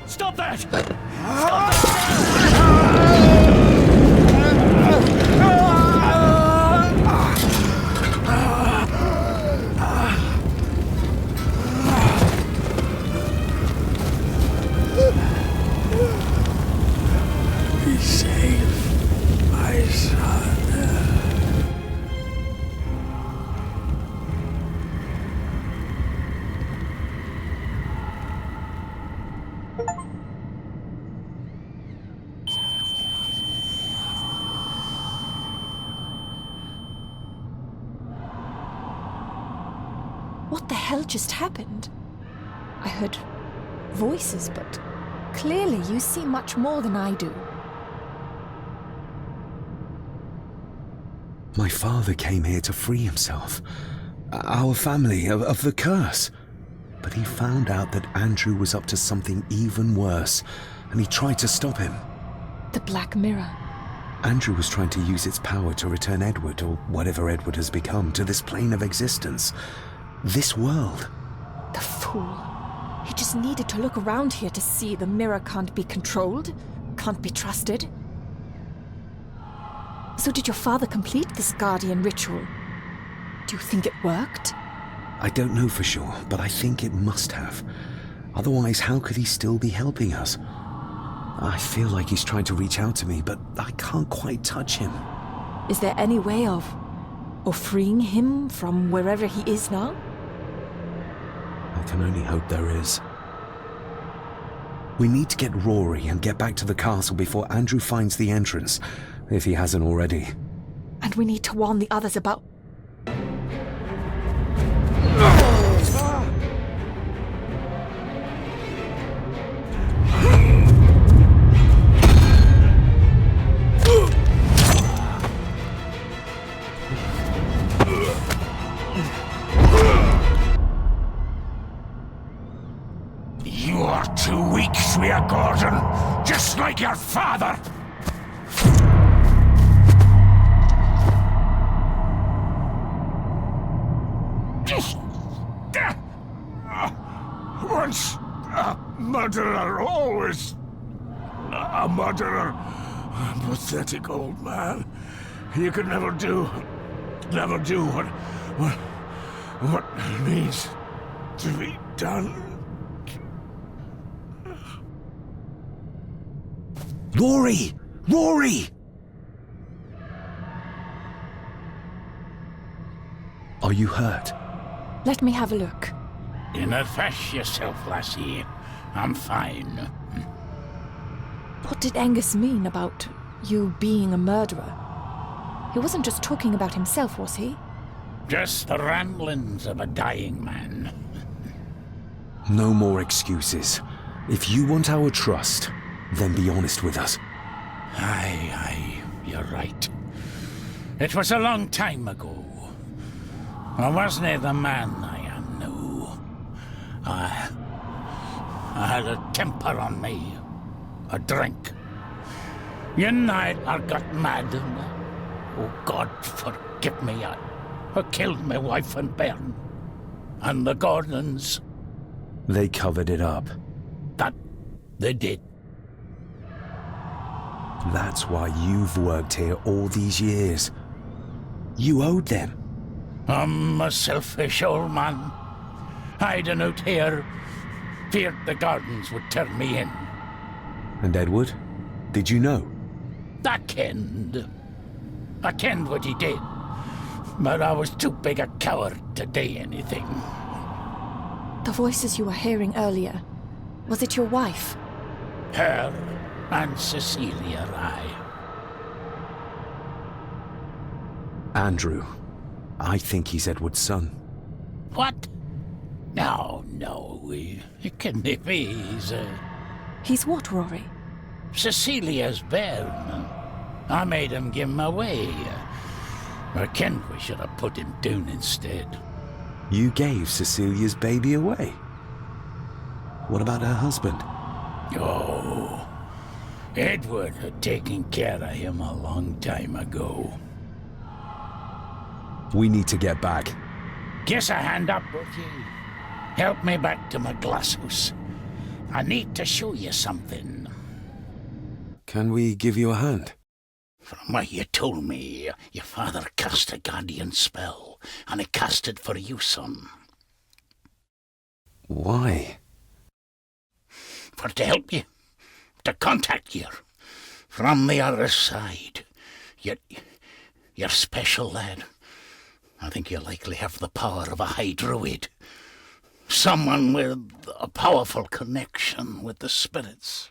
Stop that! Be safe, my son. What the hell just happened? I heard voices, but clearly you see much more than I do. My father came here to free himself, our family, of the curse. But he found out that Andrew was up to something even worse, and he tried to stop him. The Black Mirror. Andrew was trying to use its power to return Edward, or whatever Edward has become, to this plane of existence. This world. The fool. He just needed to look around here to see the mirror can't be controlled, can't be trusted. So did your father complete this guardian ritual? Do you think it worked? I don't know for sure, but I think it must have. Otherwise, how could he still be helping us? I feel like he's trying to reach out to me, but I can't quite touch him. Is there any way of freeing him from wherever he is now? I can only hope there is. We need to get Rory and get back to the castle before Andrew finds the entrance, if he hasn't already. And we need to warn the others about... You are too weak, Swear Gordon, just like your father. Once a murderer, always a murderer. Pathetic old man. You could never do what needs to be done. Rory! Rory! Are you hurt? Let me have a look. Dinna fash yourself, lassie. I'm fine. What did Angus mean about you being a murderer? He wasn't just talking about himself, was he? Just the ramblings of a dying man. No more excuses. If you want our trust, then be honest with us. Aye, you're right. It was a long time ago. I wasn't the man I am now. I had a temper on me. A drink. One night I got mad. Oh, God forgive me. I killed my wife and bairn. And the Gordons. They covered it up. That they did. That's why you've worked here all these years. You owed them. I'm a selfish old man. Hiding out here, feared the Gordons would turn me in. And Edward? Did you know? I kenned what he did. But I was too big a coward to do anything. The voices you were hearing earlier, was it your wife? Her and Cecilia, aye. Andrew. I think he's Edward's son. What? No, it can't be. He's what, Rory? Cecilia's bairn. I made him give him away. I ken we should have put him down instead. You gave Cecilia's baby away? What about her husband? Oh, Edward had taken care of him a long time ago. We need to get back. Give a hand up, would ye? Help me back to my glasshouse. I need to show you something. Can we give you a hand? From what you told me, your father cast a guardian spell, and he cast it for you, son. Why? For to help you, to contact you from the other side. You're special, lad. I think you likely have the power of a high druid. Someone with a powerful connection with the spirits.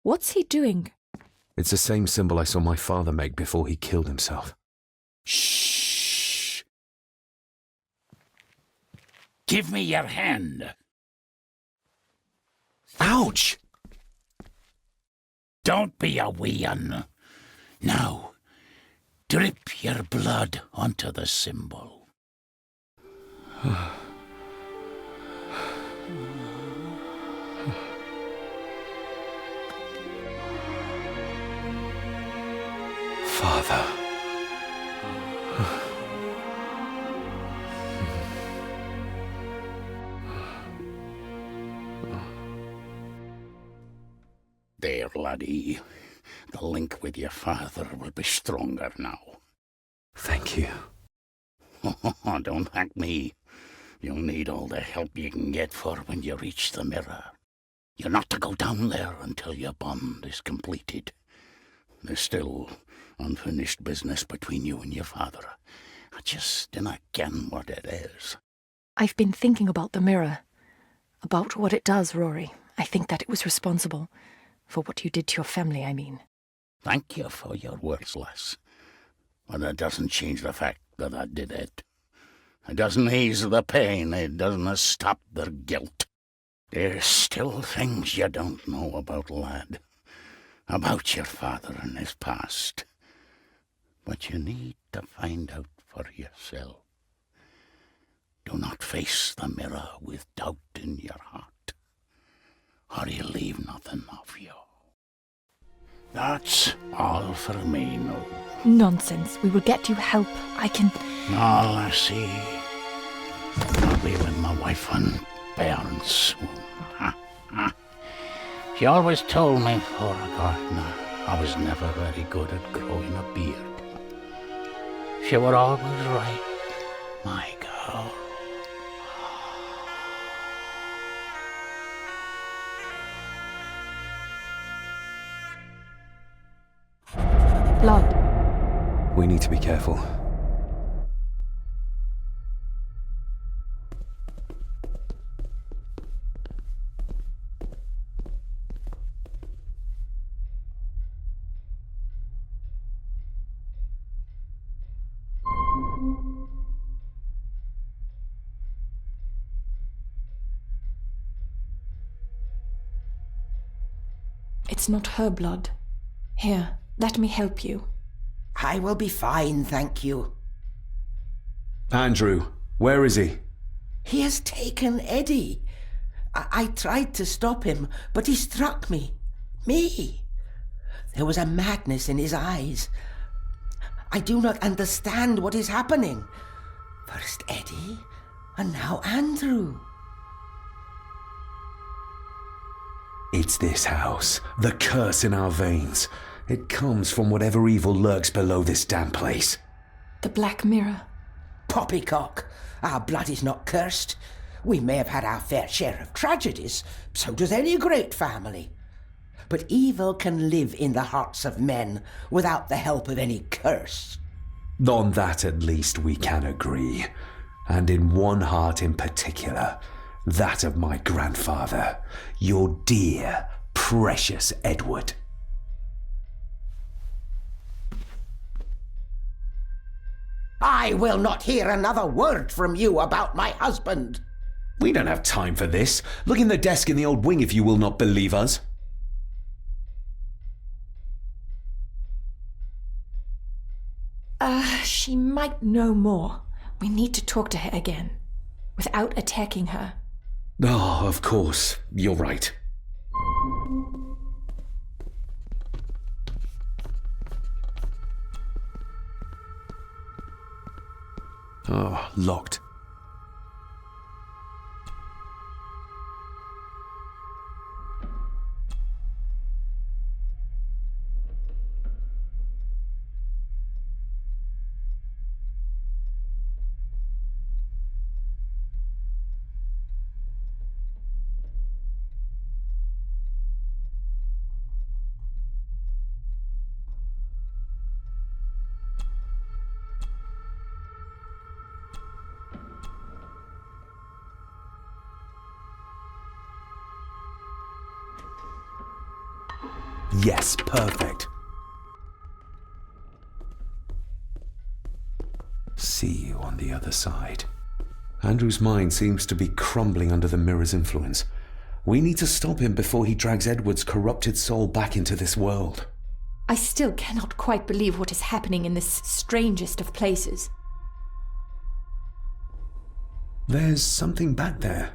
What's he doing? It's the same symbol I saw my father make before he killed himself. Shh! Give me your hand. Ouch! Don't be a wee un. Now, drip your blood onto the symbol. Father. There, laddie. The link with your father will be stronger now. Thank you. Don't thank me. You'll need all the help you can get for when you reach the mirror. You're not to go down there until your bond is completed. There's still unfinished business between you and your father. I just dinna ken what it is. I've been thinking about the mirror. About what it does, Rory. I think that it was responsible. For what you did to your family, I mean. Thank you for your words, lass. But it doesn't change the fact that I did it. It doesn't ease the pain. It doesn't stop the guilt. There's still things you don't know about, lad. About your father and his past. But you need to find out for yourself. Do not face the mirror with doubt in your heart, or you'll leave nothing of you. That's all for me, no. Nonsense. We will get you help. I can... All I see. I'll be with my wife and parents soon. She always told me for a gardener I was never very good at growing a beard. She were always right, my girl. Blood. We need to be careful. It's not her blood. Here, let me help you. I will be fine, thank you. Andrew, where is he? He has taken Eddie. I tried to stop him, but he struck me. Me. There was a madness in his eyes. I do not understand what is happening. First Eddie, and now Andrew. It's this house. The curse in our veins. It comes from whatever evil lurks below this damn place. The Black Mirror. Poppycock. Our blood is not cursed. We may have had our fair share of tragedies. So does any great family. But evil can live in the hearts of men without the help of any curse. On that at least we can agree. And in one heart in particular. That of my grandfather, your dear, precious Edward. I will not hear another word from you about my husband. We don't have time for this. Look in the desk in the old wing if you will not believe us. She might know more. We need to talk to her again, without attacking her. Oh, of course. You're right. Oh, locked. Yes, perfect. See you on the other side. Andrew's mind seems to be crumbling under the mirror's influence. We need to stop him before he drags Edward's corrupted soul back into this world. I still cannot quite believe what is happening in this strangest of places. There's something back there.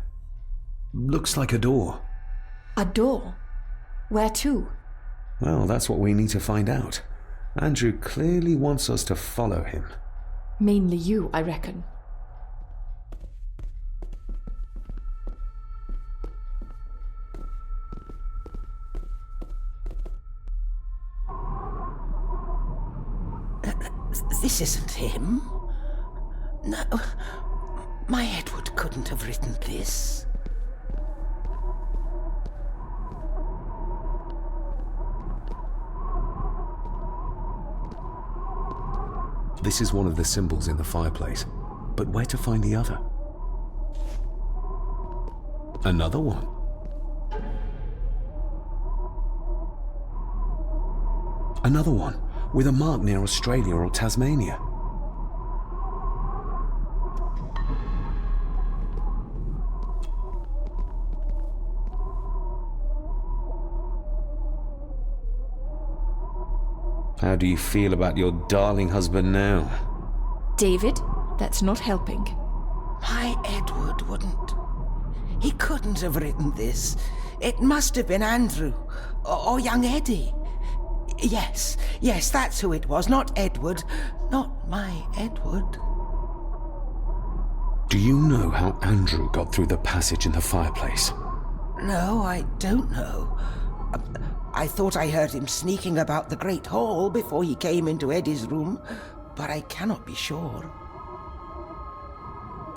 Looks like a door. A door? Where to? Well, that's what we need to find out. Andrew clearly wants us to follow him. Mainly you, I reckon. This isn't him. No, my Edward couldn't have written this. This is one of the symbols in the fireplace, but where to find the other? Another one. Another one, with a mark near Australia or Tasmania. How do you feel about your darling husband now? David, that's not helping. My Edward wouldn't. He couldn't have written this. It must have been Andrew, or young Eddie. Yes, that's who it was, not Edward. Not my Edward. Do you know how Andrew got through the passage in the fireplace? No, I don't know. I thought I heard him sneaking about the Great Hall before he came into Eddie's room, but I cannot be sure.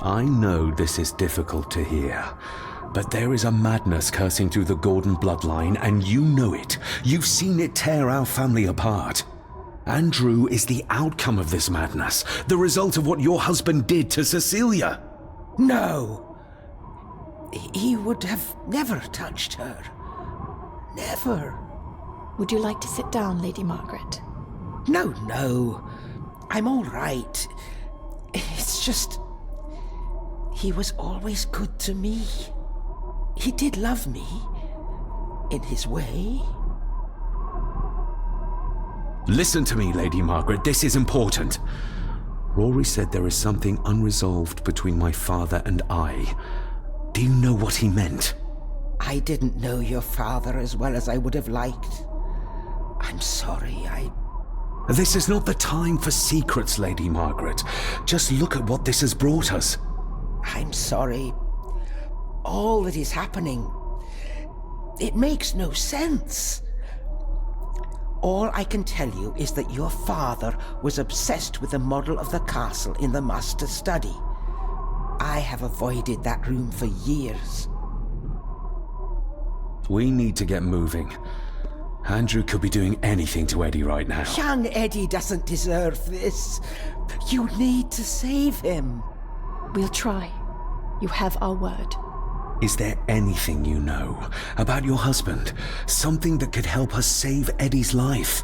I know this is difficult to hear, but there is a madness coursing through the Gordon bloodline, and you know it. You've seen it tear our family apart. Andrew is the outcome of this madness, the result of what your husband did to Cecilia. No. He would have never touched her. Never. Would you like to sit down, Lady Margaret? No. I'm all right. It's just... he was always good to me. He did love me. In his way. Listen to me, Lady Margaret. This is important. Rory said there is something unresolved between my father and I. Do you know what he meant? I didn't know your father as well as I would have liked. I'm sorry, This is not the time for secrets, Lady Margaret. Just look at what this has brought us. I'm sorry. All that is happening, it makes no sense. All I can tell you is that your father was obsessed with the model of the castle in the master's study. I have avoided that room for years. We need to get moving. Andrew could be doing anything to Eddie right now. Young Eddie doesn't deserve this. You need to save him. We'll try. You have our word. Is there anything you know about your husband? Something that could help us save Eddie's life?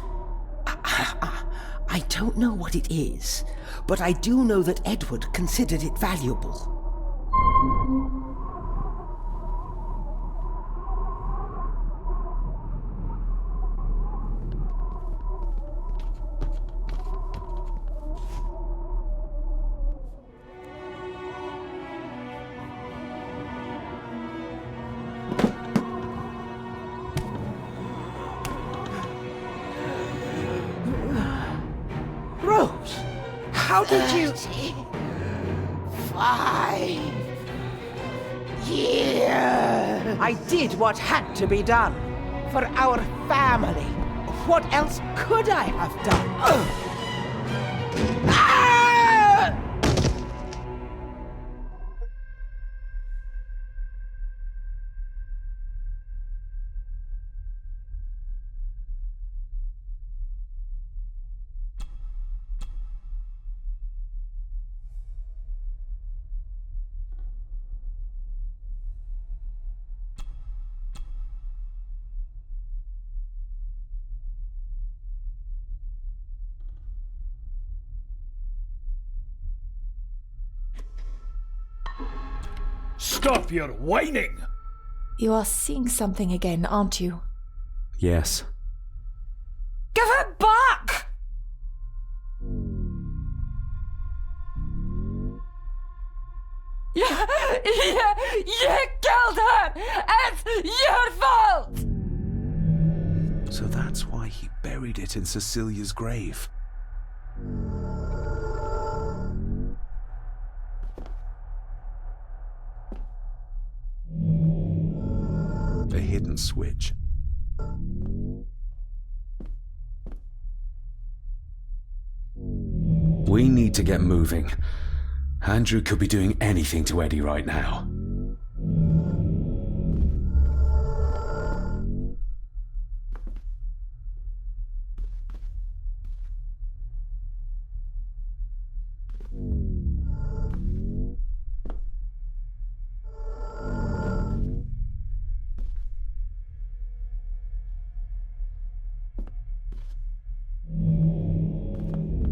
I don't know what it is, but I do know that Edward considered it valuable. How did you... 5 years. I did what had to be done. For our family. What else could I have done? Stop your whining! You are seeing something again, aren't you? Yes. Give it back! You killed her! It's your fault! So that's why he buried it in Cecilia's grave. A hidden switch. We need to get moving. Andrew could be doing anything to Eddie right now.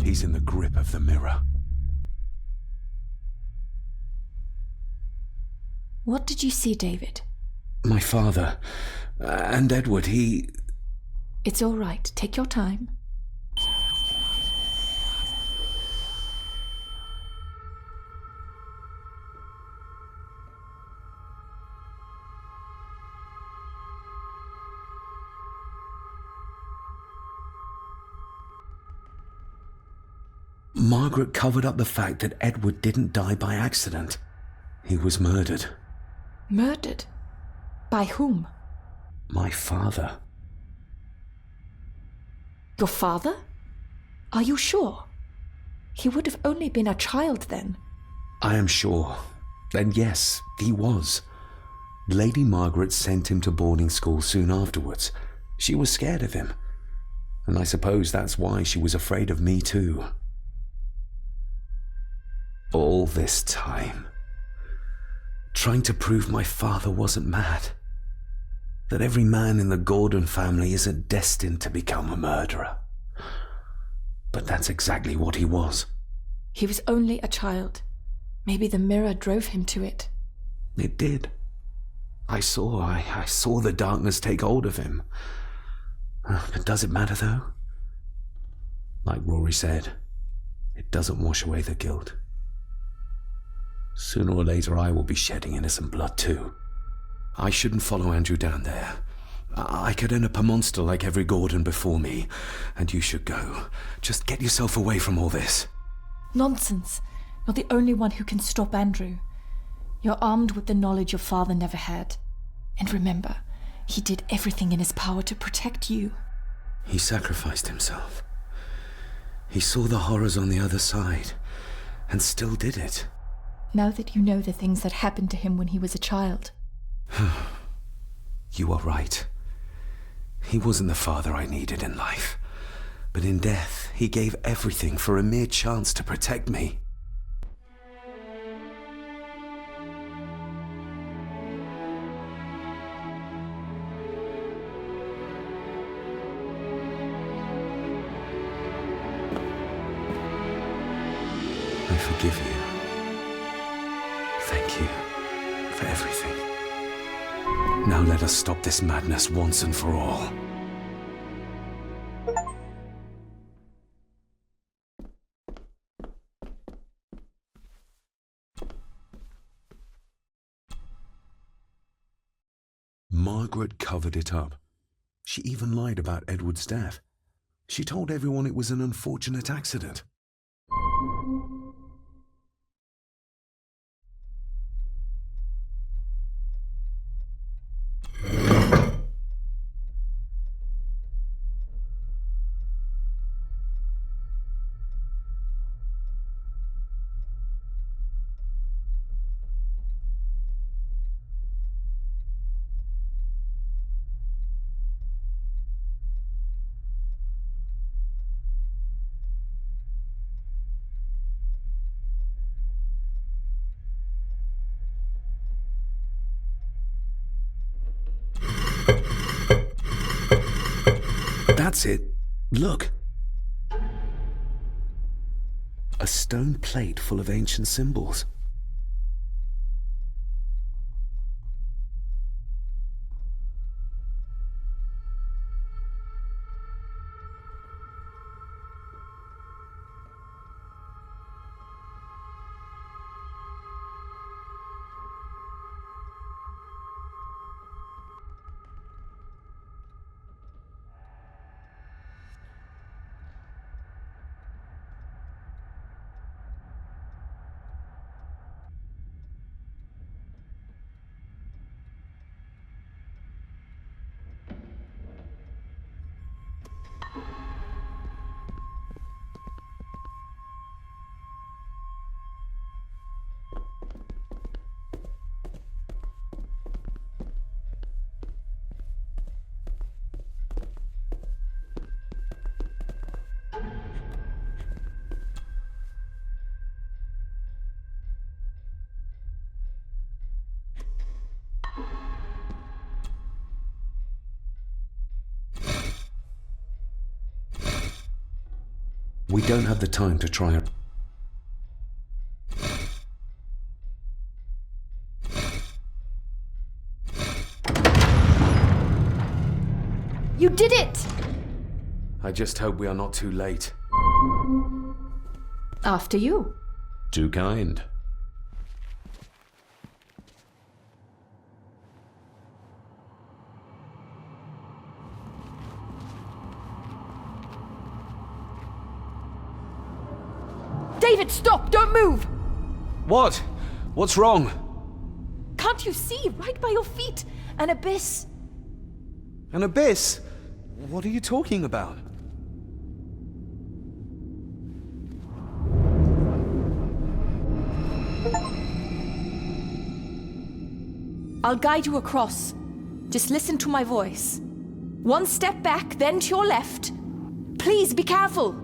He's in the grip of the mirror. What did you see, David? My father. And Edward, he... It's all right. Take your time. Margaret covered up the fact that Edward didn't die by accident. He was murdered. Murdered? By whom? My father. Your father? Are you sure? He would have only been a child then. I am sure. And yes, he was. Lady Margaret sent him to boarding school soon afterwards. She was scared of him. And I suppose that's why she was afraid of me too. All this time, trying to prove my father wasn't mad. That every man in the Gordon family isn't destined to become a murderer. But that's exactly what he was. He was only a child. Maybe the mirror drove him to it. It did. I saw the darkness take hold of him. But does it matter though? Like Rory said, it doesn't wash away the guilt. Sooner or later I will be shedding innocent blood too. I shouldn't follow Andrew down there. I could end up a monster like every Gordon before me, and you should go. Just get yourself away from all this. Nonsense. You're the only one who can stop Andrew. You're armed with the knowledge your father never had. And remember, he did everything in his power to protect you. He sacrificed himself. He saw the horrors on the other side, and still did it. Now that you know the things that happened to him when he was a child. You are right. He wasn't the father I needed in life. But in death, he gave everything for a mere chance to protect me. I forgive you. Thank you for everything. Now let us stop this madness once and for all. Margaret covered it up. She even lied about Edward's death. She told everyone it was an unfortunate accident. That's it. Look. A stone plate full of ancient symbols. We don't have the time to try. You did it! I just hope we are not too late. After you. Too kind. David, stop! Don't move! What? What's wrong? Can't you see? Right by your feet. An abyss. An abyss? What are you talking about? I'll guide you across. Just listen to my voice. One step back, then to your left. Please be careful.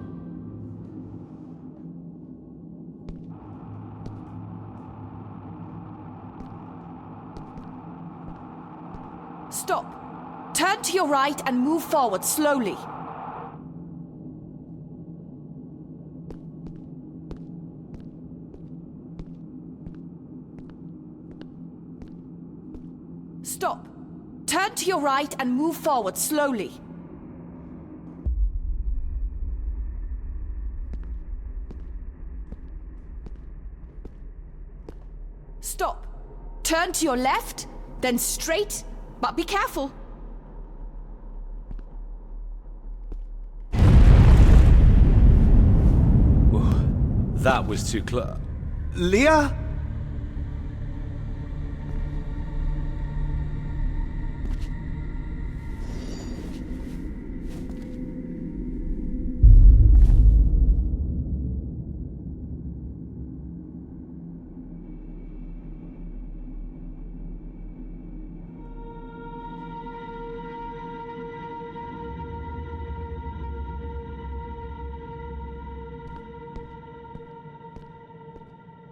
Stop. Turn to your right and move forward slowly. Stop. Turn to your right and move forward slowly. Stop. Turn to your left, then straight, but be careful. That was too close. Leah?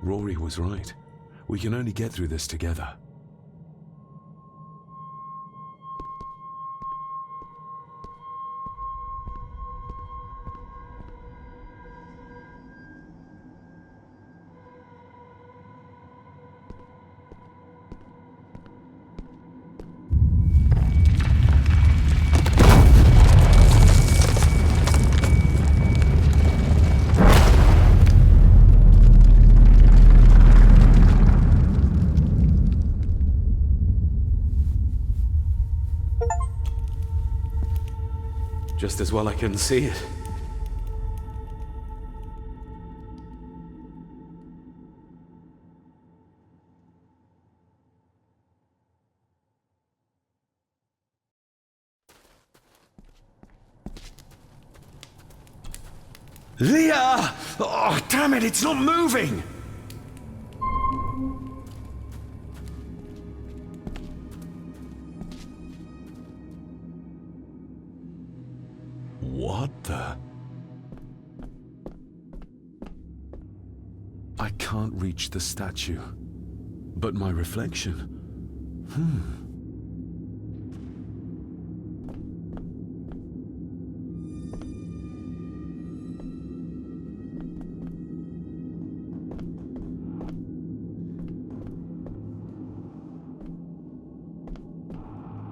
Rory was right. We can only get through this together. Just as well I couldn't see it. Leah! Oh, damn it, it's not moving! What the? I can't reach the statue, but my reflection.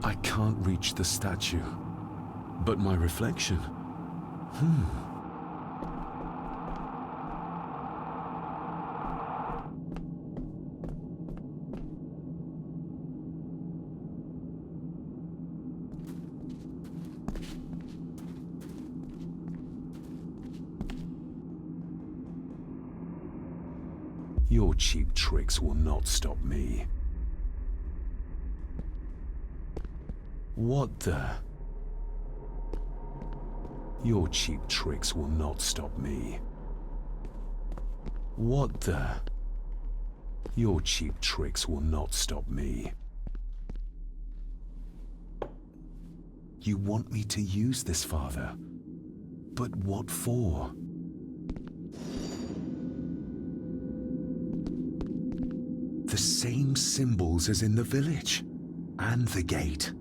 I can't reach the statue, but my reflection. Your cheap tricks will not stop me. What the? Your cheap tricks will not stop me. What the? Your cheap tricks will not stop me. You want me to use this, Father? But what for? The same symbols as in the village, and the gate.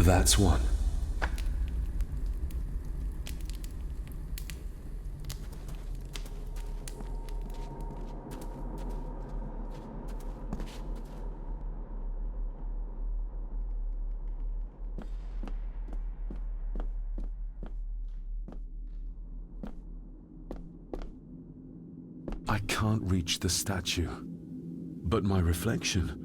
That's one. I can't reach the statue, but my reflection.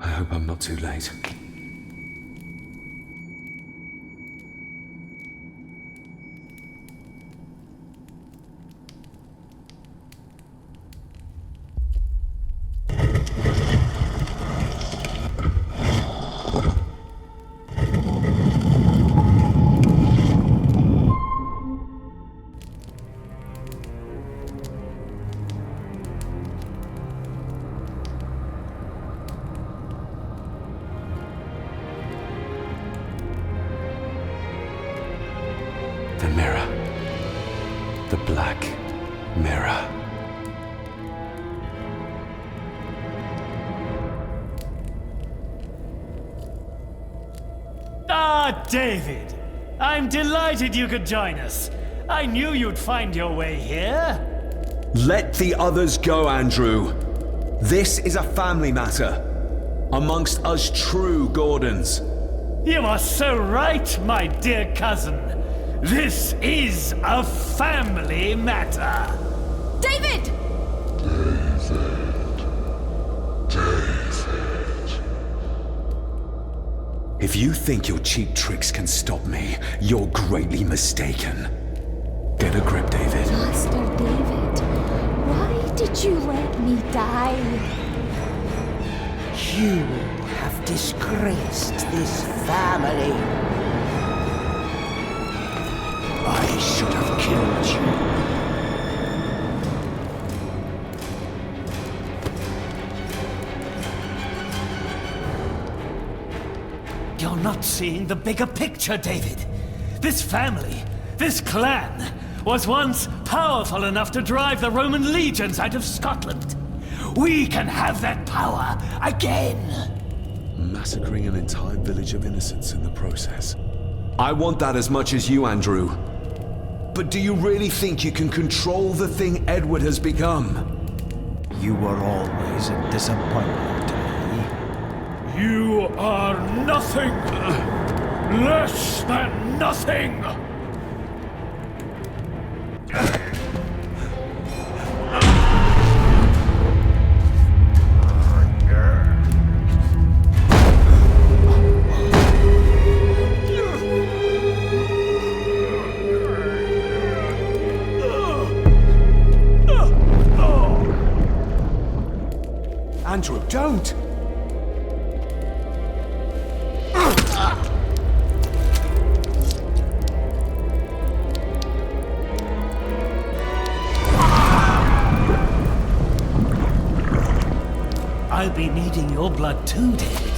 I hope I'm not too late. The mirror. The black mirror. Ah, David! I'm delighted you could join us. I knew you'd find your way here. Let the others go, Andrew. This is a family matter. Amongst us true Gordons. You are so right, my dear cousin. This is a family matter. David! If you think your cheap tricks can stop me, you're greatly mistaken. Get a grip, David. Master David, why did you let me die? You have disgraced this family. I should have killed you. You're not seeing the bigger picture, David. This family, this clan, was once powerful enough to drive the Roman legions out of Scotland. We can have that power again. Massacring an entire village of innocents in the process. I want that as much as you, Andrew. But do you really think you can control the thing Edward has become? You were always a disappointment to me. You are nothing! Less than nothing! Andrew, don't! I'll be needing your blood too, David.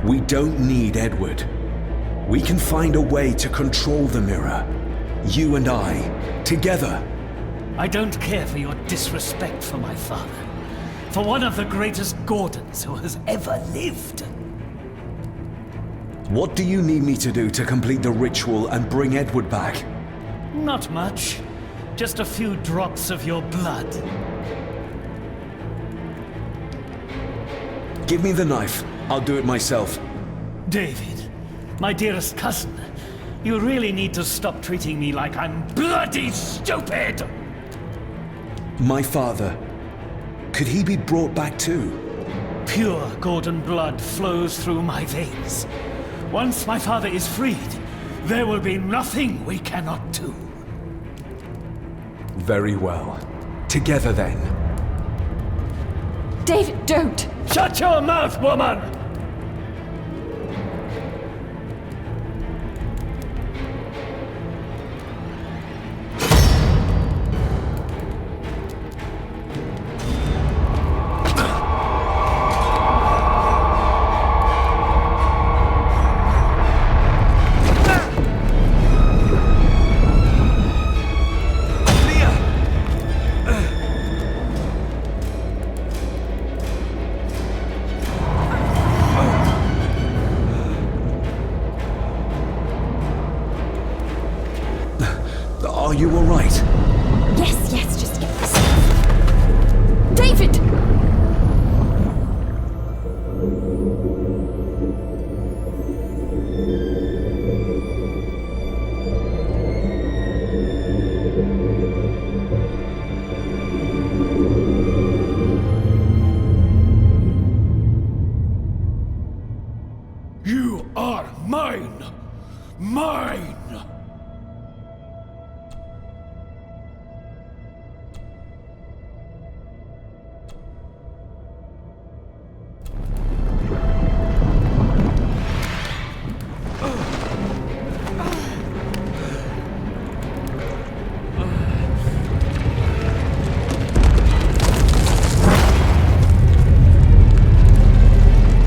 We don't need Edward. We can find a way to control the mirror. You and I, together. I don't care for your disrespect for my father. For one of the greatest Gordons who has ever lived. What do you need me to do to complete the ritual and bring Edward back? Not much. Just a few drops of your blood. Give me the knife. I'll do it myself. David, my dearest cousin, you really need to stop treating me like I'm bloody stupid! My father, could he be brought back too? Pure Gordon blood flows through my veins. Once my father is freed, there will be nothing we cannot do. Very well. Together then. David, don't! Shut your mouth, woman! Are you all right? Yes, just get this. David! You are mine! Mine!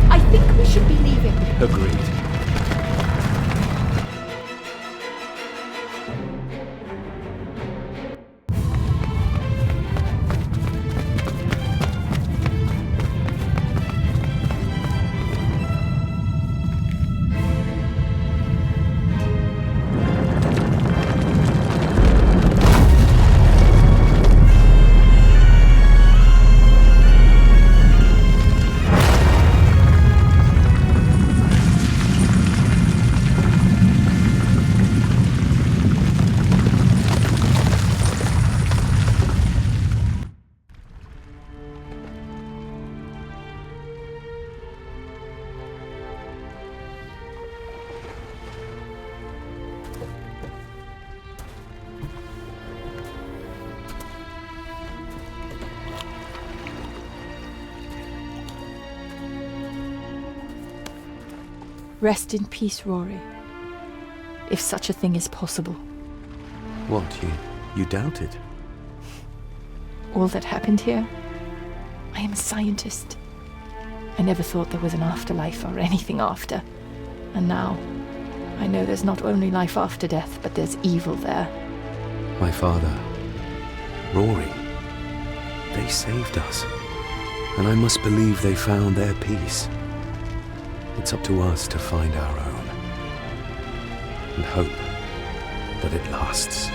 I think we should be leaving. Agreed. Rest in peace, Rory. If such a thing is possible. What, you doubted? All that happened here? I am a scientist. I never thought there was an afterlife or anything after. And now, I know there's not only life after death, but there's evil there. My father, Rory, they saved us. And I must believe they found their peace. It's up to us to find our own. And hope that it lasts.